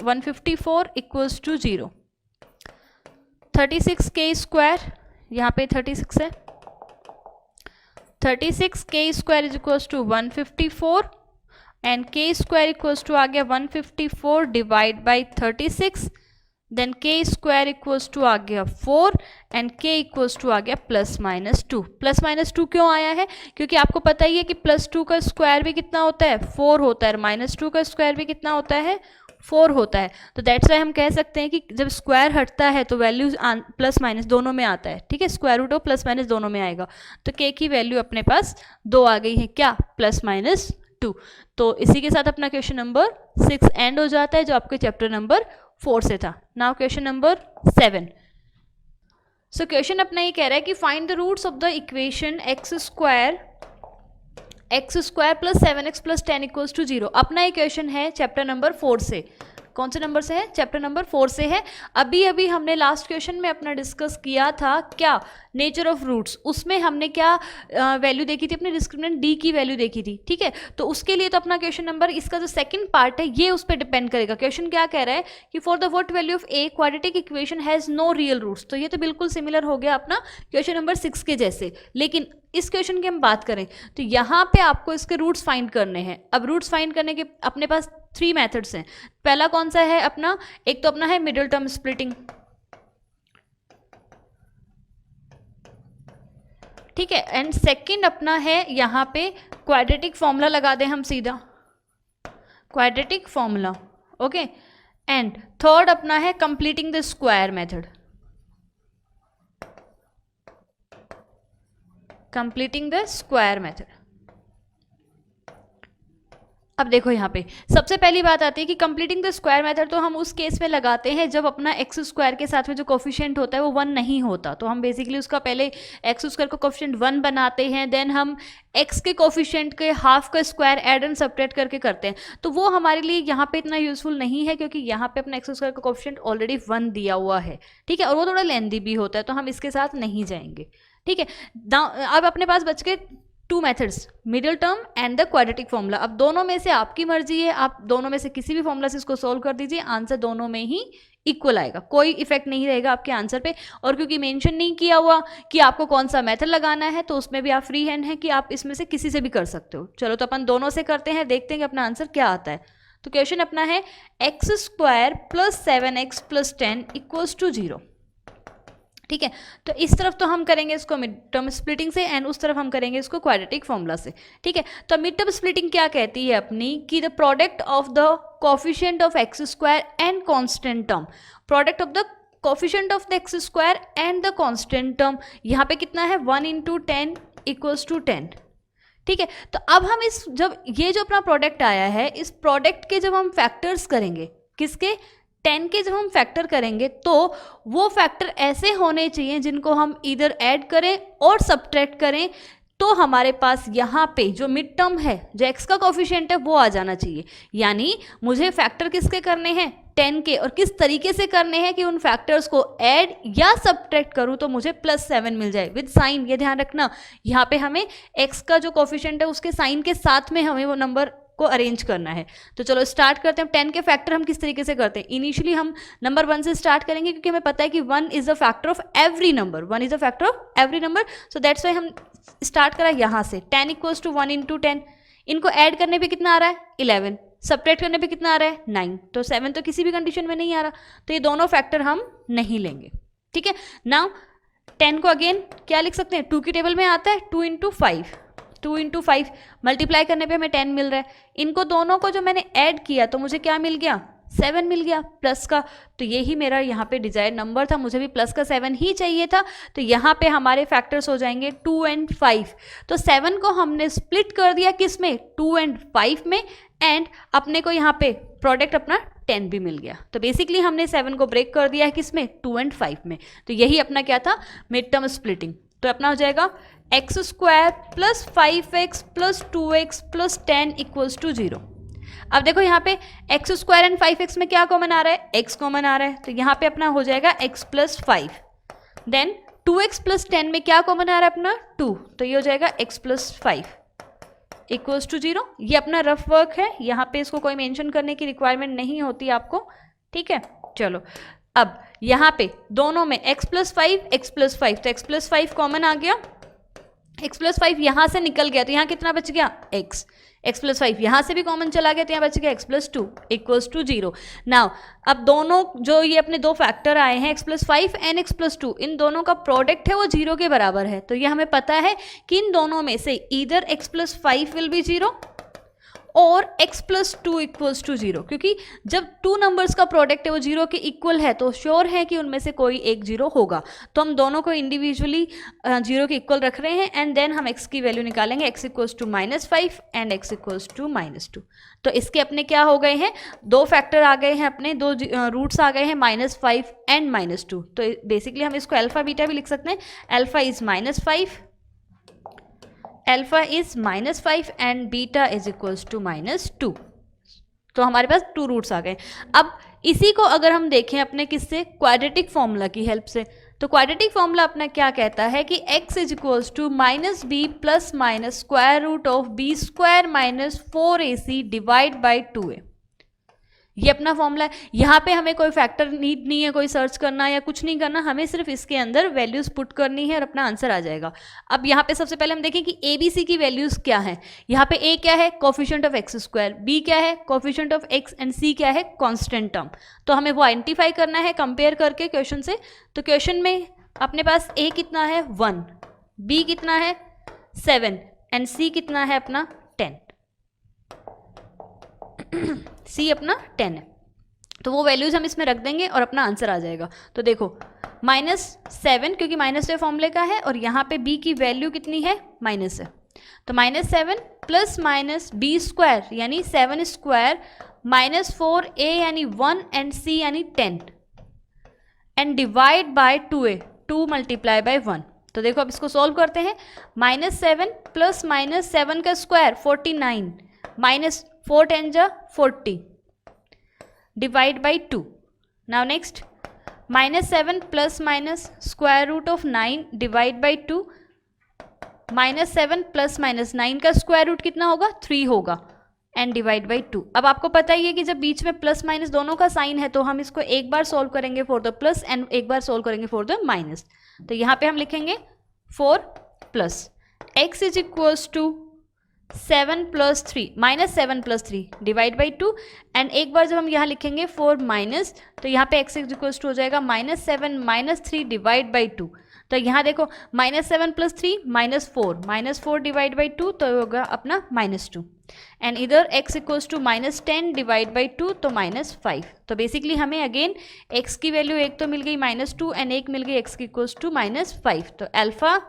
A: 154 इक्वल्स टू 0। 36k स्क्वायर यहाँ पे 36 है, 36k square is equals to 154 and k square equals to आ गया 154 divide by 36, then k square equals to आ गया 4 एंड के इक्वल्स टू आ गया +-2। +-2 क्यों आया है? क्योंकि आपको पता ही है कि +2 का स्क्वायर भी कितना होता है, 4 होता है, और -2 का स्क्वायर भी कितना होता है, 4 होता है। तो दैट्स वाई हम कह सकते हैं कि जब स्क्वायर हटता है तो वैल्यू प्लस माइनस दोनों में आता है, ठीक है, स्क्वायर रूट और प्लस माइनस दोनों में आएगा। तो के की वैल्यू अपने पास 2 आ गई है, क्या, +-2। तो इसी के साथ अपना क्वेश्चन नंबर 6 एंड हो जाता है, जो आपके चैप्टर नंबर 4 से था। Now question number 7। So question अपना ये कह रहा है कि find the roots of the equation x square + 7x + 10 = 0। अपना ये क्वेश्चन है चैप्टर नंबर 4 से। कौन से नंबर से है? चैप्टर नंबर 4 से है। अभी हमने लास्ट क्वेश्चन में अपना डिस्कस किया था क्या, नेचर ऑफ रूट्स। उसमें हमने क्या वैल्यू देखी थी, अपने डिस्क्रिमिनेंट डी की वैल्यू देखी थी, ठीक है। तो उसके लिए तो अपना क्वेश्चन नंबर, इसका जो सेकंड पार्ट है ये उस पर डिपेंड करेगा। क्वेश्चन क्या कह रहा है कि for the what value of a quadratic equation has no real roots. तो ये तो बिल्कुल सिमिलर हो गया अपना क्वेश्चन नंबर 6 के जैसे। लेकिन इस क्वेश्चन की हम बात करें तो यहाँ पे आपको इसके रूट्स फाइंड करने हैं। अब रूट्स फाइंड करने के अपने पास 3 मेथड्स हैं। पहला कौन सा है अपना, एक तो अपना है मिडिल टर्म स्प्लिटिंग, ठीक है, एंड सेकंड अपना है यहाँ पे क्वाड्रेटिक फॉर्मूला लगा दें हम सीधा, quadratic formula, okay, and third अपना है completing the square method, completing the square method. अब देखो यहाँ पे सबसे पहली बात आती है कि कंप्लीटिंग द स्क्वायर मेथड तो हम उस केस में लगाते हैं जब अपना एक्स स्क्वायर के साथ में जो कोफिशिएंट होता है वो 1 नहीं होता। तो हम बेसिकली उसका पहले एक्स स्क्वायर का कोफिशिएंट 1 बनाते हैं, देन हम एक्स के कोफिशिएंट के हाफ का स्क्वायर ऐड एंड सब्ट्रैक्ट करके करते हैं। तो वो हमारे लिए यहाँ पे इतना यूजफुल नहीं है क्योंकि यहाँ पे अपना एक्स स्क्वायर का कोफिशिएंट ऑलरेडी 1 दिया हुआ है, ठीक है, और वो थोड़ा लेंदी भी होता है, तो हम इसके साथ नहीं जाएंगे, ठीक है। अब अपने पास बच गए 2 methods, middle term and the quadratic formula. अब दोनों में से आपकी मर्जी है, आप दोनों में से किसी भी फॉर्मूला से इसको सोल्व कर दीजिए, आंसर दोनों में ही इक्वल आएगा, कोई इफेक्ट नहीं रहेगा आपके आंसर पे। और क्योंकि मेंशन नहीं किया हुआ कि आपको कौन सा मेथड लगाना है, तो उसमें भी आप फ्री हैंड हैं कि आप इसमें से किसी से भी कर सकते हो। चलो तो अपन दोनों से करते हैं, देखते हैं कि अपना आंसर क्या आता है। तो क्वेश्चन अपना है x² + 7x + 10 = 0, ठीक है। तो इस तरफ तो हम करेंगे इसको मिड टर्म स्प्लिटिंग से एंड उस तरफ हम करेंगे इसको क्वाड्रेटिक फॉर्मूला से, ठीक है। तो मिड टर्म स्प्लिटिंग क्या कहती है अपनी कि the product of the coefficient of x² and constant term, product of the coefficient of the x² and the constant term, यहाँ पे कितना है 1 × 10 = 10, ठीक है। तो अब हम इस जब ये जो अपना प्रोडक्ट आया है, इस प्रोडक्ट के जब हम फैक्टर्स करेंगे, किसके, 10 के जब हम फैक्टर करेंगे तो वो फैक्टर ऐसे होने चाहिए जिनको हम इधर ऐड करें और सब्ट्रैक्ट करें, तो हमारे पास यहाँ पे जो मिड टर्म है, जो x का कोफिशिएंट है, वो आ जाना चाहिए। यानी मुझे फैक्टर किसके करने हैं, 10 के, और किस तरीके से करने हैं कि उन फैक्टर्स को ऐड या सब्ट्रैक्ट करूँ तो मुझे +7 मिल जाए विद साइन। ये ध्यान रखना, यहाँ पे हमें x का जो कोफिशिएंट है उसके साइन के साथ में हमें वो नंबर को अरेंज करना है। तो चलो स्टार्ट करते हैं। 10 के फैक्टर हम किस तरीके से करते हैं, इनिशियली हम नंबर 1 से स्टार्ट करेंगे क्योंकि हमें पता है कि 1 is a factor of every number, 1 is a factor of every number, so that's why हम स्टार्ट करा यहाँ से। 10 = 1 × 10, इनको ऐड करने पे कितना आ रहा है 11, सब्ट्रैक्ट करने पे कितना आ रहा है 9, तो 7 तो किसी भी कंडीशन में नहीं आ रहा, तो ये दोनों फैक्टर हम नहीं लेंगे, ठीक है। नाउ 10 को अगेन क्या लिख सकते हैं, 2 की टेबल में आता है 2 × 5, 2 × 5 मल्टीप्लाई करने पे हमें 10 मिल रहा है। इनको दोनों को जो मैंने ऐड किया तो मुझे क्या मिल गया, 7 मिल गया प्लस का। तो यही मेरा यहाँ पे डिजायर्ड नंबर था, मुझे भी प्लस का 7 ही चाहिए था। तो यहाँ पे हमारे फैक्टर्स हो जाएंगे 2 और 5। तो 7 को हमने स्प्लिट कर दिया किस में, 2 और 5 में, एंड अपने को यहाँ पे प्रोडक्ट अपना 10 भी मिल गया। तो बेसिकली हमने 7 को ब्रेक कर दिया है किस में, 2 और 5 में। तो यही अपना क्या था, मिड टर्म स्प्लिटिंग। तो अपना हो जाएगा x² + 5x + 2x + 10 = 0। अब देखो यहाँ पे x² और 5x में क्या कॉमन आ रहा है, x कॉमन आ रहा है, तो यहाँ पे अपना हो जाएगा x + 5। देन 2x + 10 में क्या कॉमन आ रहा है अपना 2, तो ये हो जाएगा x + 5 = 0। ये अपना रफ वर्क है, यहाँ पे इसको कोई मेंशन करने की रिक्वायरमेंट नहीं होती आपको, ठीक है। चलो अब यहाँ पे दोनों में x + 5 x + 5, तो x + 5 कॉमन आ गया, x + 5 यहाँ से निकल गया, तो यहाँ कितना बच गया x, x+5 यहाँ से भी कॉमन चला गया तो यहाँ बच गया x+2 इक्वल्स टू 0। नाउ अब दोनों जो ये अपने दो फैक्टर आए हैं x+5 एंड x+2, इन दोनों का प्रोडक्ट है वो 0 के बराबर है। तो ये हमें पता है कि इन दोनों में से ईदर x+5 विल बी 0 और x+2 इक्वल्स टू 0, क्योंकि जब टू नंबर्स का प्रोडक्ट है वो 0 के इक्वल है तो श्योर है कि उनमें से कोई एक 0 होगा। तो हम दोनों को इंडिविजुअली 0 के इक्वल रख रहे हैं एंड देन हम x की वैल्यू निकालेंगे, x equals to -5 and x equals to -2। तो इसके अपने क्या हो गए हैं, दो फैक्टर आ गए हैं अपने, दो रूट्स आ गए हैं -5 एंड -2। तो बेसिकली हम इसको अल्फा बीटा भी लिख सकते हैं, alpha is -5, alpha is -5 and beta is equals to -2। तो हमारे पास टू रूट्स आ गए। अब इसी को अगर हम देखें अपने किससे, क्वाड्रेटिक फॉर्मूला की हेल्प से, तो क्वाड्रेटिक फॉर्मूला अपना क्या कहता है कि x is equals to -b plus minus square root of b² - 4ac divide by 2a। ये अपना फॉर्मूला है। यहाँ पे हमें कोई फैक्टर नीड नहीं है कोई सर्च करना या कुछ नहीं करना, हमें सिर्फ इसके अंदर वैल्यूज पुट करनी है और अपना आंसर आ जाएगा। अब यहाँ पे सबसे पहले हम देखें कि ए बी सी की वैल्यूज क्या है। यहाँ पे ए क्या है, कोफिशिएंट ऑफ x², बी क्या है, कोफिशिएंट ऑफ x एंड सी क्या है, कांस्टेंट टर्म। तो हमें वो आइडेंटिफाई करना है कंपेयर करके क्वेश्चन से। तो क्वेश्चन में अपने पास ए कितना है 1, बी कितना है 7 एंड सी कितना है अपना 10, सी अपना 10 है। तो वो वैल्यूज हम इसमें रख देंगे और अपना आंसर आ जाएगा। तो देखो -7 क्योंकि माइनस से फॉर्मूले का है और यहाँ पे b की वैल्यू कितनी है माइनस है, तो -7 प्लस माइनस b² यानी 7² -4a यानी 1 एंड c यानी 10 and divide by 2a, 2 multiply by 1। तो देखो अब इसको सॉल्व करते हैं। -7 प्लस माइनस 7 का स्क्वायर 49 माइनस 4 10 जा 40 divide by 2। Now next -7 plus minus square root of 9 divide by 2, -7 plus minus 9 का स्क्वायर रूट कितना होगा 3 होगा एंड डिवाइड बाई 2। अब आपको पता ही है कि जब बीच में प्लस माइनस दोनों का साइन है तो हम इसको एक बार सॉल्व करेंगे फॉर द प्लस एंड एक बार सॉल्व करेंगे फॉर द माइनस। तो यहाँ पे हम लिखेंगे 4 plus x is equals to 7 plus 3 -7 plus 3 divide by 2 and एक बार जब हम यहाँ लिखेंगे 4 माइनस, तो यहाँ पे x इक्वल्स टू हो जाएगा -7 - 3 डिवाइड बाई 2। तो यहाँ देखो -7 प्लस 3 -4 डिवाइड बाई 2 तो होगा अपना -2 एंड इधर x equals to -10 divide by 2 तो -5। तो बेसिकली हमें अगेन x की वैल्यू एक तो मिल गई -2 एंड एक मिल गई x इक्वल्स टू -5। तो अल्फा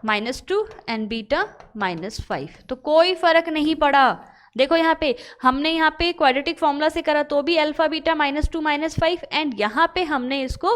A: -2 एंड बीटा -5। तो कोई फर्क नहीं पड़ा। देखो यहाँ पे हमने यहाँ पे क्वाड्रेटिक फॉर्मूला से करा तो भी अल्फा बीटा -2 -5 एंड यहाँ पे हमने इसको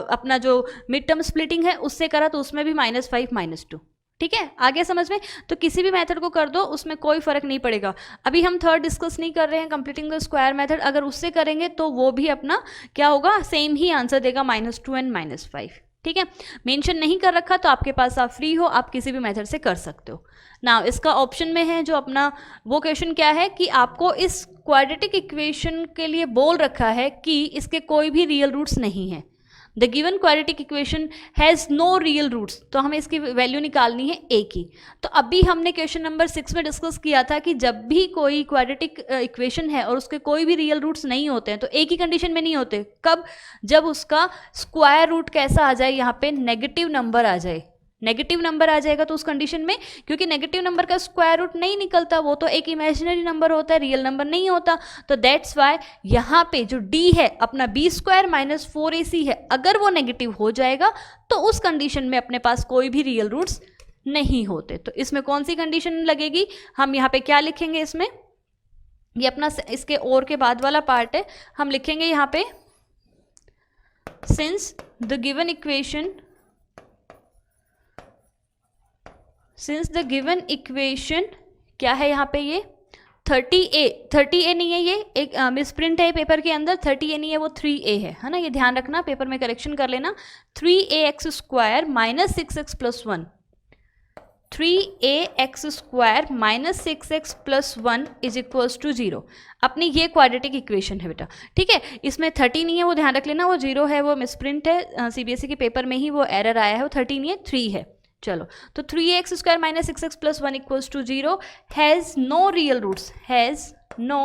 A: अपना जो मिड टर्म स्प्लिटिंग है उससे करा तो उसमें भी -5 -2। ठीक है, आगे समझ में। तो किसी भी मेथड को कर दो उसमें कोई फर्क नहीं पड़ेगा। अभी हम थर्ड डिस्कस नहीं कर रहे हैं कंप्लीटिंग द स्क्वायर मेथड, अगर उससे करेंगे तो वो भी अपना क्या होगा सेम ही आंसर देगा -2 एंड -5। ठीक है, मेंशन नहीं कर रखा तो आपके पास आप फ्री हो, आप किसी भी मेथड से कर सकते हो। नाउ इसका ऑप्शन में है जो अपना वो क्वेश्चन क्या है कि आपको इस क्वाड्रेटिक इक्वेशन के लिए बोल रखा है कि इसके कोई भी रियल रूट्स नहीं है। The given quadratic equation has no real roots, तो हमें इसकी वैल्यू निकालनी है a की। तो अभी हमने क्वेश्चन नंबर 6 में डिस्कस किया था कि जब भी कोई क्वाड्रेटिक इक्वेशन है और उसके कोई भी रियल रूट्स नहीं होते हैं तो a की कंडीशन में नहीं होते। कब? जब उसका स्क्वायर रूट कैसा आ जाए, यहाँ पे नेगेटिव नंबर आ जाए। नेगेटिव नंबर आ जाएगा तो उस कंडीशन में, क्योंकि नेगेटिव नंबर का स्क्वायर रूट नहीं निकलता, वो तो एक इमेजिनरी नंबर होता है, रियल नंबर नहीं होता। तो दैट्स वाई यहाँ पे जो d है अपना b² - 4ac है, अगर वो नेगेटिव हो जाएगा तो उस कंडीशन में अपने पास कोई भी रियल रूट्स नहीं होते। तो इसमें कौन सी कंडीशन लगेगी, हम यहाँ पे क्या लिखेंगे इसमें, ये अपना इसके और के बाद वाला पार्ट है, हम लिखेंगे यहाँ पे सिंस द गिवन इक्वेशन क्या है यहाँ पे, ये 30A नहीं है, ये एक मिसप्रिंट है पेपर के अंदर, 30A नहीं है वो 3A है ना, ये ध्यान रखना, पेपर में करेक्शन कर लेना। 3ax² - 6x + 1, 3ax² - 6x + 1 is equals to 0। अपनी ये क्वाड्रेटिक इक्वेशन है बेटा। ठीक है, इसमें 30 नहीं है वो ध्यान रख लेना, वो 0 है, वो मिसप्रिंट है, CBSE के पेपर में ही वो एरर आया है, वो 30 नहीं है 3 है। चलो, तो 3x square minus 6x plus 1 equals to 0 has no real roots, has no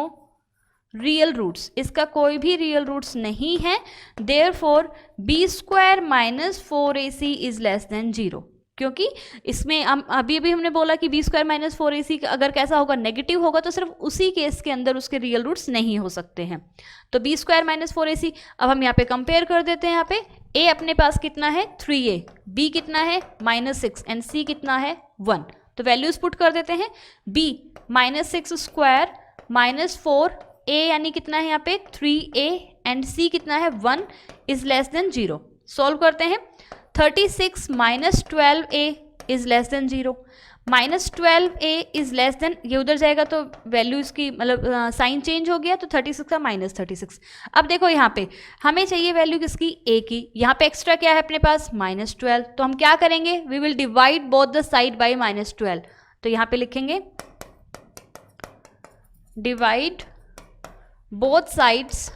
A: real roots, इसका कोई भी रियल रूट्स नहीं है। Therefore b square minus 4ac is less than 0, क्योंकि इसमें अभी हमने बोला कि बी स्क्वायर माइनस 4ac अगर कैसा होगा, नेगेटिव होगा, तो सिर्फ उसी केस के अंदर उसके रियल रूट्स नहीं हो सकते हैं। तो बी स्क्वायर माइनस 4ac, अब हम यहाँ पे कंपेयर कर देते हैं। यहाँ पे a अपने पास कितना है 3a, b कितना है -6 एंड c कितना है 1। तो वैल्यूज पुट कर देते हैं। b -6 स्क्वायर माइनस 4a यानी कितना है यहाँ पे 3a एंड c कितना है 1 इज लेस देन 0। सॉल्व करते हैं। 36 minus 12a is less than 0, minus 12a is less then, ये उधर जाएगा तो वैल्यू इसकी मतलब साइन चेंज हो गया, तो 36 का माइनस 36। अब देखो यहाँ पे हमें चाहिए वैल्यू किसकी, a की। यहाँ पे एक्स्ट्रा क्या है अपने पास -12, तो हम क्या करेंगे, we will divide both the side by -12। तो यहाँ पे लिखेंगे डिवाइड बोथ साइड्स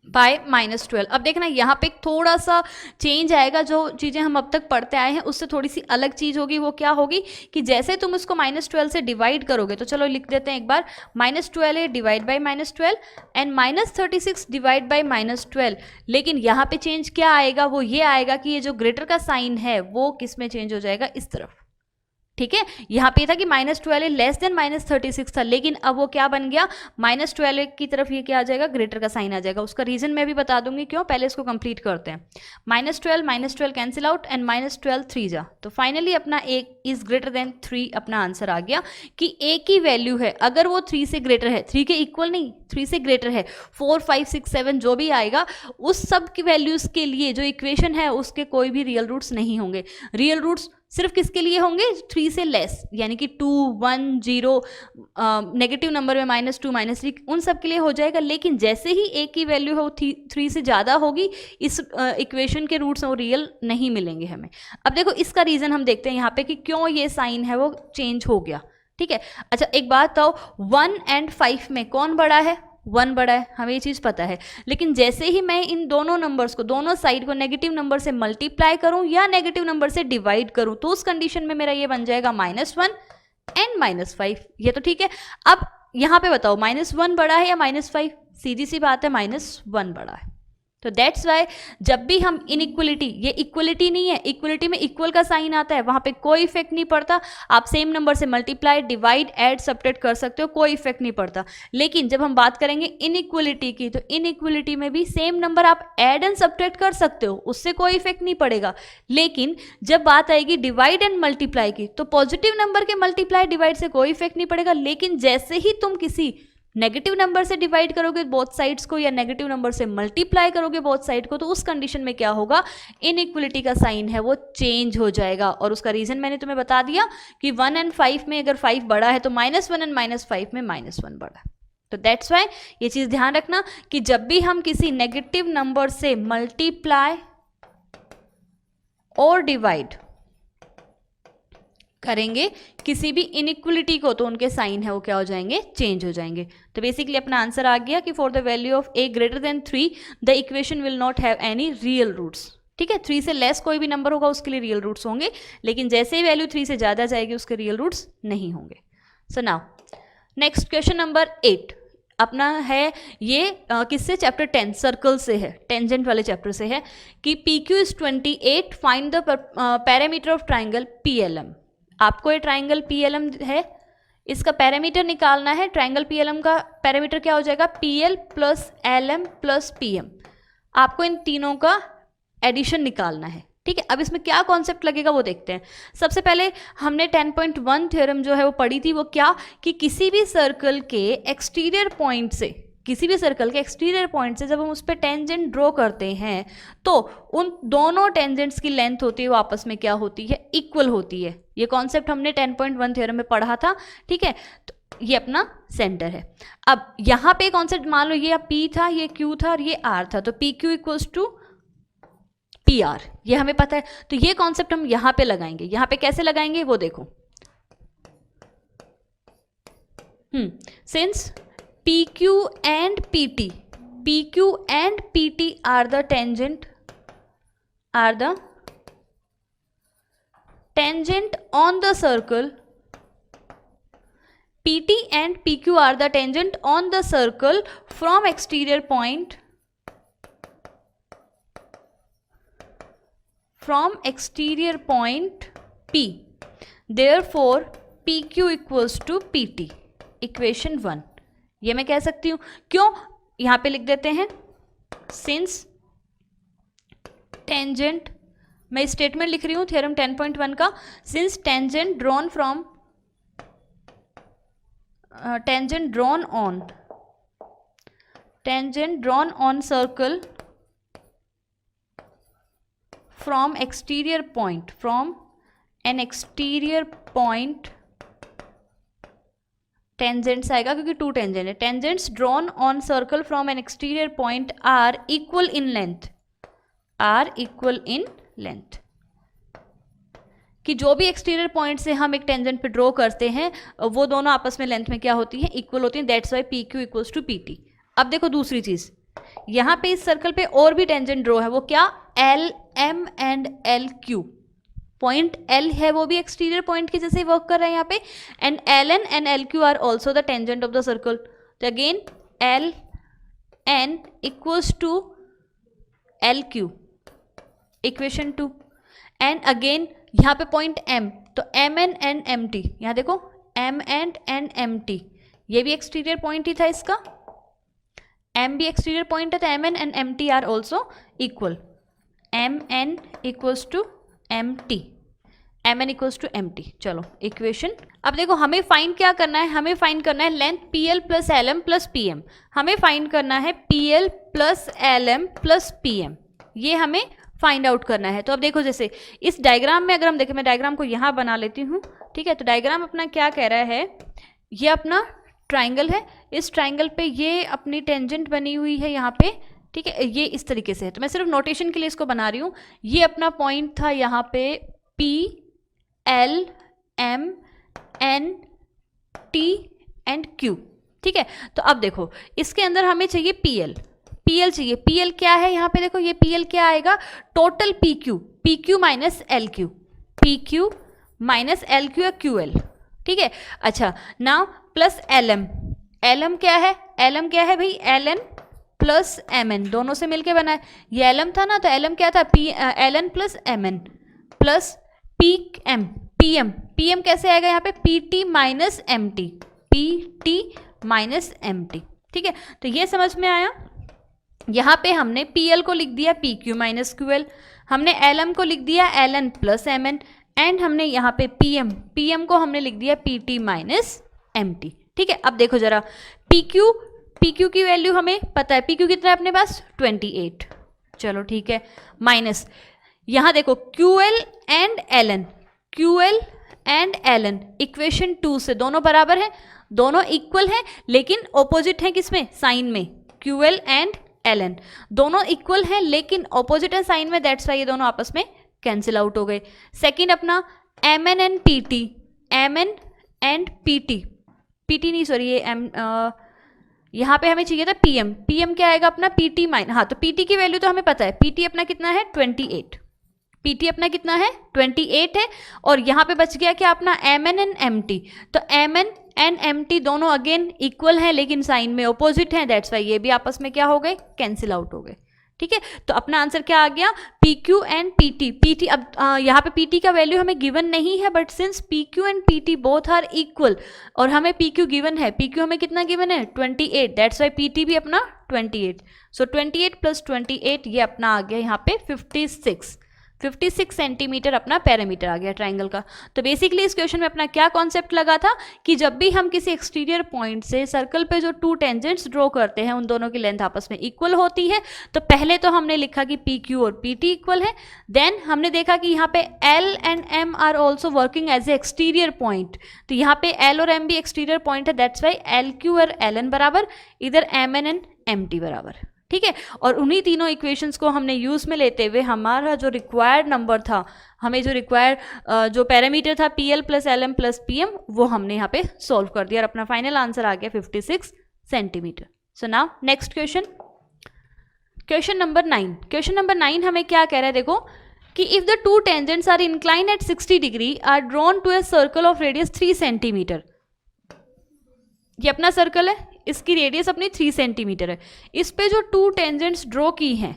A: बाय -12। अब देखना यहाँ पे थोड़ा सा चेंज आएगा, जो चीज़ें हम अब तक पढ़ते आए हैं उससे थोड़ी सी अलग चीज़ होगी। वो क्या होगी कि जैसे तुम इसको -12 से डिवाइड करोगे, तो चलो लिख देते हैं एक बार, -12a divide by -12 and -36 divide by -12। लेकिन यहाँ पे चेंज क्या आएगा, वो ये आएगा कि ये जो ग्रेटर का साइन है वो किस में चेंज हो जाएगा, इस तरफ। ठीक है, यहाँ पे था कि -12 लेस देन -36 था, लेकिन अब वो क्या बन गया, -12 की तरफ ये क्या आ जाएगा, ग्रेटर का साइन आ जाएगा। उसका रीजन मैं भी बता दूंगी क्यों, पहले इसको कंप्लीट करते हैं। -12 कैंसिल आउट एंड -12 3 जा, तो फाइनली अपना a इज ग्रेटर देन 3 अपना आंसर आ गया कि a की वैल्यू है, अगर वो 3 से ग्रेटर है, 3 के इक्वल नहीं, 3 से ग्रेटर है, 4 5 6 7 जो भी आएगा उस सब की वैल्यूज के लिए जो इक्वेशन है उसके कोई भी रियल रूट्स नहीं होंगे। रियल रूट्स सिर्फ किसके लिए होंगे, 3 से लेस, यानी कि 2 1 0 नेगेटिव नंबर में -2 -3 उन सब के लिए हो जाएगा। लेकिन जैसे ही a की वैल्यू हो 3 से ज़्यादा होगी, इस इक्वेशन के रूट्स वो रियल नहीं मिलेंगे हमें। अब देखो इसका रीज़न हम देखते हैं यहाँ पे कि क्यों ये साइन है वो चेंज हो गया। ठीक है, अच्छा एक बात बताओ, 1 एंड 5 में कौन बड़ा है, 1 बड़ा है, हमें ये चीज़ पता है। लेकिन जैसे ही मैं इन दोनों नंबर्स को, दोनों साइड को नेगेटिव नंबर से मल्टीप्लाई करूं या नेगेटिव नंबर से डिवाइड करूं, तो उस कंडीशन में मेरा ये बन जाएगा -1 एंड -5। ये तो ठीक है। अब यहाँ पे बताओ -1 बड़ा है या -5, सीधी सी बात है -1 बड़ा है। तो दैट्स वाई जब भी हम इनइक्वलिटी, ये इक्वलिटी नहीं है, इक्वलिटी में इक्वल का साइन आता है, वहां पे कोई इफेक्ट नहीं पड़ता। आप सेम नंबर से मल्टीप्लाई डिवाइड ऐड सब्ट्रैक्ट कर सकते हो, कोई इफेक्ट नहीं पड़ता। लेकिन जब हम बात करेंगे इनइक्वलिटी की, तो इनइक्वलिटी में भी सेम नंबर आप ऐड एंड सब्ट्रैक्ट कर सकते हो, उससे कोई इफेक्ट नहीं पड़ेगा। लेकिन जब बात आएगी डिवाइड एंड मल्टीप्लाई की, तो पॉजिटिव नंबर के मल्टीप्लाई डिवाइड से कोई इफेक्ट नहीं पड़ेगा। लेकिन जैसे ही तुम किसी नेगेटिव नंबर से डिवाइड करोगे बोथ साइड्स को, या नेगेटिव नंबर से मल्टीप्लाई करोगे बोथ साइड को, तो उस कंडीशन में क्या होगा, इनइक्वलिटी का साइन है वो चेंज हो जाएगा। और उसका रीजन मैंने तुम्हें बता दिया कि 1 एंड 5 में अगर 5 बड़ा है तो -1 एंड -5 में -1 बड़ा है। तो दैट्स वाई ये चीज ध्यान रखना कि जब भी हम किसी नेगेटिव नंबर से मल्टीप्लाई और डिवाइड करेंगे किसी भी इनइक्वलिटी को, तो उनके साइन है वो क्या हो जाएंगे, चेंज हो जाएंगे। तो बेसिकली अपना आंसर आ गया कि for the value of a greater than 3 the equation will not have any real roots. ठीक है, 3 से लेस कोई भी नंबर होगा उसके लिए रियल रूट्स होंगे, लेकिन जैसे ही वैल्यू 3 से ज़्यादा जाएगी उसके रियल रूट्स नहीं होंगे। सो नाउ नेक्स्ट क्वेश्चन नंबर 8 अपना है ये किससे, चैप्टर 10 सर्कल से है, टेंजेंट वाले चैप्टर से है कि PQ is 28, find the parameter of triangle PLM। आपको ये ट्राइंगल PLM है, इसका पैरामीटर निकालना है। ट्राइंगल PLM का पैरामीटर क्या हो जाएगा, PL plus LM plus PM। आपको इन तीनों का एडिशन निकालना है। ठीक है, अब इसमें क्या कॉन्सेप्ट लगेगा वो देखते हैं। सबसे पहले हमने 10.1 थ्योरम जो है वो पढ़ी थी, वो क्या कि किसी भी सर्कल के एक्सटीरियर पॉइंट से, किसी भी सर्कल के एक्सटीरियर पॉइंट से जब हम उस पर टेंजेंट ड्रॉ करते हैं तो उन दोनों टेंजेंट्स की लेंथ होती है वो आपस में क्या होती है, इक्वल होती है। ये कॉन्सेप्ट हमने 10.1 थ्योरम में पढ़ा था। ठीक है, तो ये अपना सेंटर है। अब यहाँ पे कॉन्सेप्ट मान लो ये P था, ये Q था और ये R था, तो PQ इक्वल्स टू PR, ये हमें पता है। तो ये कॉन्सेप्ट हम यहाँ पे लगाएंगे। यहाँ पे कैसे लगाएंगे वो देखो। Since PQ and PT are the tangent, are the tangent on the circle PT and PQ are the tangent on the circle from exterior point P. Therefore PQ equals to PT. Equation 1 ये मैं कह सकती हूँ. क्यों? यहाँ पे लिख देते हैं सिंस टेंजेंट, मैं स्टेटमेंट लिख रही हूँ थ्योरम 10.1 का. Since tangent drawn on circle from an exterior point tangents आएगा क्योंकि 2 टेंजेंट है. Tangents drawn on circle from an exterior point are equal in length. कि जो भी एक्सटीरियर पॉइंट से हम एक टेंजेंट पे ड्रॉ करते हैं वो दोनों आपस में लेंथ में क्या होती हैं? इक्वल होती हैं. That's why P Q equals to P T. अब देखो दूसरी चीज, यहाँ पे इस सर्कल पे और भी टेंजेंट ड्रॉ है. वो क्या? L M and L Q. Point L है वो भी एक्सटीरियर पॉइंट के जैसे वर्क कर रहा है यहाँ पे. And L N and L Q are also the tangent of the circle. तो again L N equals to L Q, equation 2. And again यहाँ पे पॉइंट एम, तो M N and M T. यहाँ देखो एम एंड एम टी, ये भी exterior point ही था इसका. एम भी एक्सटीरियर पॉइंट है तो M N and M T are also equal. M N equals to M T, M N equals to M T. चलो इक्वेशन. अब देखो हमें फाइंड क्या करना है? हमें फाइंड करना है length P L plus L M plus P M. हमें फाइंड करना है P L plus L M plus P M. ये हमें फाइंड आउट करना है. तो अब देखो जैसे इस डायग्राम में अगर हम देखें, मैं डायग्राम को यहाँ बना लेती हूँ. ठीक है, तो डायग्राम अपना क्या कह रहा है? ये अपना ट्राइंगल है. इस ट्राइंगल पे ये अपनी टेंजेंट बनी हुई है यहाँ पे. ठीक है, ये इस तरीके से है. तो मैं सिर्फ नोटेशन के लिए इसको बना रही हूँ. ये अपना पॉइंट था यहाँ पे P L M N T and Q. ठीक है, तो अब देखो इसके अंदर हमें चाहिए पी एल चाहिए. पी एल क्या है? यहाँ पे देखो ये पी एल क्या आएगा? Total P Q minus L Q. P Q minus L Q या क्यू एल. ठीक है, अच्छा now plus L M. L M क्या है? एल एम क्या है भाई? L N plus M N, दोनों से मिलके बना है. ये एल एम था ना, तो एल एम क्या था? L N plus M N plus P M. P M कैसे आएगा यहाँ पे? P T minus M T. P T minus M T. ठीक है, तो ये समझ में आया. यहाँ पे हमने पी एल को लिख दिया P Q minus Q L, हमने एल एम को लिख दिया L N plus M N, and हमने यहाँ पे पी एम को हमने लिख दिया P T minus M T. ठीक है, अब देखो जरा पी क्यू की वैल्यू हमें पता है. पी क्यू कितना है अपने पास? 28. चलो ठीक है, माइनस यहाँ देखो Q L and L an equation 2 से दोनों बराबर है, दोनों इक्वल है, लेकिन ऑपोजिट है किसमें? साइन में. Q L and L N दोनों इक्वल है लेकिन ऑपोजिट है साइन में. दैट्स वाई ये दोनों आपस में कैंसिल आउट हो गए. सेकेंड अपना M N and P T. M N and P T नहीं सॉरी, ये एम यहाँ पे हमें चाहिए था पी एम क्या आएगा अपना? P T minus. हाँ, तो पी टी की वैल्यू तो हमें पता है. पी टी अपना कितना है? 28. पी टी अपना कितना है? 28 है. और यहाँ पे बच गया क्या अपना? M N and M T. तो M N and M T दोनों अगेन इक्वल हैं लेकिन साइन में ऑपोजिट हैं. दैट्स वाई ये भी आपस में क्या हो गए? कैंसिल आउट हो गए. ठीक है, तो अपना आंसर क्या आ गया? P Q and P T. अब यहाँ पे पी टी का वैल्यू हमें गिवन नहीं है, but since P Q and P T both are equal और हमें पी क्यू गिवन है. पी क्यू हमें कितना गिवन है? 28. दैट्स वाई पी टी भी अपना 28. सो 28 प्लस 28 ये अपना आ गया यहाँ पे 56 सेंटीमीटर अपना पैरामीटर आ गया ट्राइंगल का. तो बेसिकली इस क्वेश्चन में अपना क्या कॉन्सेप्ट लगा था कि जब भी हम किसी एक्सटीरियर पॉइंट से सर्कल पे जो 2 टेंजेंट्स ड्रॉ करते हैं उन दोनों की लेंथ आपस में इक्वल होती है. तो पहले तो हमने लिखा कि पी क्यू और पी टी इक्वल है. देन हमने देखा कि यहाँ पे L and M are also working as a exterior point. तो यहाँ पे एल और एम भी एक्सटीरियर पॉइंट है. दैट्स वाई एल क्यू और एल एन बराबर, इधर M N and M T बराबर. ठीक है, और उन्हीं तीनों इक्वेशंस को हमने यूज में लेते हुए हमारा जो रिक्वायर्ड नंबर था, हमें जो रिक्वायर्ड जो पैरामीटर था P L plus L M plus P M, वो हमने यहाँ पे सॉल्व कर दिया और अपना फाइनल आंसर आ गया 56 centimetre. So now next question number 9. Question number 9 हमें क्या कह रहा है? देखो कि if the two tangents are incline at 60 degree are drawn to a circle of radius 3 centimetre. ये अपना सर्कल है, इसकी रेडियस अपनी 3 सेंटीमीटर है। इस पे जो टू टेंजेंट्स ड्रॉ की हैं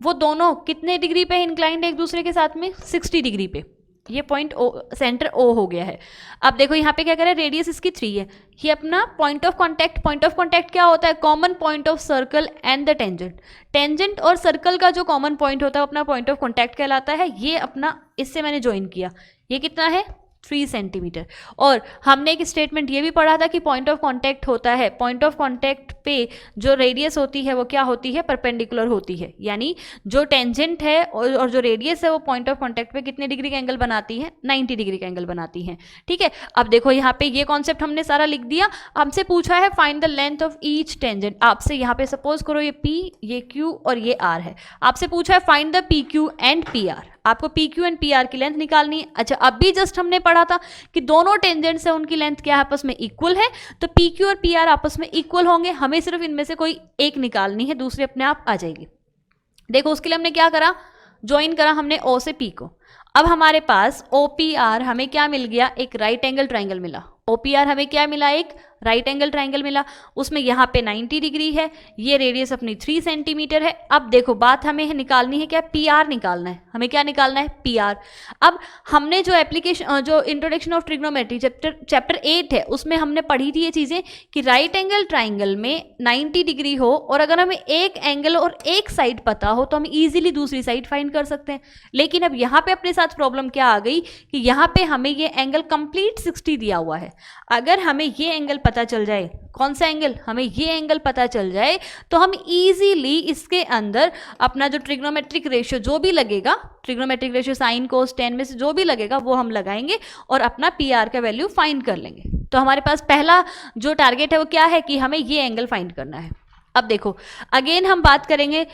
A: वो दोनों कितने डिग्री पे इंक्लाइंड है एक दूसरे के साथ में? 60 डिग्री पे। ये पॉइंट ओ, सेंटर ओ हो गया है। अब देखो यहाँ पे क्या करें, रेडियस इसकी 3 है। ये अपना पॉइंट ऑफ कांटेक्ट क्या होता है? Common point of circle and the tangent. Tangent और सर्कल का जो कॉमन पॉइंट होता है अपना पॉइंट ऑफ कांटेक्ट कहलाता है। ये अपना इससे मैंने ज्वाइन किया, ये कितना है? 3 सेंटीमीटर। और हमने एक स्टेटमेंट ये भी पढ़ा था कि पॉइंट ऑफ कांटेक्ट होता है, पॉइंट ऑफ कांटेक्ट पे जो रेडियस होती है वो क्या होती है? परपेंडिकुलर होती है। यानी जो टेंजेंट है और जो रेडियस है वो पॉइंट ऑफ कांटेक्ट पे कितने डिग्री का एंगल बनाती है? 90 डिग्री का एंगल बनाती है। ठीक है, अब देखो यहाँ पे ये कॉन्सेप्ट हमने सारा लिख दिया। हमसे पूछा है find the length of each tangent. आपसे यहाँ पे सपोज करो ये P, ये Q और ये R है। आपसे पूछा है find the PQ and PR। आपको PQ एंड PR की लेंथ निकालनी है। अच्छा, अब भी जस्ट हमने पढ़ा था कि दोनों टेंजेंट्स है उनकी लेंथ क्या है? आपस में इक्वल है, तो PQ और PR आपस में इक्वल होंगे। हमें सिर्फ इनमें से कोई एक निकालनी है, दूसरी अपने आप आ जाएगी। देखो उसके लिए हमने क्या करा, ज्वाइन करा हमने O से P को। अब हमारे पास OPR हमें क्या मिल गया? एक राइट एंगल ट्राइंगल मिला। OPR हमें क्या मिला? एक राइट एंगल ट्राइंगल मिला। उसमें यहाँ पे 90 डिग्री है, ये रेडियस अपनी 3 सेंटीमीटर है। अब देखो बात हमें निकालनी है क्या? PR निकालना है। हमें क्या निकालना है? PR। अब हमने जो जो इंट्रोडक्शन ऑफ ट्रिग्नोमेट्री चैप्टर 8 है उसमें हमने पढ़ी थी ये चीज़ें कि राइट एंगल ट्राइंगल में 90 डिग्री हो और अगर हमें एक एंगल और एक साइड पता हो तो हम ईजिली दूसरी साइड फाइंड कर सकते हैं। लेकिन अब यहाँ पे अपने साथ प्रॉब्लम क्या आ गई कि यहाँ पे हमें ये एंगल कंप्लीट 60 दिया हुआ है। अगर हमें ये एंगल पता चल जाए, कौन सा एंगल? हमें ये एंगल पता चल जाए तो हम इजीली इसके अंदर अपना जो ट्रिग्नोमेट्रिक रेशियो जो भी लगेगा, trigonometric ratio sine cos ten में से जो भी लगेगा वो हम लगाएंगे और अपना PR का वैल्यू फाइंड कर लेंगे। तो हमारे पास पहला जो टारगेट है वो क्या है कि हमें ये एंगल फाइंड करना है। अब देखो अगेन हम बात करेंगे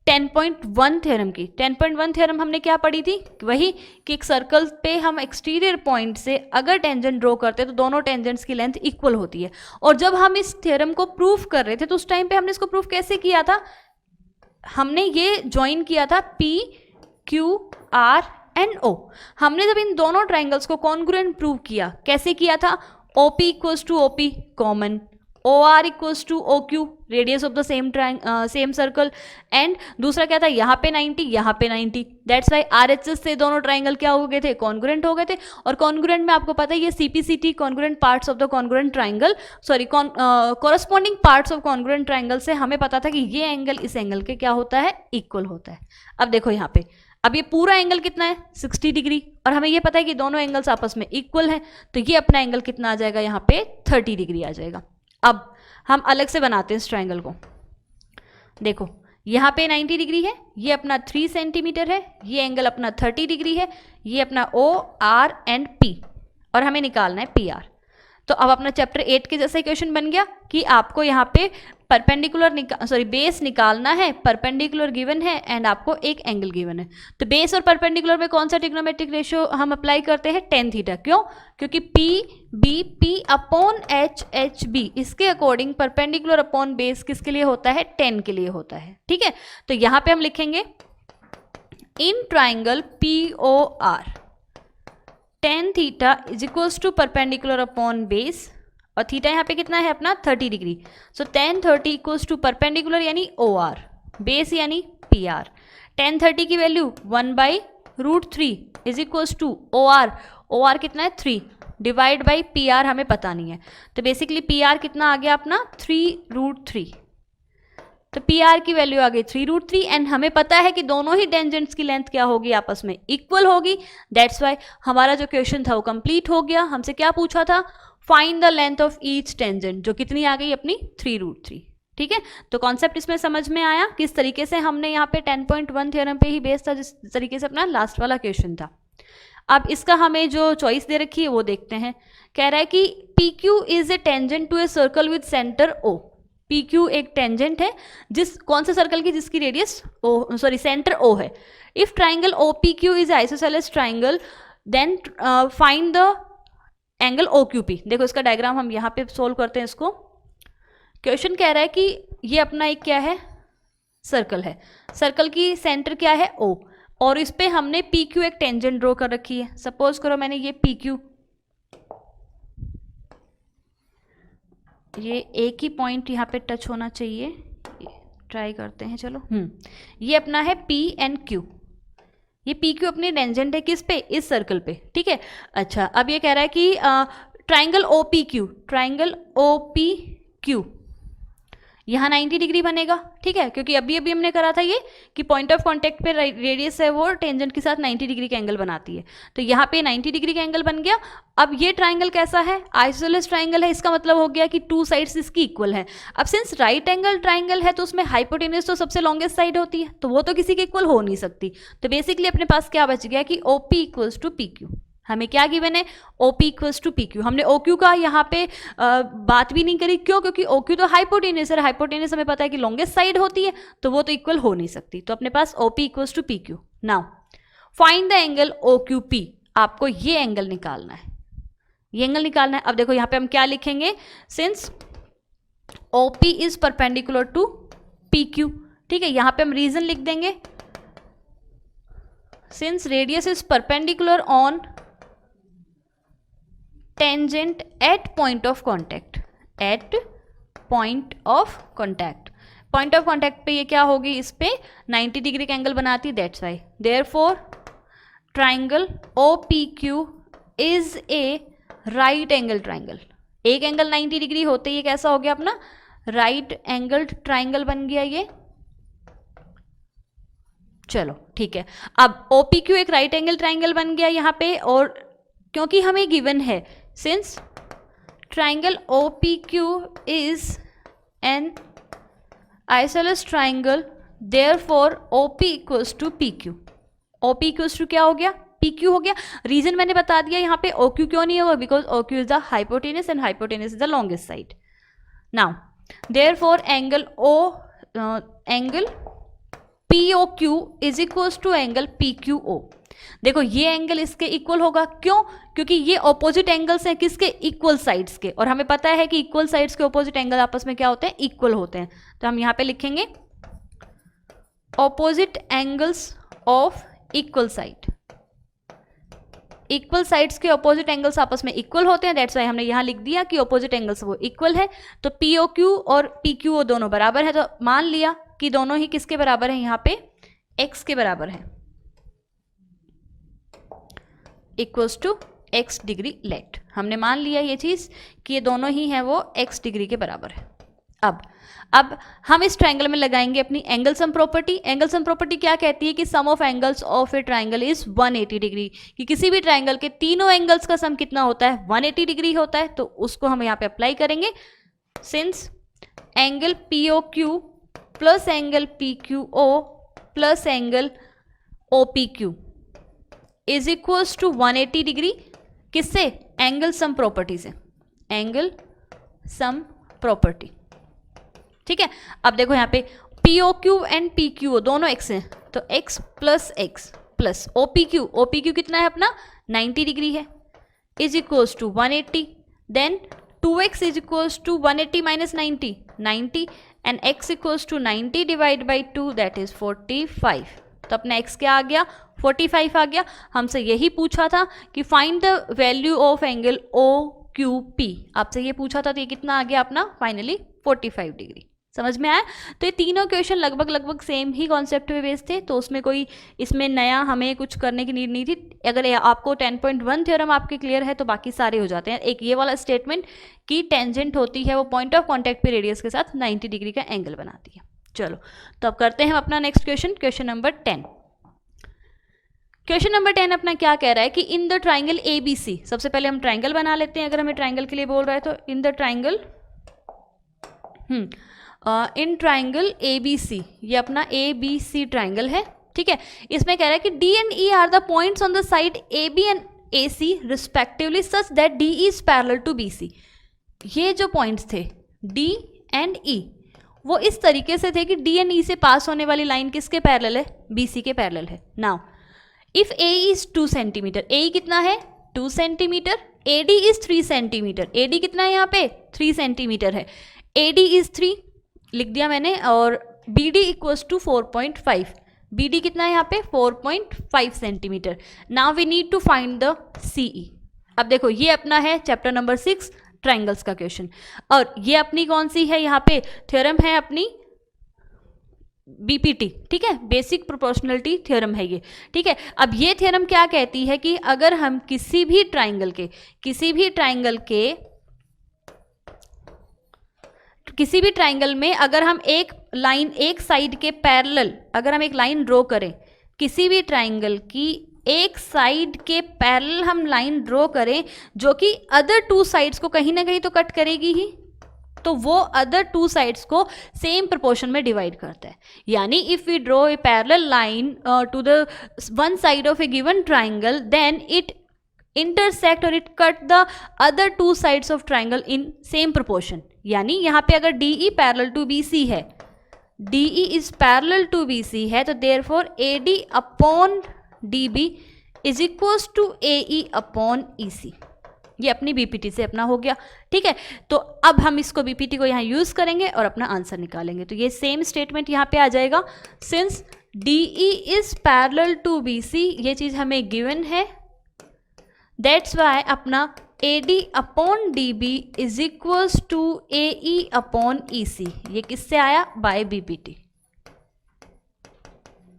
A: 10.1 थ्योरम की। 10.1 थ्योरम हमने क्या पढ़ी थी? वही कि एक सर्कल पे हम एक्सटीरियर पॉइंट से अगर टेंजेंट ड्रॉ करते हैं तो दोनों टेंजेंट्स की लेंथ इक्वल होती है। और जब हम इस थ्योरम को प्रूफ कर रहे थे तो उस टाइम पे हमने इसको प्रूफ कैसे किया था? हमने ये ज्वाइन किया था P, Q, R and O। हमने जब इन दोनों ट्राइंगल्स को कॉन्ग्रुएंट प्रूव किया, कैसे किया था? OP equals to OP common, OR equals to OQ radius of the same circle, and दूसरा क्या था? यहाँ पे 90, यहाँ पे 90। दैट्स वाई RHS से दोनों ट्राइंगल क्या हो गए थे? कॉन्ग्रुएंट हो गए थे। और कॉन्ग्रुएंट में आपको पता है ये CPCT congruent parts of the congruent triangle, sorry corresponding parts of congruent triangle से हमें पता था कि ये एंगल इस एंगल के क्या होता है? इक्वल होता है। अब देखो यहाँ पे, अब ये पूरा एंगल कितना है? 60 डिग्री, और हमें ये पता है कि दोनों एंगल्स आपस में इक्वल हैं, तो ये अपना एंगल कितना आ जाएगा? यहाँ पे 30 डिग्री आ जाएगा। अब हम अलग से बनाते हैं इस ट्राइंगल को। देखो यहाँ पे 90 डिग्री है, ये अपना 3 सेंटीमीटर है, ये एंगल अपना 30 डिग्री है, ये अपना O, R एंड P, और हमें निकालना है PR। तो अब अपना चैप्टर 8 के जैसा इक्वेशन बन गया कि आपको यहाँ पे परपेंडिकुलर बेस निकालना है, परपेंडिकुलर गिवन है एंड आपको एक एंगल गिवन है। तो बेस और परपेंडिकुलर में कौन सा ट्रिग्नोमेट्रिक रेशियो हम अप्लाई करते हैं? tan theta. क्यों? क्योंकि P अपॉन HB इसके अकॉर्डिंग परपेंडिकुलर अपॉन बेस किसके लिए होता है? tan के लिए होता है। ठीक है, तो यहाँ पे हम लिखेंगे in triangle POR tan theta is equals to perpendicular upon base, और थीटा यहाँ पे कितना है अपना? 30 degree. So tan 30 equals to perpendicular यानी OR, बेस यानी PR। tan 30 की value 1/√3 is equals to OR कितना है? 3 डिवाइड बाई PR हमें पता नहीं है, तो बेसिकली PR कितना आ गया अपना? 3√3। तो PR की वैल्यू आ गई 3√3 एंड हमें पता है कि दोनों ही टेंजेंट्स की लेंथ क्या होगी? आपस में इक्वल होगी। दैट्स वाई हमारा जो क्वेश्चन था वो कंप्लीट हो गया। हमसे क्या पूछा था? Find the length of each tangent, जो कितनी आ गई अपनी? 3√3। ठीक है, तो कॉन्सेप्ट इसमें समझ में आया किस तरीके से हमने यहाँ पे 10.1 थ्योरम पे ही बेस था, जिस तरीके से अपना लास्ट वाला क्वेश्चन था। अब इसका हमें जो चॉइस दे रखी है वो देखते हैं। कह रहा है कि PQ is a tangent to a circle with centre O। PQ एक टेंजेंट है कौन से सर्कल की? जिसकी रेडियस सेंटर O है। If triangle OPQ is isosceles triangle then find the angle OQP। देखो इसका डायग्राम हम यहाँ पे सोल्व करते हैं इसको। क्वेश्चन कह रहा है कि ये अपना एक क्या है? सर्कल है। सर्कल की सेंटर क्या है? O। और इस पे हमने पी क्यू एक टेंजेंट ड्रॉ कर रखी है। सपोज करो मैंने ये पी क्यू, ये एक ही पॉइंट यहाँ पे टच होना चाहिए, ट्राई करते हैं चलो। ये अपना है पी एंड क्यू, ये पी क्यू अपनी टेंजेंट है किस पे, इस सर्कल पे, ठीक है। अच्छा अब ये कह रहा है कि triangle O P Q, triangle O P Q यहाँ 90 डिग्री बनेगा, ठीक है, क्योंकि अभी अभी हमने करा था ये कि पॉइंट ऑफ कांटेक्ट पे रेडियस है वो टेंजेंट के साथ 90 डिग्री का एंगल बनाती है, तो यहाँ पे 90 डिग्री का एंगल बन गया। अब ये ट्राइंगल कैसा है, आइसोसेलेस ट्राइंगल है, इसका मतलब हो गया कि टू साइड्स इसकी इक्वल है। अब सिंस राइट एंगल ट्राइंगल है तो उसमें हाइपोटेन्यूज तो सबसे लॉन्गेस्ट साइड होती है, तो वो तो किसी के इक्वल हो नहीं सकती। तो बेसिकली अपने पास क्या बच गया कि O P equals to P Q. हमें क्या गिवन है, O P equals to P Q. हमने ओ क्यू का यहाँ पे बात भी नहीं करी, क्यों, क्योंकि ओ क्यू तो हाइपोटेन्यूज है, हाइपोटेन्यूज हमें पता है कि लॉन्गेस्ट साइड होती है, तो वो तो इक्वल हो नहीं सकती। तो अपने पास O P equals to P Q. Now find the angle O Q P, आपको ये एंगल निकालना है, ये एंगल निकालना है। अब देखो यहाँ पे हम क्या लिखेंगे, since O P is perpendicular to P Q, ठीक है, यहाँ पे हम रीजन लिख देंगे, since radius is perpendicular on tangent at point of contact, at point of contact. Point of contact पे ये क्या होगी, इस पे 90 डिग्री का एंगल बनाती, that's why therefore triangle O P Q is a right angle triangle. एक angle 90 degree होते ही कैसा हो गया अपना राइट एंगल्ड ट्राइंगल बन गया ये। चलो ठीक है, अब ओ पी क्यू एक राइट एंगल ट्राइंगल बन गया यहाँ पे, और क्योंकि हमें गिवन है since triangle O P Q is an isosceles triangle therefore O P equals to P Q. O P equals to क्या हो गया, पी क्यू हो गया। रीजन मैंने बता दिया यहाँ पे ओ क्यू क्यों नहीं होगा, because O Q is the hypotenuse and hypotenuse is the longest side. Now therefore angle angle P O Q is equals to angle P Q O. देखो ये एंगल इसके इक्वल होगा, क्यों, क्योंकि ये ऑपोजिट एंगल्स हैं किसके, इक्वल साइड्स के, और हमें पता है कि इक्वल साइड्स के ऑपोजिट एंगल आपस में क्या होते हैं, इक्वल होते हैं। तो हम यहाँ पे लिखेंगे opposite angles of equal side, equal sides के ऑपोजिट एंगल्स आपस में इक्वल होते हैं, दैट्स वाई हमने यहाँ लिख दिया कि ऑपोजिट एंगल्स वो इक्वल है। तो पी ओ क्यू और पी क्यू ओ दोनों बराबर है, तो मान लिया कि दोनों ही किसके बराबर है, यहाँ पे एक्स के बराबर है, equals to X degree let. हमने मान लिया ये चीज़ कि ये दोनों ही हैं वो एक्स डिग्री के बराबर है। अब हम इस ट्राइंगल में लगाएंगे अपनी angle sum property. Angle sum property क्या कहती है कि sum of angles of a triangle is 180 degree, कि किसी भी ट्राइंगल के तीनों एंगल्स का सम कितना होता है, 180 डिग्री होता है। तो उसको हम यहाँ पे अप्लाई करेंगे, since angle P O Q plus angle P Q O plus angle O P Q is equals to 180 degree, किससे, एंगल सम प्रॉपर्टी से, एंगल सम प्रॉपर्टी, ठीक है। अब देखो यहाँ पे P O Q and P Q O दोनों X हैं, तो X plus O P Q कितना है अपना 90 डिग्री है, is equals to 180, then 2x is equals to 180 minus 90 and x equals to 90 divide by 2 that is 45। तो अपना x क्या आ गया, 45 आ गया। हमसे यही पूछा था कि find the value of angle O Q P, आपसे ये पूछा था, तो ये कितना आ गया अपना फाइनली 45 डिग्री। समझ में आया। तो ये तीनों क्वेश्चन लगभग सेम ही कॉन्सेप्ट पे बेस्ड थे, तो उसमें कोई इसमें नया हमें कुछ करने की नीड नहीं थी। अगर आपको 10.1 थ्योरम आपके क्लियर है तो बाकी सारे हो जाते हैं। एक ये वाला स्टेटमेंट कि टेंजेंट होती है वो पॉइंट ऑफ कॉन्टैक्ट पे रेडियस के साथ 90 डिग्री का एंगल बनाती है। चलो तो अब करते हैं हम अपना next question, question number 10। Question number 10 अपना क्या कह रहा है कि in the triangle A B C, सबसे पहले हम ट्राइंगल बना लेते हैं। अगर हमें ट्राइंगल के लिए बोल रहा है तो in the triangle in triangle A B C, ये अपना ए बी सी ट्राइंगल है, ठीक है। इसमें कह रहा है कि D and E are the points on the side A B and A C respectively such that D is parallel to B C. ये जो पॉइंट्स थे डी एंड ई वो इस तरीके से थे कि डी एंड ई से पास होने वाली लाइन किसके पैरेलल है, बी सी के पैरेलल है। Now if A is 2 centimetre, A कितना है 2 centimetre, A D is 3 centimetre, A D कितना है यहाँ पे 3 सेंटीमीटर है, ए डी इज 3 लिख दिया मैंने, और B D equals to 4.5, BD कितना है यहाँ पे 4.5 centimetre. Now we need to find the CE। अब देखो ये अपना है चैप्टर नंबर 6 ट्राइंगल्स का क्वेश्चन, और ये अपनी कौन सी है, यहाँ पे थ्योरम है अपनी BPT, ठीक है, बेसिक प्रोपोर्शनलिटी थ्योरम है ये, ठीक है। अब ये थ्योरम क्या कहती है कि अगर हम किसी भी ट्राइंगल में अगर हम एक लाइन एक साइड के पैरेलल अगर हम एक लाइन ड्रॉ करें, किसी भी ट्राइंगल की एक साइड के पैरेलल हम लाइन ड्रॉ करें जो कि अदर टू साइड्स को कहीं ना कहीं तो कट करेगी ही, तो वो अदर टू साइड्स को सेम प्रोपोर्शन में डिवाइड करता है। यानी if we draw a parallel line to the one side of a given triangle, then it intersect or it cut the other two sides of triangle in same proportion। यानी यहाँ पे अगर DE parallel to BC है, DE is parallel to BC है, तो therefore AD upon DB is equals to AE upon EC। ये अपनी BPT से अपना हो गया, ठीक है। तो अब हम इसको BPT को यहाँ यूज करेंगे और अपना आंसर निकालेंगे। तो ये सेम स्टेटमेंट यहाँ पे आ जाएगा, since DE is parallel to BC, ये चीज हमें गिवन है, दैट्स वाई अपना AD upon DB is equals to AE upon EC। ये किससे आया, बाय BPT,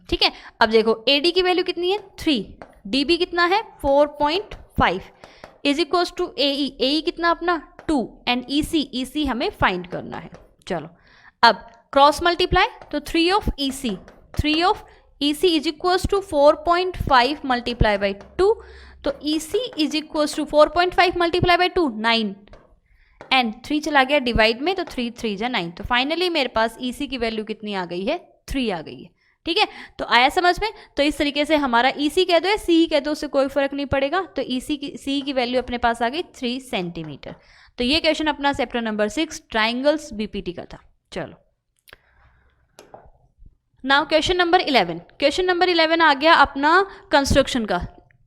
A: ठीक है। अब देखो AD की वैल्यू कितनी है 3, DB कितना है 4.5 इज इक्वल्स टू AE कितना अपना 2 एंड EC हमें फाइंड करना है। चलो अब क्रॉस मल्टीप्लाई, तो 3 of EC is equals to 4.5 multiply by 2, तो EC is equals to 4.5 multiply by 2 9 and 3 चला गया डिवाइड में, तो 3 3 जा 9, तो फाइनली मेरे पास EC की वैल्यू कितनी आ गई है 3 आ गई है, ठीक है। तो आया समझ में। तो इस तरीके से हमारा EC कह दो या CE कह दो, उससे कोई फर्क नहीं पड़ेगा। तो CE की वैल्यू अपने पास आ गई 3 सेंटीमीटर। तो ये क्वेश्चन अपना चैप्टर नंबर 6 ट्राइंगल्स BPT का था। चलो नाउ क्वेश्चन नंबर 11 आ गया अपना कंस्ट्रक्शन का,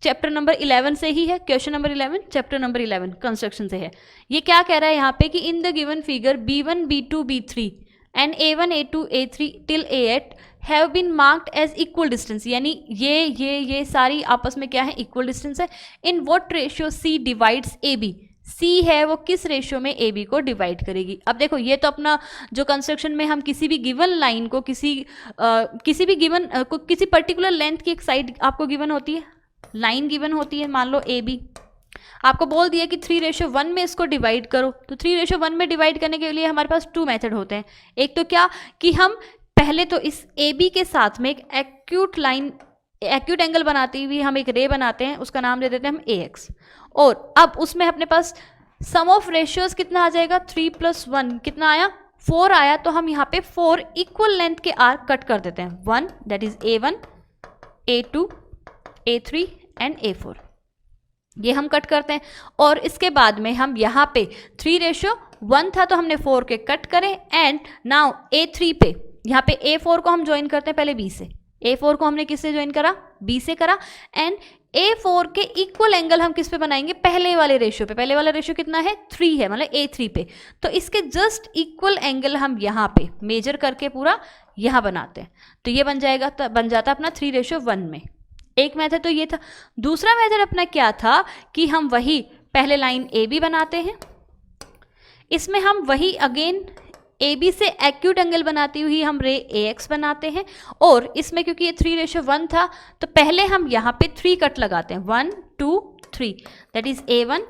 A: चैप्टर नंबर 11 से ही है। Question number 11 chapter number 11 construction से है। ये क्या कह रहा है यहाँ पे कि in the given figure B1 B2 B3 and A1 A2 A3 till A8 have been marked as equal distance. यानी ये सारी आपस में क्या है, इक्वल डिस्टेंस है। In what ratio C divides AB, C है वो किस रेशियो में AB को डिवाइड करेगी। अब देखो ये तो अपना जो कंस्ट्रक्शन में हम किसी भी गिवन लाइन को किसी पर्टिकुलर लेंथ की एक साइड आपको गिवन होती है, लाइन गिवन होती है, मान लो AB, आपको बोल दिया कि 3:1 में इसको डिवाइड करो। तो 3:1 में डिवाइड करने के लिए हमारे पास 2 मेथड होते हैं। एक तो क्या कि हम पहले तो इस AB के साथ में एक एक्यूट एंगल बनाते हुए हम एक रे बनाते हैं, उसका नाम दे देते हैं हम AX, और अब उसमें अपने पास सम ऑफ रेशियोज कितना आ जाएगा 3 + 1 कितना आया 4 आया। तो हम यहाँ पे 4 इक्वल लेंथ के आर्क कट कर देते हैं, 1 that is A1 A2 A3 and A4, ये हम कट करते हैं। और इसके बाद में हम यहाँ पे 3:1 था तो हमने 4 के कट करें, एंड नाउ A3 पे यहाँ पे A4 को हम ज्वाइन करते हैं पहले B से। A4 को हमने किससे ज्वाइन करा, B से करा, एंड A4 के इक्वल एंगल हम किस पे बनाएंगे, पहले वाले रेशियो पे। पहले वाला रेशियो कितना है 3 है, मतलब A3 पे। तो इसके जस्ट इक्वल एंगल हम यहाँ पे मेजर करके पूरा यहाँ बनाते हैं। तो ये बन जाता अपना 3:1 में। एक मेथड तो ये था। दूसरा मेथड अपना क्या था कि हम वही पहले लाइन AB बनाते हैं, इसमें हम वही अगेन AB से एक्यूट एंगल बनाती हुई हम रे AX बनाते हैं, और इसमें क्योंकि ये 3:1 था तो पहले हम यहाँ पे 3 कट लगाते हैं, 1 2 3 that is A1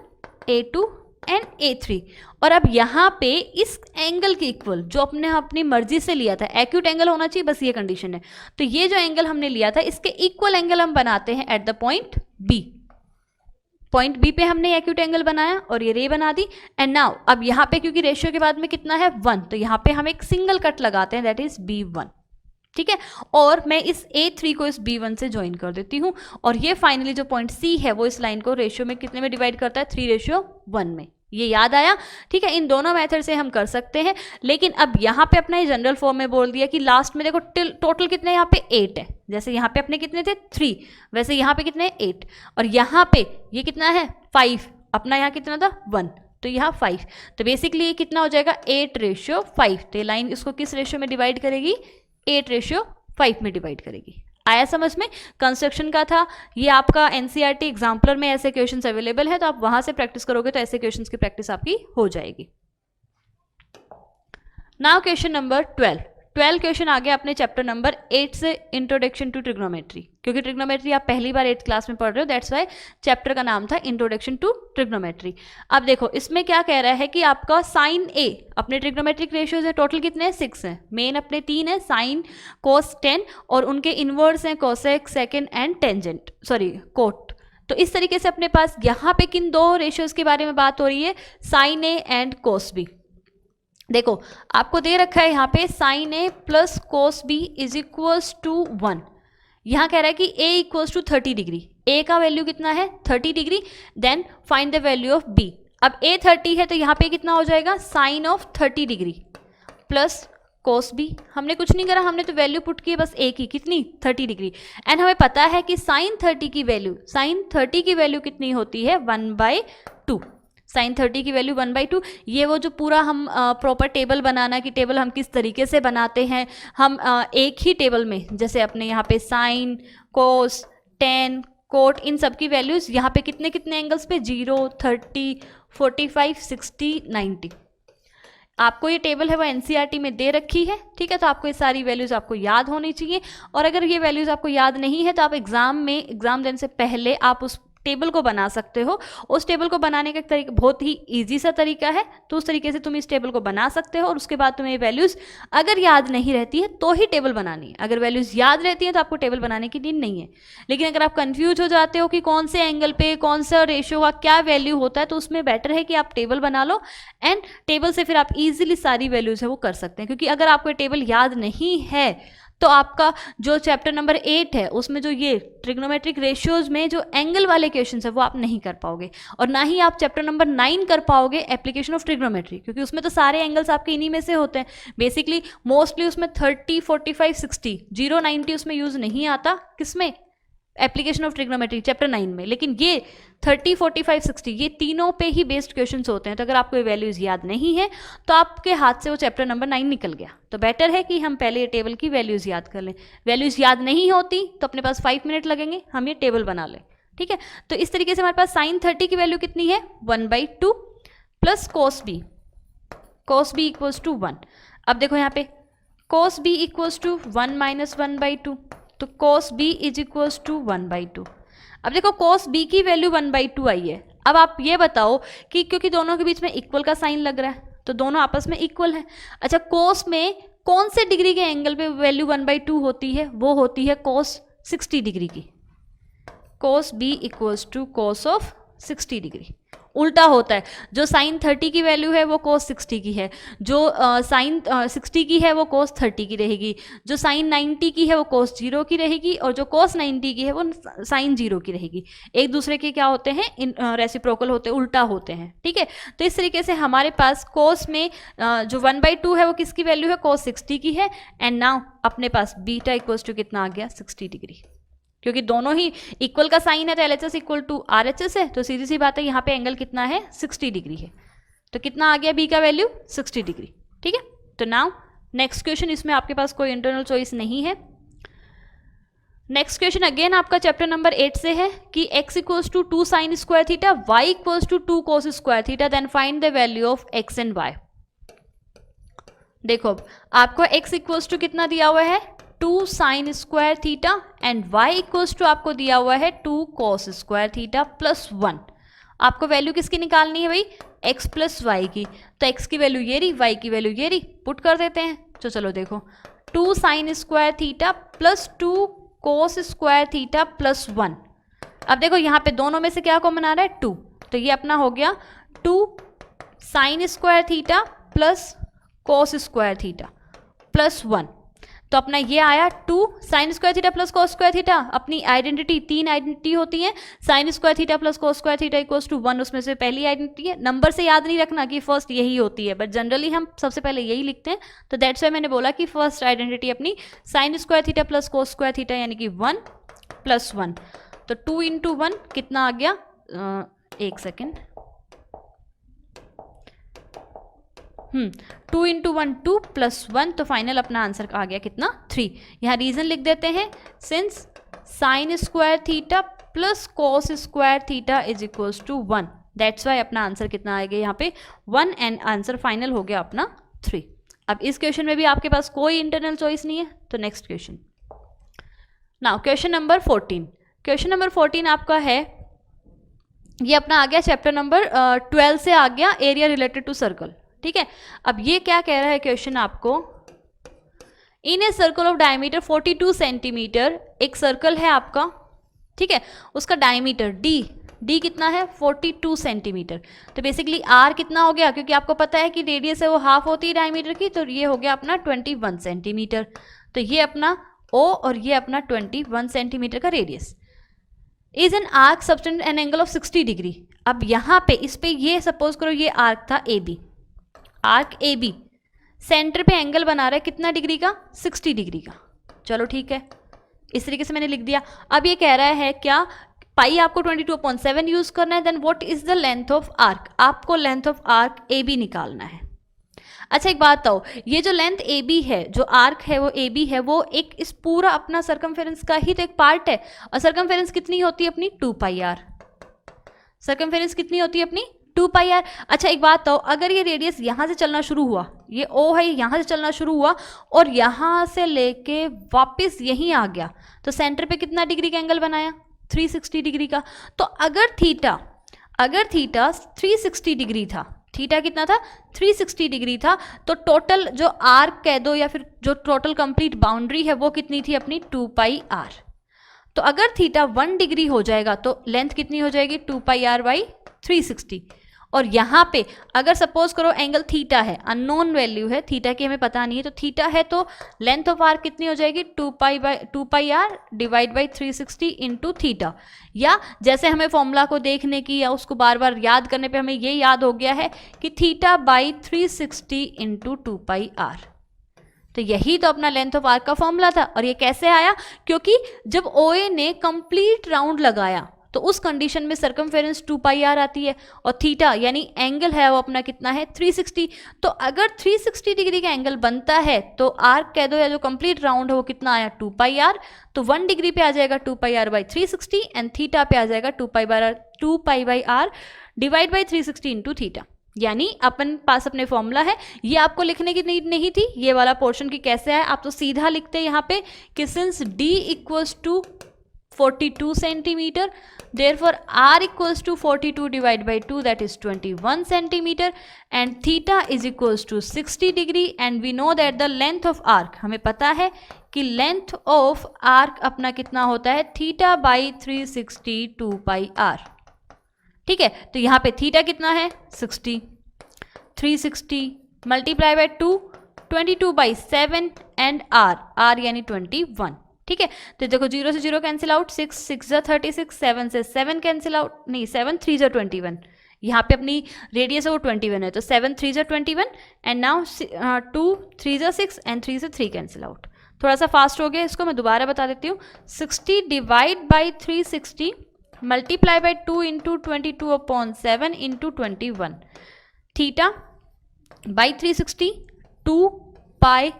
A: A2 and A3। और अब यहाँ पे इस एंगल के इक्वल जो अपनी मर्जी से लिया था, एक्यूट एंगल होना चाहिए, बस ये कंडीशन है। तो ये जो एंगल हमने लिया था इसके इक्वल एंगल हम बनाते हैं at the point B। Point B पे हमने एक्यूट एंगल बनाया और ये रे बना दी। एंड नाउ अब यहाँ पे क्योंकि रेशियो के बाद में कितना है 1, तो यहाँ पे हम एक सिंगल कट लगाते हैं दैट इज B1, ठीक है। और मैं इस A3 को इस B1 से ज्वाइन कर देती हूँ, और ये फाइनली जो पॉइंट C है वो इस लाइन को रेशियो में कितने में डिवाइड करता है 3:1 में। ये याद आया, ठीक है। इन दोनों मेथड से हम कर सकते हैं, लेकिन अब यहाँ पे अपना जनरल फॉर्म में बोल दिया कि लास्ट में देखो टोटल कितने यहाँ पे 8 है। जैसे यहाँ पे अपने कितने थे 3, वैसे यहाँ पे कितने 8, और यहाँ पे ये कितना है 5, अपना यहाँ कितना था 1, तो यहाँ 5। तो बेसिकली ये कितना हो जाएगा 8:5। तो ये लाइन इसको किस रेशियो में डिवाइड करेगी 8:5 में डिवाइड करेगी। आया समझ में? कंस्ट्रक्शन का था ये, आपका एनसीईआरटी एग्जाम्पलर में ऐसे क्वेश्चंस अवेलेबल है, तो आप वहां से प्रैक्टिस करोगे तो ऐसे क्वेश्चंस की प्रैक्टिस आपकी हो जाएगी। नाउ क्वेश्चन नंबर 12 क्वेश्चन आ गया अपने चैप्टर नंबर 8 से, इंट्रोडक्शन टू ट्रिग्नोमेट्री। क्योंकि ट्रिग्नोमेट्री आप पहली बार 8th क्लास में पढ़ रहे हो, दैट्स वाई चैप्टर का नाम था इंट्रोडक्शन टू ट्रिग्नोमेट्री। अब देखो इसमें क्या कह रहा है कि आपका साइन ए, अपने ट्रिग्नोमेट्रिक रेशियोज है टोटल कितने हैं 6 हैं, मेन अपने 3 है, साइन कोस 10 और उनके इनवर्स हैं cosec second and tangent cot. तो इस तरीके से अपने पास यहाँ पे किन दो रेशियोज के बारे में बात हो रही है, sine A and cos B. देखो आपको दे रखा है यहाँ पे sine A plus cos B is equals to 1। यहाँ कह रहा है कि a equals to 30 degree, a का वैल्यू कितना है 30 degree, then find the value of b। अब a 30 है तो यहाँ पे कितना हो जाएगा sine of 30 degree plus cos B. हमने कुछ नहीं करा, हमने तो वैल्यू पुट की है बस a की, कितनी 30 डिग्री। एंड हमें पता है कि साइन 30 की वैल्यू कितनी होती है 1/2। साइन 30 की वैल्यू 1/2। ये वो जो पूरा हम प्रॉपर टेबल बनाना कि टेबल हम किस तरीके से बनाते हैं, हम एक ही टेबल में जैसे अपने यहाँ पे साइन कोस टेन कोट इन सब की वैल्यूज़ यहाँ पे कितने कितने एंगल्स पे 0 30 45 60 90। आपको ये टेबल है वो एनसीईआरटी में दे रखी है, ठीक है। तो आपको ये सारी वैल्यूज़ आपको याद होनी चाहिए, और अगर ये वैल्यूज़ आपको याद नहीं है तो आप एग्जाम देने से पहले आप उस टेबल को बना सकते हो। उस टेबल को बनाने का तरीका बहुत ही इजी सा तरीका है, तो उस तरीके से तुम इस टेबल को बना सकते हो। और उसके बाद तुम्हें वैल्यूज़ अगर याद नहीं रहती है तो ही टेबल बनानी है, अगर वैल्यूज़ याद रहती है तो आपको टेबल बनाने की नीड नहीं है। लेकिन अगर आप कंफ्यूज हो जाते हो कि कौन से एंगल पे कौन सा रेशियो का क्या वैल्यू होता है, तो उसमें बेटर है कि आप टेबल बना लो, एंड टेबल से फिर आप ईजिली सारी वैल्यूज़ है वो कर सकते हैं। क्योंकि अगर आपको टेबल याद नहीं है तो आपका जो चैप्टर नंबर 8 है उसमें जो ये ट्रिग्नोमेट्रिक रेशियोज में जो एंगल वाले क्वेश्चंस है वो आप नहीं कर पाओगे, और ना ही आप चैप्टर नंबर 9 कर पाओगे एप्लीकेशन ऑफ ट्रिग्नोमेट्री, क्योंकि उसमें तो सारे एंगल्स आपके इन्हीं में से होते हैं। बेसिकली मोस्टली उसमें 30 45 60 0 90 उसमें यूज नहीं आता, किसमें एप्लीकेशन ऑफ ट्रिग्नोमेट्री चैप्टर 9 में। लेकिन ये 30 45 60 ये तीनों पे ही बेस्ड क्वेश्चंस होते हैं। तो अगर आपको ये वैल्यूज याद नहीं है तो आपके हाथ से वो चैप्टर नंबर 9 निकल गया। तो बेटर है कि हम पहले ये टेबल की वैल्यूज याद कर लें। वैल्यूज याद नहीं होती तो अपने पास 5 मिनट लगेंगे, हम ये टेबल बना लें, ठीक है। तो इस तरीके से हमारे पास साइन 30 की वैल्यू कितनी है 1/2 plus cos B equals to 1। अब देखो यहाँ पे cos B equals to 1 minus 1/2, तो cos B is equals to 1/2। अब देखो कोस बी की वैल्यू 1/2 आई है। अब आप ये बताओ कि क्योंकि दोनों के बीच में इक्वल का साइन लग रहा है तो दोनों आपस में इक्वल है। अच्छा, कोस में कौन से डिग्री के एंगल पे वैल्यू 1/2 होती है, वो होती है कोस 60 डिग्री की। Cos B equals to cos of 60 degree. उल्टा होता है, जो साइन 30 की वैल्यू है वो कोस 60 की है, जो साइन 60 की है वो कोस 30 की रहेगी, जो साइन 90 की है वो कोस 0 की रहेगी, और जो कोस 90 की है वो साइन 0 की रहेगी। एक दूसरे के क्या होते हैं, रेसिप्रोकल होते हैं, उल्टा होते हैं, ठीक है। तो इस तरीके से हमारे पास कोस में जो 1/2 है वो किसकी वैल्यू है कोस 60 की है। एंड नाउ अपने पास बीटा इक्वल्स टू कितना आ गया 60 डिग्री। क्योंकि दोनों ही इक्वल का साइन है तो LHS इक्वल टू RHS है, तो सीधी सी बात है यहाँ पे एंगल कितना है 60 डिग्री है। तो कितना आ गया बी का वैल्यू 60 डिग्री, ठीक है। तो नाउ नेक्स्ट क्वेश्चन, इसमें आपके पास कोई इंटरनल चॉइस नहीं है। नेक्स्ट क्वेश्चन अगेन आपका चैप्टर नंबर 8 से है कि x equals to 2 sine square theta, y equals to 2 cos square theta, then find the value of x and y। देखो आपको x इक्वल्स टू कितना दिया हुआ है 2 sine square theta, and y equals to आपको दिया हुआ है 2 कोस स्क्वायर थीटा प्लस 1। आपको वैल्यू किसकी निकालनी है भाई x प्लस वाई की। तो x की वैल्यू ये रही, y की वैल्यू ये रही, पुट कर देते हैं। तो चलो देखो 2 sine square theta plus 2 cos square theta plus 1। अब देखो यहाँ पे दोनों में से क्या कॉमन आ रहा है 2, तो ये अपना हो गया 2 sine square theta plus cos square theta plus 1। तो अपना ये आया 2 sine square theta plus cos square theta. अपनी आइडेंटिटी 3 आइडेंटिटी होती है, sine square theta plus cos square theta equals to 1 उसमें से पहली आइडेंटिटी है। नंबर से याद नहीं रखना कि फर्स्ट यही होती है, बट जनरली हम सबसे पहले यही लिखते हैं। तो दैट्स वाई मैंने बोला कि फर्स्ट आइडेंटिटी अपनी sign square theta plus cos square theta यानी कि 1 प्लस 1। तो 2 इंटू 1 कितना आ गया, एक सेकेंड, 2 इंटू 1 2 प्लस 1, तो फाइनल अपना आंसर आ गया कितना 3। यहाँ रीजन लिख देते हैं, since sine square theta plus cos square theta is equals to 1, that's why अपना आंसर कितना आएगा यहाँ पे 1 एंड आंसर फाइनल हो गया अपना 3। अब इस क्वेश्चन में भी आपके पास कोई इंटरनल चॉइस नहीं है, तो next question. Now question number 14। Question number 14 आपका है, ये अपना आ गया चैप्टर नंबर 12 से आ गया, एरिया रिलेटेड टू सर्कल। ठीक है, अब ये क्या कह रहा है क्वेश्चन आपको, in a circle of diameter 42 centimetre, एक सर्कल है आपका, ठीक है, उसका डायमीटर डी कितना है 42 सेंटीमीटर। तो बेसिकली आर कितना हो गया, क्योंकि आपको पता है कि रेडियस है वो हाफ होती है डायमीटर की, तो ये हो गया अपना 21 सेंटीमीटर। तो ये अपना ओ और ये अपना 21 सेंटीमीटर का radius. Is an arc subtend an angle of 60 degree. अब यहाँ पे इस पे ये सपोज करो ये आर्क था A B, arc A B centre पे एंगल बना रहा है कितना डिग्री का 60 डिग्री का। चलो ठीक है, इस तरीके से मैंने लिख दिया। अब ये कह रहा है क्या, पाई आपको 22/7 यूज करना है, then what is the length of arc, आपको length of arc A B निकालना है। अच्छा एक बात बताओ, ये जो लेंथ ए बी है, जो आर्क है वो ए बी है, वो एक इस पूरा अपना सर्कमफेरेंस का ही तो एक पार्ट है, और सर्कमफेरेंस कितनी होती है अपनी 2 पाई आर। सर्कमफेरेंस कितनी होती है अपनी 2 पाई आर। अच्छा एक बात बताओ, अगर ये रेडियस यहाँ से चलना शुरू हुआ, ये ओ है, यहाँ से चलना शुरू हुआ और यहाँ से लेके वापस यहीं आ गया, तो सेंटर पे कितना डिग्री का एंगल बनाया 360 डिग्री का। तो अगर थीटा 360 डिग्री था, थीटा कितना था 360 डिग्री था, तो टोटल जो आर्क कह दो या फिर जो टोटल कंप्लीट बाउंड्री है वो कितनी थी अपनी 2 पाई आर। तो अगर थीटा 1 डिग्री हो जाएगा तो लेंथ कितनी हो जाएगी 2 पाई आर बाई 360। और यहाँ पे अगर सपोज करो एंगल थीटा है, अननोन वैल्यू है, थीटा की हमें पता नहीं है, तो थीटा है तो लेंथ ऑफ आर कितनी हो जाएगी 2 pi r divide by 360 into theta. या जैसे हमें फॉर्मूला को देखने की या उसको बार बार याद करने पे हमें ये याद हो गया है कि theta by 360 into 2 pi R. तो यही तो अपना लेंथ ऑफ आर्क का फॉर्मूला था। और ये कैसे आया, क्योंकि जब OA ने कंप्लीट राउंड लगाया तो उस कंडीशन में सर्कमफेरेंस 2 पाई आर आती है, और थीटा यानी एंगल है वो अपना कितना है 360। तो अगर 360 डिग्री का एंगल बनता है तो आर्क कह दो या जो कंप्लीट राउंड है वो कितना आया 2 पाई आर। तो 1 डिग्री पे आ जाएगा 2 pi R by 360 and theta पे आ जाएगा 2 pi by R divide by 360 into theta. यानी अपन पास अपने फॉर्मूला है, ये आपको लिखने की नीड नहीं थी, ये वाला पोर्शन की कैसे है, आप तो सीधा लिखते हैं यहाँ पे कि since d equals to 42 centimetre, therefore r equals to 42 divided by 2, that is 21 centimeter, and theta is equals to 60 degree, and we know that the length of arc, हमें पता है कि length of arc अपना कितना होता है theta by 360 2 pi r। ठीक है, तो यहाँ पे थीटा कितना है 60, 360 multiply by 2 22 by 7 and r यानी 21। ठीक है, तो देखो 0 से 0 कैंसिल आउट, 6 6 36, 7 से 7 कैंसिल आउट, नहीं 7 3 21, यहाँ पे अपनी रेडियस है वो 21 है, तो 7 3 21 एंड नाउ 2 3 6 एंड 3 से 3 कैंसिल आउट। थोड़ा सा फास्ट हो गया, इसको मैं दोबारा बता देती हूँ। 60 divide by 360 multiply by 2 into 22/7 into 21, theta by 360 2 pi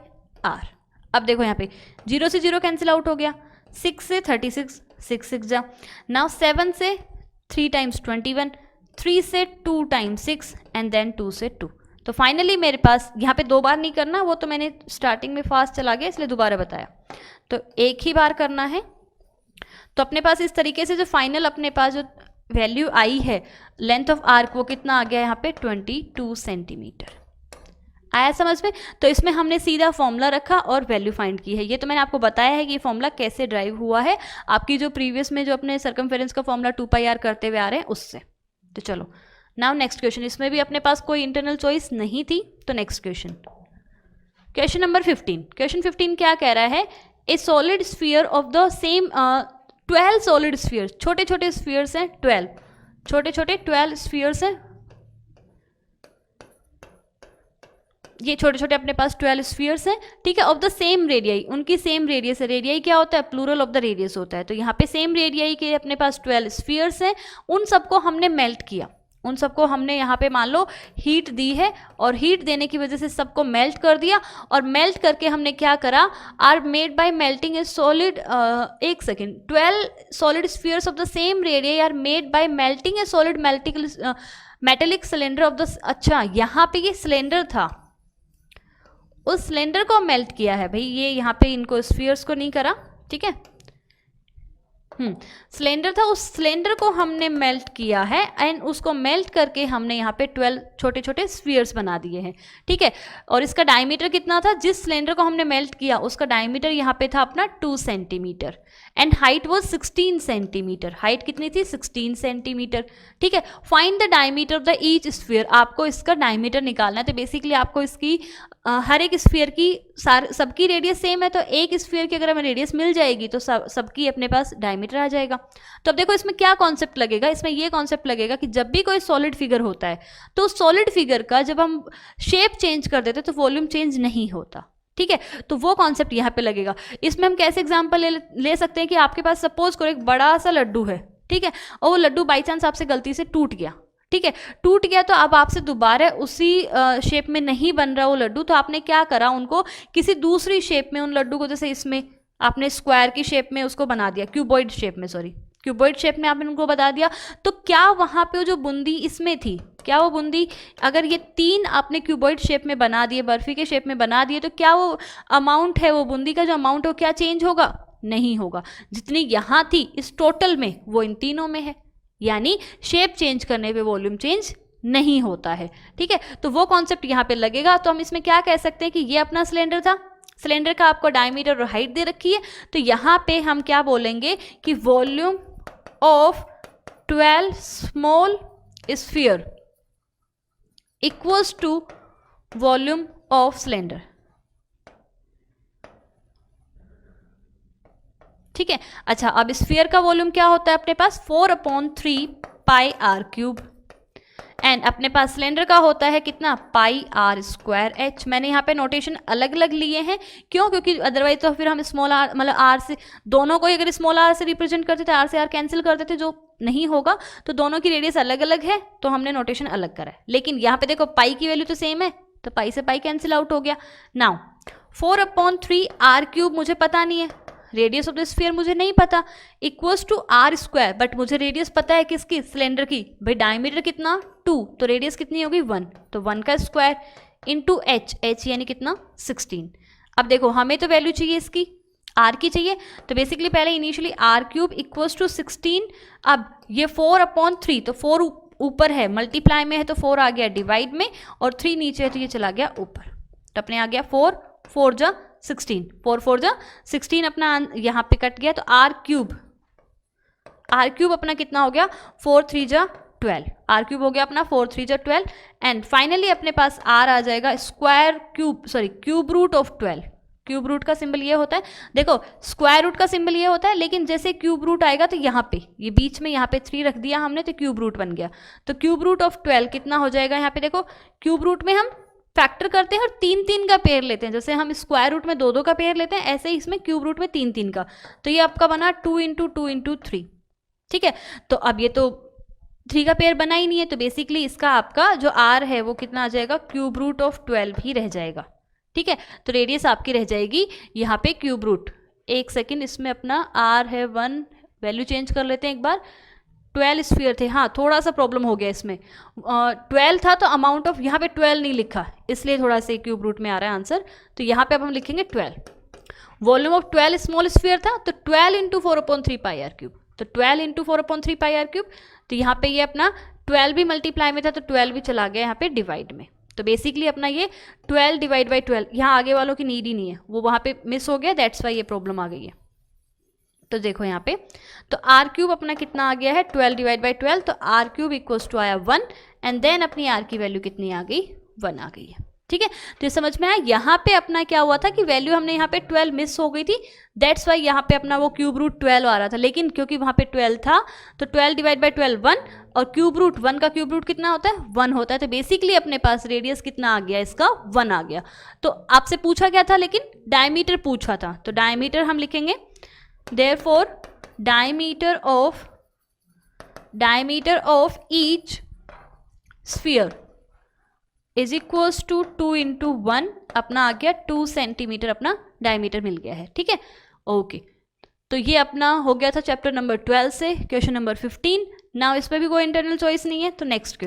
A: R. अब देखो यहाँ पे 0 से 0 कैंसिल आउट हो गया, 6 से 36 6 6 जा, नाउ 7 से 3 टाइम्स 21, 3 से 2 टाइम्स 6 एंड देन 2 से 2। तो फाइनली मेरे पास यहाँ पे 2 बार नहीं करना, वो तो मैंने स्टार्टिंग में फास्ट चला गया इसलिए दोबारा बताया, तो एक ही बार करना है। तो अपने पास इस तरीके से जो फाइनल अपने पास जो वैल्यू आई है लेंथ ऑफ आर्क वो कितना आ गया यहाँ पे 22 सेंटीमीटर। आया समझ में? तो इसमें हमने सीधा फॉर्मूला रखा और वैल्यू फाइंड की है। ये तो मैंने आपको बताया है कि ये फॉर्मूला कैसे ड्राइव हुआ है, आपकी जो प्रीवियस में जो अपने सर्कमफेरेंस का फॉर्मूला 2 पाई आर करते हुए आ रहे हैं उससे। तो चलो नाउ नेक्स्ट क्वेश्चन, इसमें भी अपने पास कोई इंटरनल चॉइस नहीं थी, तो next question, question number 15। Question 15 क्या कह रहा है, ए solid sphere of the same 12 solid spheres, छोटे छोटे स्फीयर्स हैं 12, छोटे छोटे 12 स्फीयर्स हैं, ये छोटे छोटे अपने पास 12 स्फीयर्स हैं। ठीक है, ऑफ द सेम रेडियाई, उनकी सेम रेडियस है। रेडियाई क्या होता है, प्लूरल ऑफ द रेडियस होता है। तो यहाँ पे सेम रेडियाई के अपने पास 12 स्फीयर्स हैं, उन सबको हमने मेल्ट किया। उन सबको हमने यहाँ पे मान लो हीट दी है और हीट देने की वजह से सबको मेल्ट कर दिया और मेल्ट करके हमने क्या करा, are made by melting a solid, एक second, 12 solid spheres of the same radius are made by melting a solid metallic cylinder of the, अच्छा यहाँ पे ये सिलेंडर था, उस सिलेंडर को मेल्ट किया है भाई, ये यहाँ पे इनको स्फीयर्स को नहीं करा, ठीक है, सिलेंडर था, उस सिलेंडर को हमने मेल्ट किया है एंड उसको मेल्ट करके हमने यहाँ पे 12 छोटे छोटे स्फीयर्स बना दिए हैं, ठीक है। और इसका डायमीटर कितना था, जिस सिलेंडर को हमने मेल्ट किया उसका डायमीटर यहाँ पे था अपना 2 centimetre and height was 16 centimetre, height कितनी थी 16 सेंटीमीटर, ठीक है। Find the diameter of the each sphere, आपको इसका डायमीटर निकालना है, तो बेसिकली आपको इसकी हर एक स्फीयर की सबकी रेडियस सेम है, तो एक स्फीयर की अगर हमें रेडियस मिल जाएगी तो सबकी अपने पास डायमीटर आ जाएगा। तो अब देखो इसमें क्या कॉन्सेप्ट लगेगा, इसमें ये कॉन्सेप्ट लगेगा कि जब भी कोई सॉलिड फिगर होता है तो सॉलिड फिगर का जब हम शेप चेंज कर देते तो वॉल्यूम चेंज नहीं होता, ठीक है। तो वो कॉन्सेप्ट यहाँ पे लगेगा। इसमें हम कैसे एग्जाम्पल ले सकते हैं कि आपके पास सपोज करो एक बड़ा सा लड्डू है, ठीक है, और वो लड्डू बाई चांस आपसे गलती से टूट गया, ठीक है, टूट गया तो अब आपसे दोबारा उसी शेप में नहीं बन रहा वो लड्डू, तो आपने क्या करा, उनको किसी दूसरी शेप में उन लड्डू को, जैसे इसमें आपने स्क्वायर की शेप में उसको बना दिया, क्यूबॉइड शेप में, सॉरी क्यूबॉइड शेप में आपने उनको बता दिया, तो क्या वहाँ पे जो बूंदी इसमें थी, क्या वो बूंदी, अगर ये 3 आपने क्यूबॉइड शेप में बना दिए, बर्फी के शेप में बना दिए, तो क्या वो अमाउंट है, वो बूंदी का जो अमाउंट है वो क्या चेंज होगा, नहीं होगा। जितनी यहाँ थी इस टोटल में वो इन तीनों में है, यानी शेप चेंज करने पे वॉल्यूम चेंज नहीं होता है, ठीक है। तो वो कॉन्सेप्ट यहाँ पे लगेगा। तो हम इसमें क्या कह सकते हैं कि ये अपना सिलेंडर था, सिलेंडर का आपको डायमीटर और हाइट दे रखी है, तो यहाँ पे हम क्या बोलेंगे कि volume of 12 small sphere equals to volume of cylinder, ठीक है। अच्छा, अब स्फीयर का वॉल्यूम क्या होता है अपने पास 4/3 पाई आर क्यूब एंड अपने पास सिलेंडर का होता है कितना पाई आर स्क्वायर एच। मैंने यहाँ पे नोटेशन अलग अलग लिए हैं, क्यों, क्योंकि अदरवाइज तो फिर हम स्मॉल आर मतलब आर से दोनों को अगर स्मॉल आर से रिप्रेजेंट करते थे, आर से आर कैंसिल करते थे, जो नहीं होगा, तो दोनों की रेडियस अलग अलग है, तो हमने नोटेशन अलग करा है। लेकिन यहाँ पे देखो पाई की वैल्यू तो सेम है, तो पाई से पाई कैंसिल आउट हो गया। नाउ 4/3 आर क्यूब मुझे पता नहीं है, रेडियस ऑफ द स्फीयर मुझे नहीं पता, equals to R square, but मुझे रेडियस पता है किसकी, सिलेंडर की, भाई डायमीटर कितना 2, तो रेडियस कितनी होगी 1, तो 1 का स्क्वायर इंटू एच, एच यानी कितना 16। अब देखो हमें तो वैल्यू चाहिए इसकी, आर की चाहिए, तो बेसिकली पहले initially R cube equals to 16, अब ये 4/3, तो 4 ऊपर है, मल्टीप्लाई में है तो 4 आ गया डिवाइड में, और 3 नीचे है तो ये चला गया ऊपर, तो अपने आ गया 4 4 जा 16, 4 4 जा 16 अपना यहाँ पे कट गया, तो आर क्यूब अपना कितना हो गया 4 3 जा 12, आर क्यूब हो गया अपना 4 3 जा 12 एंड फाइनली अपने पास आर आ जाएगा cube root of 12। Cube root का सिंबल ये होता है, देखो स्क्वायर रूट का सिंबल ये होता है, लेकिन जैसे क्यूब रूट आएगा तो यहाँ पे ये बीच में यहाँ पे 3 रख दिया हमने, तो क्यूब रूट बन गया, तो क्यूब रूट ऑफ 12 कितना हो जाएगा, यहाँ पे देखो क्यूब रूट में हम फैक्टर करते हैं और 3 का पेयर लेते हैं, जैसे हम स्क्वायर रूट में 2 का पेयर लेते हैं, ऐसे ही इसमें क्यूब रूट में 3 का, तो ये आपका बना 2 × 2 × 3, ठीक है। तो अब ये तो 3 का पेयर बना ही नहीं है, तो बेसिकली इसका आपका जो आर है वो कितना आ जाएगा, क्यूब रूट ऑफ 12 ही रह जाएगा, ठीक है। तो रेडियस आपकी रह जाएगी यहाँ पे क्यूब रूट, एक सेकेंड, इसमें अपना आर है 1, वैल्यू चेंज कर लेते हैं एक बार, 12 स्फीयर थे, हाँ थोड़ा सा प्रॉब्लम हो गया इसमें, 12 था तो अमाउंट ऑफ यहाँ पे 12 नहीं लिखा, इसलिए थोड़ा सा क्यूब रूट में आ रहा है आंसर, तो यहाँ पे अब हम लिखेंगे 12। वॉल्यूम ऑफ 12 स्मॉल स्फीयर था, तो 12 × 4/3 पाई आर क्यूब, तो 12 × 4/3 पाई आर क्यूब, तो यहाँ पे ये अपना 12 भी मल्टीप्लाई में था, तो 12 भी चला गया यहाँ पे डिवाइड में, तो बेसिकली अपना ये 12 डिवाइड बाई 12, यहाँ आगे वालों की नीड ही नहीं है, वो वहाँ पे मिस हो गया, दैट्स वाई ये प्रॉब्लम आ गई है। तो देखो यहाँ पे, तो आर क्यूब अपना कितना आ गया है 12 डिवाइड बाई 12, तो आर क्यूब इक्वल्स टू आया 1 एंड देन अपनी आर की वैल्यू कितनी आ गई 1 आ गई है, ठीक है। तो ये समझ में आया, यहाँ पे अपना क्या हुआ था कि वैल्यू हमने यहाँ पे 12 मिस हो गई थी, दैट्स वाई यहाँ पे अपना वो क्यूब रूट 12 आ रहा था, लेकिन क्योंकि वहाँ पे 12 था तो 12 डिवाइड बाई 12 1, और क्यूब रूट 1 का क्यूब रूट कितना होता है 1 होता है, तो बेसिकली अपने पास रेडियस कितना आ गया इसका 1 आ गया। तो आपसे पूछा गया था लेकिन डायमीटर पूछा था, तो डायमीटर हम लिखेंगे therefore diameter of each sphere is equals to 2 into 1 अपना आ गया 2 सेंटीमीटर अपना डायमीटर मिल गया है, ठीक है। ओके, तो ये अपना हो गया था चैप्टर नंबर 12 से क्वेश्चन नंबर 15। नाउ इसमें भी कोई इंटरनल चॉइस नहीं है, तो नेक्स्ट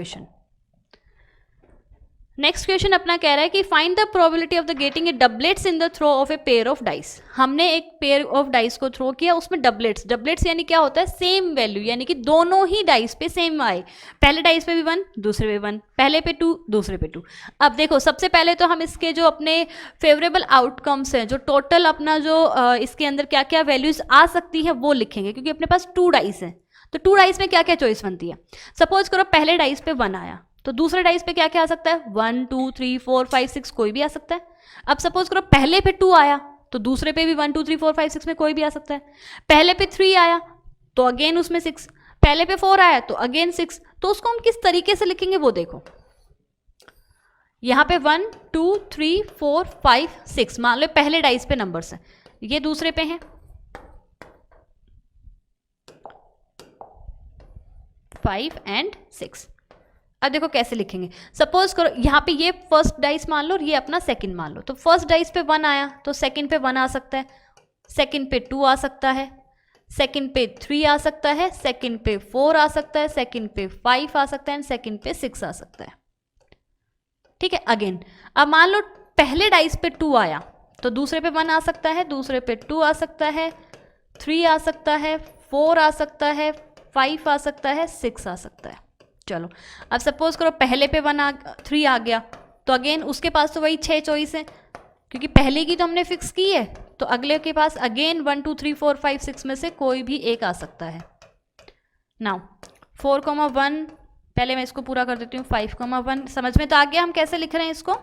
A: क्वेश्चन अपना कह रहा है कि find the probability of the getting a doublets in the throw of a pair of dice. हमने एक पेयर ऑफ डाइस को थ्रो किया, उसमें डबलेट्स यानी क्या होता है, सेम वैल्यू, यानी कि दोनों ही डाइस पे सेम आए। पहले डाइस पे भी 1, दूसरे पे 1, पहले पे 2, दूसरे पे 2। अब देखो, सबसे पहले तो हम इसके जो अपने फेवरेबल आउटकम्स हैं, जो टोटल अपना जो इसके अंदर क्या क्या वैल्यूज आ सकती है वो लिखेंगे, क्योंकि अपने पास 2 डाइस हैं। तो 2 डाइस में क्या क्या चॉइस बनती है। सपोज करो पहले डाइस पे 1 आया, तो दूसरे डाइस पे क्या क्या आ सकता है, 1 2 3 4 5 6 कोई भी आ सकता है। अब सपोज करो पहले पे 2 आया, तो दूसरे पे भी 1 2 3 4 5 6 में कोई भी आ सकता है। पहले पे 3 आया तो अगेन उसमें 6, पहले पे 4 आया तो अगेन 6। तो उसको हम किस तरीके से लिखेंगे वो देखो। यहाँ पे 1 2 3 4 5 6 मान लो पहले डाइस पे नंबर्स हैं, ये दूसरे पे हैं 5 and 6। अब देखो कैसे लिखेंगे। सपोज करो यहाँ पे ये फर्स्ट डाइस मान लो और ये अपना सेकंड मान लो, तो फर्स्ट डाइस पे 1 आया तो सेकंड पे 1 आ सकता है, सेकंड पे 2 आ सकता है, सेकंड पे 3 आ सकता है, सेकंड पे 4 आ सकता है, सेकंड पे 5 आ सकता है एंड सेकंड पे 6 आ सकता है, ठीक है। अगेन अब मान लो पहले डाइस पे 2 आया तो दूसरे पे 1 आ सकता है, दूसरे पे 2 आ सकता है, 3 आ सकता है, 4 आ सकता है, 5 आ सकता है, 6 आ सकता है। चलो अब सपोज करो पहले पे 3 आ गया, तो अगेन उसके पास तो वही 6 चॉइस है, क्योंकि पहले की तो हमने फिक्स की है, तो अगले के पास अगेन 1 2 3 4 5 6 में से कोई भी एक आ सकता है। नाउ 4,1 पहले मैं इसको पूरा कर देती हूँ। 5,1 समझ में तो आ गया हम कैसे लिख रहे हैं इसको,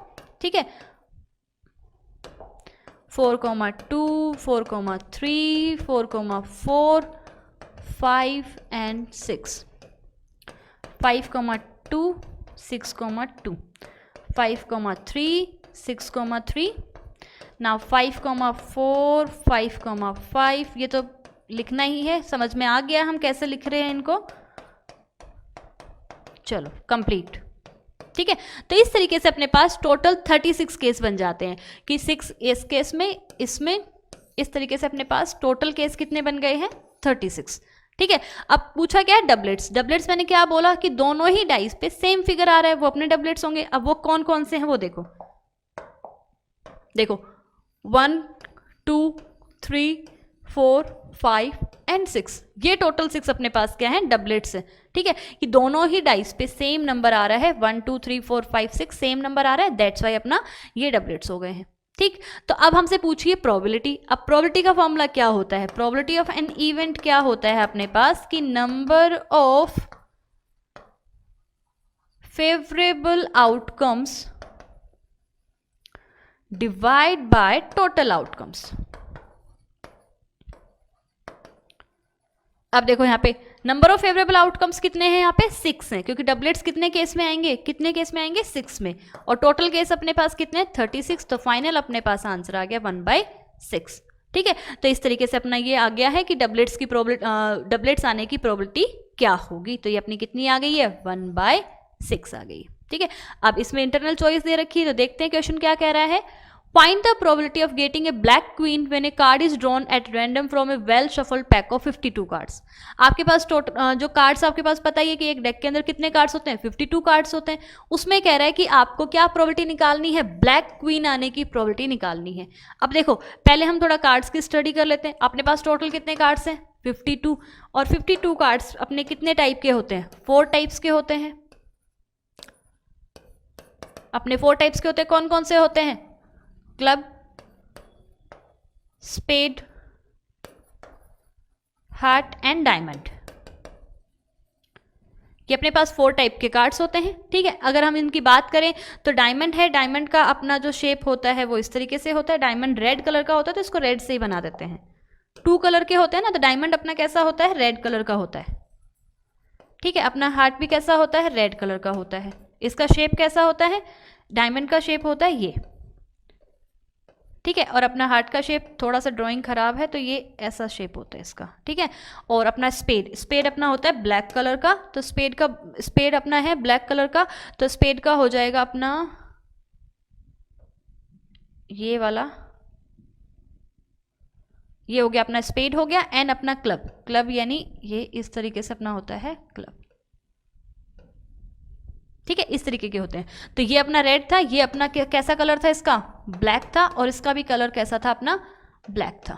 A: ठीक है। 4,2 4,3 4,4 5 and 6 5,2 6,2 5,3 6,3 नाउ 5,4 5,5 ये तो लिखना ही है, समझ में आ गया हम कैसे लिख रहे हैं इनको। चलो कंप्लीट, ठीक है। तो इस तरीके से अपने पास टोटल 36 केस बन जाते हैं कि 6 इस केस में, इसमें इस तरीके से अपने पास टोटल केस कितने बन गए हैं, 36, ठीक है। अब पूछा क्या है, डबलेट्स मैंने क्या बोला कि दोनों ही डाइस पे सेम फिगर आ रहा है, वो अपने डबलेट्स होंगे। अब वो कौन कौन से हैं वो देखो 1 2 3 4 5 एंड 6, ये टोटल 6 अपने पास क्या है, डबलेट्स है, ठीक है। कि दोनों ही डाइस पे सेम नंबर आ रहा है, 1 2 3 4 5 6 सेम नंबर आ रहा है, दैट्स वाई अपना ये डबलेट्स हो गए हैं, ठीक। तो अब हमसे पूछिए प्रोबेबिलिटी। अब प्रोबेबिलिटी का फॉर्मूला क्या होता है, प्रोबेबिलिटी ऑफ एन इवेंट क्या होता है अपने पास कि number of favourable outcomes divide by total outcomes. अब देखो यहाँ पे नंबर ऑफ फेवरेबल आउटकम्स कितने हैं, यहाँ पे 6 हैं, क्योंकि डबलेट्स कितने केस में आएंगे, 6 में, और टोटल केस अपने पास कितने 36, तो फाइनल अपने पास आंसर आ गया 1/6, ठीक है। तो इस तरीके से अपना ये आ गया है कि डबलेट्स आने की प्रोबेबिलिटी क्या होगी, तो ये अपनी कितनी आ गई है 1/6 आ गई, ठीक है। अब इसमें इंटरनल चॉइस दे रखी है, तो देखते हैं क्वेश्चन क्या कह रहा है। Find the probability of getting a black queen when a card is drawn at random from a well shuffled pack of 52 cards। आपके पास जो कार्ड्स आपके पास पता ही है कि एक डेक के अंदर कितने कार्ड्स होते हैं, 52 कार्ड्स होते हैं। उसमें कह रहा है कि आपको क्या प्रोबेबिलिटी निकालनी है, ब्लैक क्वीन आने की प्रोबेबिलिटी निकालनी है। अब देखो पहले हम थोड़ा कार्ड्स की स्टडी कर लेते हैं। अपने पास टोटल कितने कार्ड्स हैं 52, और 52 कार्ड्स अपने कितने टाइप के होते हैं, 4 टाइप्स के होते हैं। अपने 4 टाइप्स के होते हैं, कौन कौन से होते हैं, club, spade, heart and diamond. ये अपने पास 4 टाइप के कार्ड्स होते हैं, ठीक है। अगर हम इनकी बात करें तो डायमंड है, डायमंड का अपना जो शेप होता है वो इस तरीके से होता है। डायमंड रेड कलर का होता है तो इसको रेड से ही बना देते हैं। 2 कलर के होते हैं ना, तो डायमंड अपना कैसा होता है, रेड कलर का होता है, ठीक है। अपना हार्ट भी कैसा होता है, रेड कलर का होता है। इसका शेप कैसा होता है, डायमंड का शेप होता है ये, ठीक है। और अपना हार्ट का शेप थोड़ा सा ड्राइंग खराब है तो ये ऐसा शेप होता है इसका, ठीक है। और अपना स्पेड अपना होता है ब्लैक कलर का, तो स्पेड अपना है ब्लैक कलर का, तो स्पेड का हो जाएगा अपना ये वाला, ये हो गया अपना स्पेड हो गया। एंड अपना क्लब यानी ये इस तरीके से अपना होता है क्लब, ठीक है, इस तरीके के होते हैं। तो ये अपना रेड था, ये अपना कैसा कलर था इसका, ब्लैक था, और इसका भी कलर कैसा था अपना, ब्लैक था।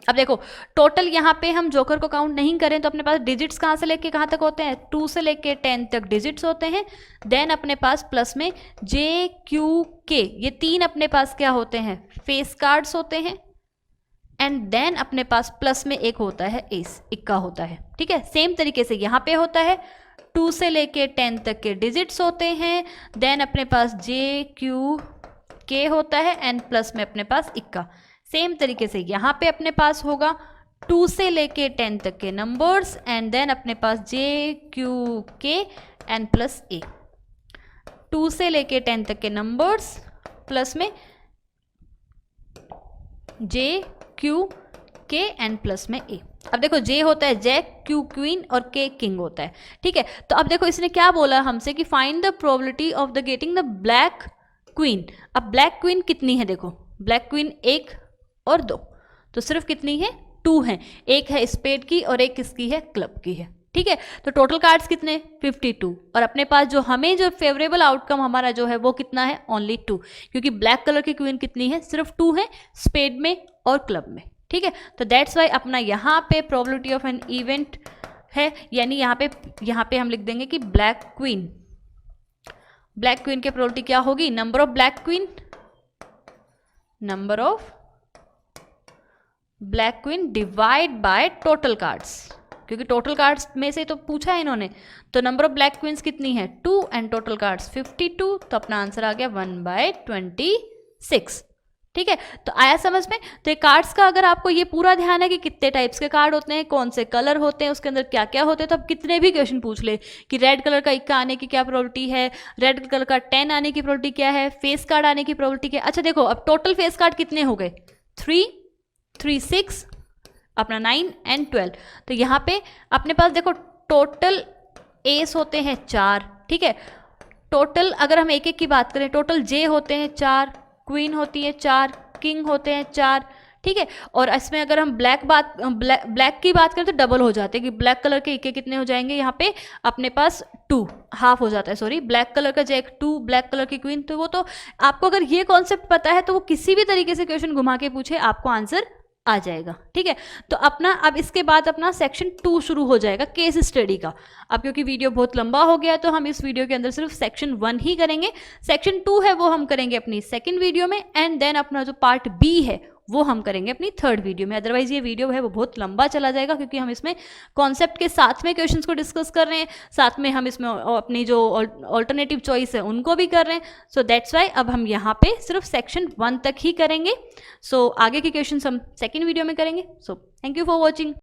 A: अब देखो टोटल यहाँ पे हम जोकर को काउंट नहीं करें तो अपने पास डिजिट्स कहाँ से लेके कहाँ तक होते हैं, 2 से लेके 10 तक डिजिट्स होते हैं। देन अपने पास प्लस में जे क्यू के, ये 3 अपने पास क्या होते हैं, फेस कार्ड्स होते हैं। एंड देन अपने पास प्लस में एक होता है एस, इक्का होता है, ठीक है। सेम तरीके से यहाँ पे होता है 2 से लेके 10 तक के डिजिट्स होते हैं। देन अपने पास जे क्यू के होता है एंड प्लस में अपने पास इक्का। सेम तरीके से यहाँ पे अपने पास होगा 2 से लेके 10 तक के नंबर्स एंड देन अपने पास जे क्यू के एंड प्लस ए। 2 से लेके 10 तक के नंबर्स प्लस में जे क्यू के एंड प्लस में ए। अब देखो जे होता है जैक, क्यू क्वीन और के किंग होता है, ठीक है। तो अब देखो इसने क्या बोला हमसे कि find the probability of the getting the black queen. अब ब्लैक क्वीन कितनी है, देखो ब्लैक क्वीन 1 और 2, तो सिर्फ कितनी है, 2 है। एक है स्पेड की और एक किसकी है, क्लब की है, ठीक है। तो टोटल कार्ड्स कितने, 52। और अपने पास जो हमें जो फेवरेबल आउटकम हमारा जो है वो कितना है, ओनली 2, क्योंकि ब्लैक कलर की क्वीन कितनी है, सिर्फ 2 है, स्पेड में और क्लब में, ठीक है। तो दैट्स वाई अपना यहाँ पे प्रोबेबिलिटी ऑफ एन इवेंट है, यानी यहाँ पे हम लिख देंगे कि ब्लैक क्वीन की प्रोबेबिलिटी क्या होगी, number of black queen divide by total cards, क्योंकि टोटल कार्ड्स में से तो पूछा है इन्होंने। तो नंबर ऑफ ब्लैक क्वींस कितनी है, 2 एंड टोटल कार्ड्स 52, तो अपना आंसर आ गया 1/26, ठीक है। तो आया समझ में। तो ये कार्ड्स का अगर आपको ये पूरा ध्यान है कि कितने टाइप्स के कार्ड होते हैं, कौन से कलर होते हैं, उसके अंदर क्या क्या होते हैं, तो आप कितने भी क्वेश्चन पूछ ले कि रेड कलर का इक्का आने की क्या प्रोबेबिलिटी है, रेड कलर का 10 आने की प्रोबेबिलिटी क्या है, फेस कार्ड आने की प्रोबेबिलिटी क्या है। अच्छा देखो अब टोटल फेस कार्ड कितने हो गए, 3, 6, अपना 9 एंड 12। तो यहाँ पे अपने पास देखो टोटल एस होते हैं 4, ठीक है। टोटल अगर हम एक एक की बात करें, टोटल जे होते हैं 4, क्वीन होती है 4, किंग होते हैं 4, ठीक है। और इसमें अगर हम ब्लैक की बात करें तो डबल हो जाते हैं कि ब्लैक कलर के इक्के कितने हो जाएंगे, यहाँ पे अपने पास 2 हाफ हो जाता है, सॉरी ब्लैक कलर का जैक 2, ब्लैक कलर की क्वीन। तो वो तो आपको अगर ये कॉन्सेप्ट पता है तो वो किसी भी तरीके से क्वेश्चन घुमा के पूछे आपको आंसर आ जाएगा, ठीक है। तो अपना अब इसके बाद अपना सेक्शन 2 शुरू हो जाएगा केस स्टडी का। अब क्योंकि वीडियो बहुत लंबा हो गया है तो हम इस वीडियो के अंदर सिर्फ सेक्शन 1 ही करेंगे। सेक्शन 2 है वो हम करेंगे अपनी सेकंड वीडियो में एंड देन अपना जो पार्ट बी है वो हम करेंगे अपनी थर्ड वीडियो में। अदरवाइज ये वीडियो है वो बहुत लंबा चला जाएगा क्योंकि हम इसमें कॉन्सेप्ट के साथ में क्वेश्चंस को डिस्कस कर रहे हैं, साथ में हम इसमें अपनी जो ऑल्टरनेटिव चॉइस है उनको भी कर रहे हैं। सो दैट्स वाई अब हम यहाँ पे सिर्फ सेक्शन 1 तक ही करेंगे। सो आगे के क्वेश्चंस हम सेकेंड वीडियो में करेंगे। So thank you for watching.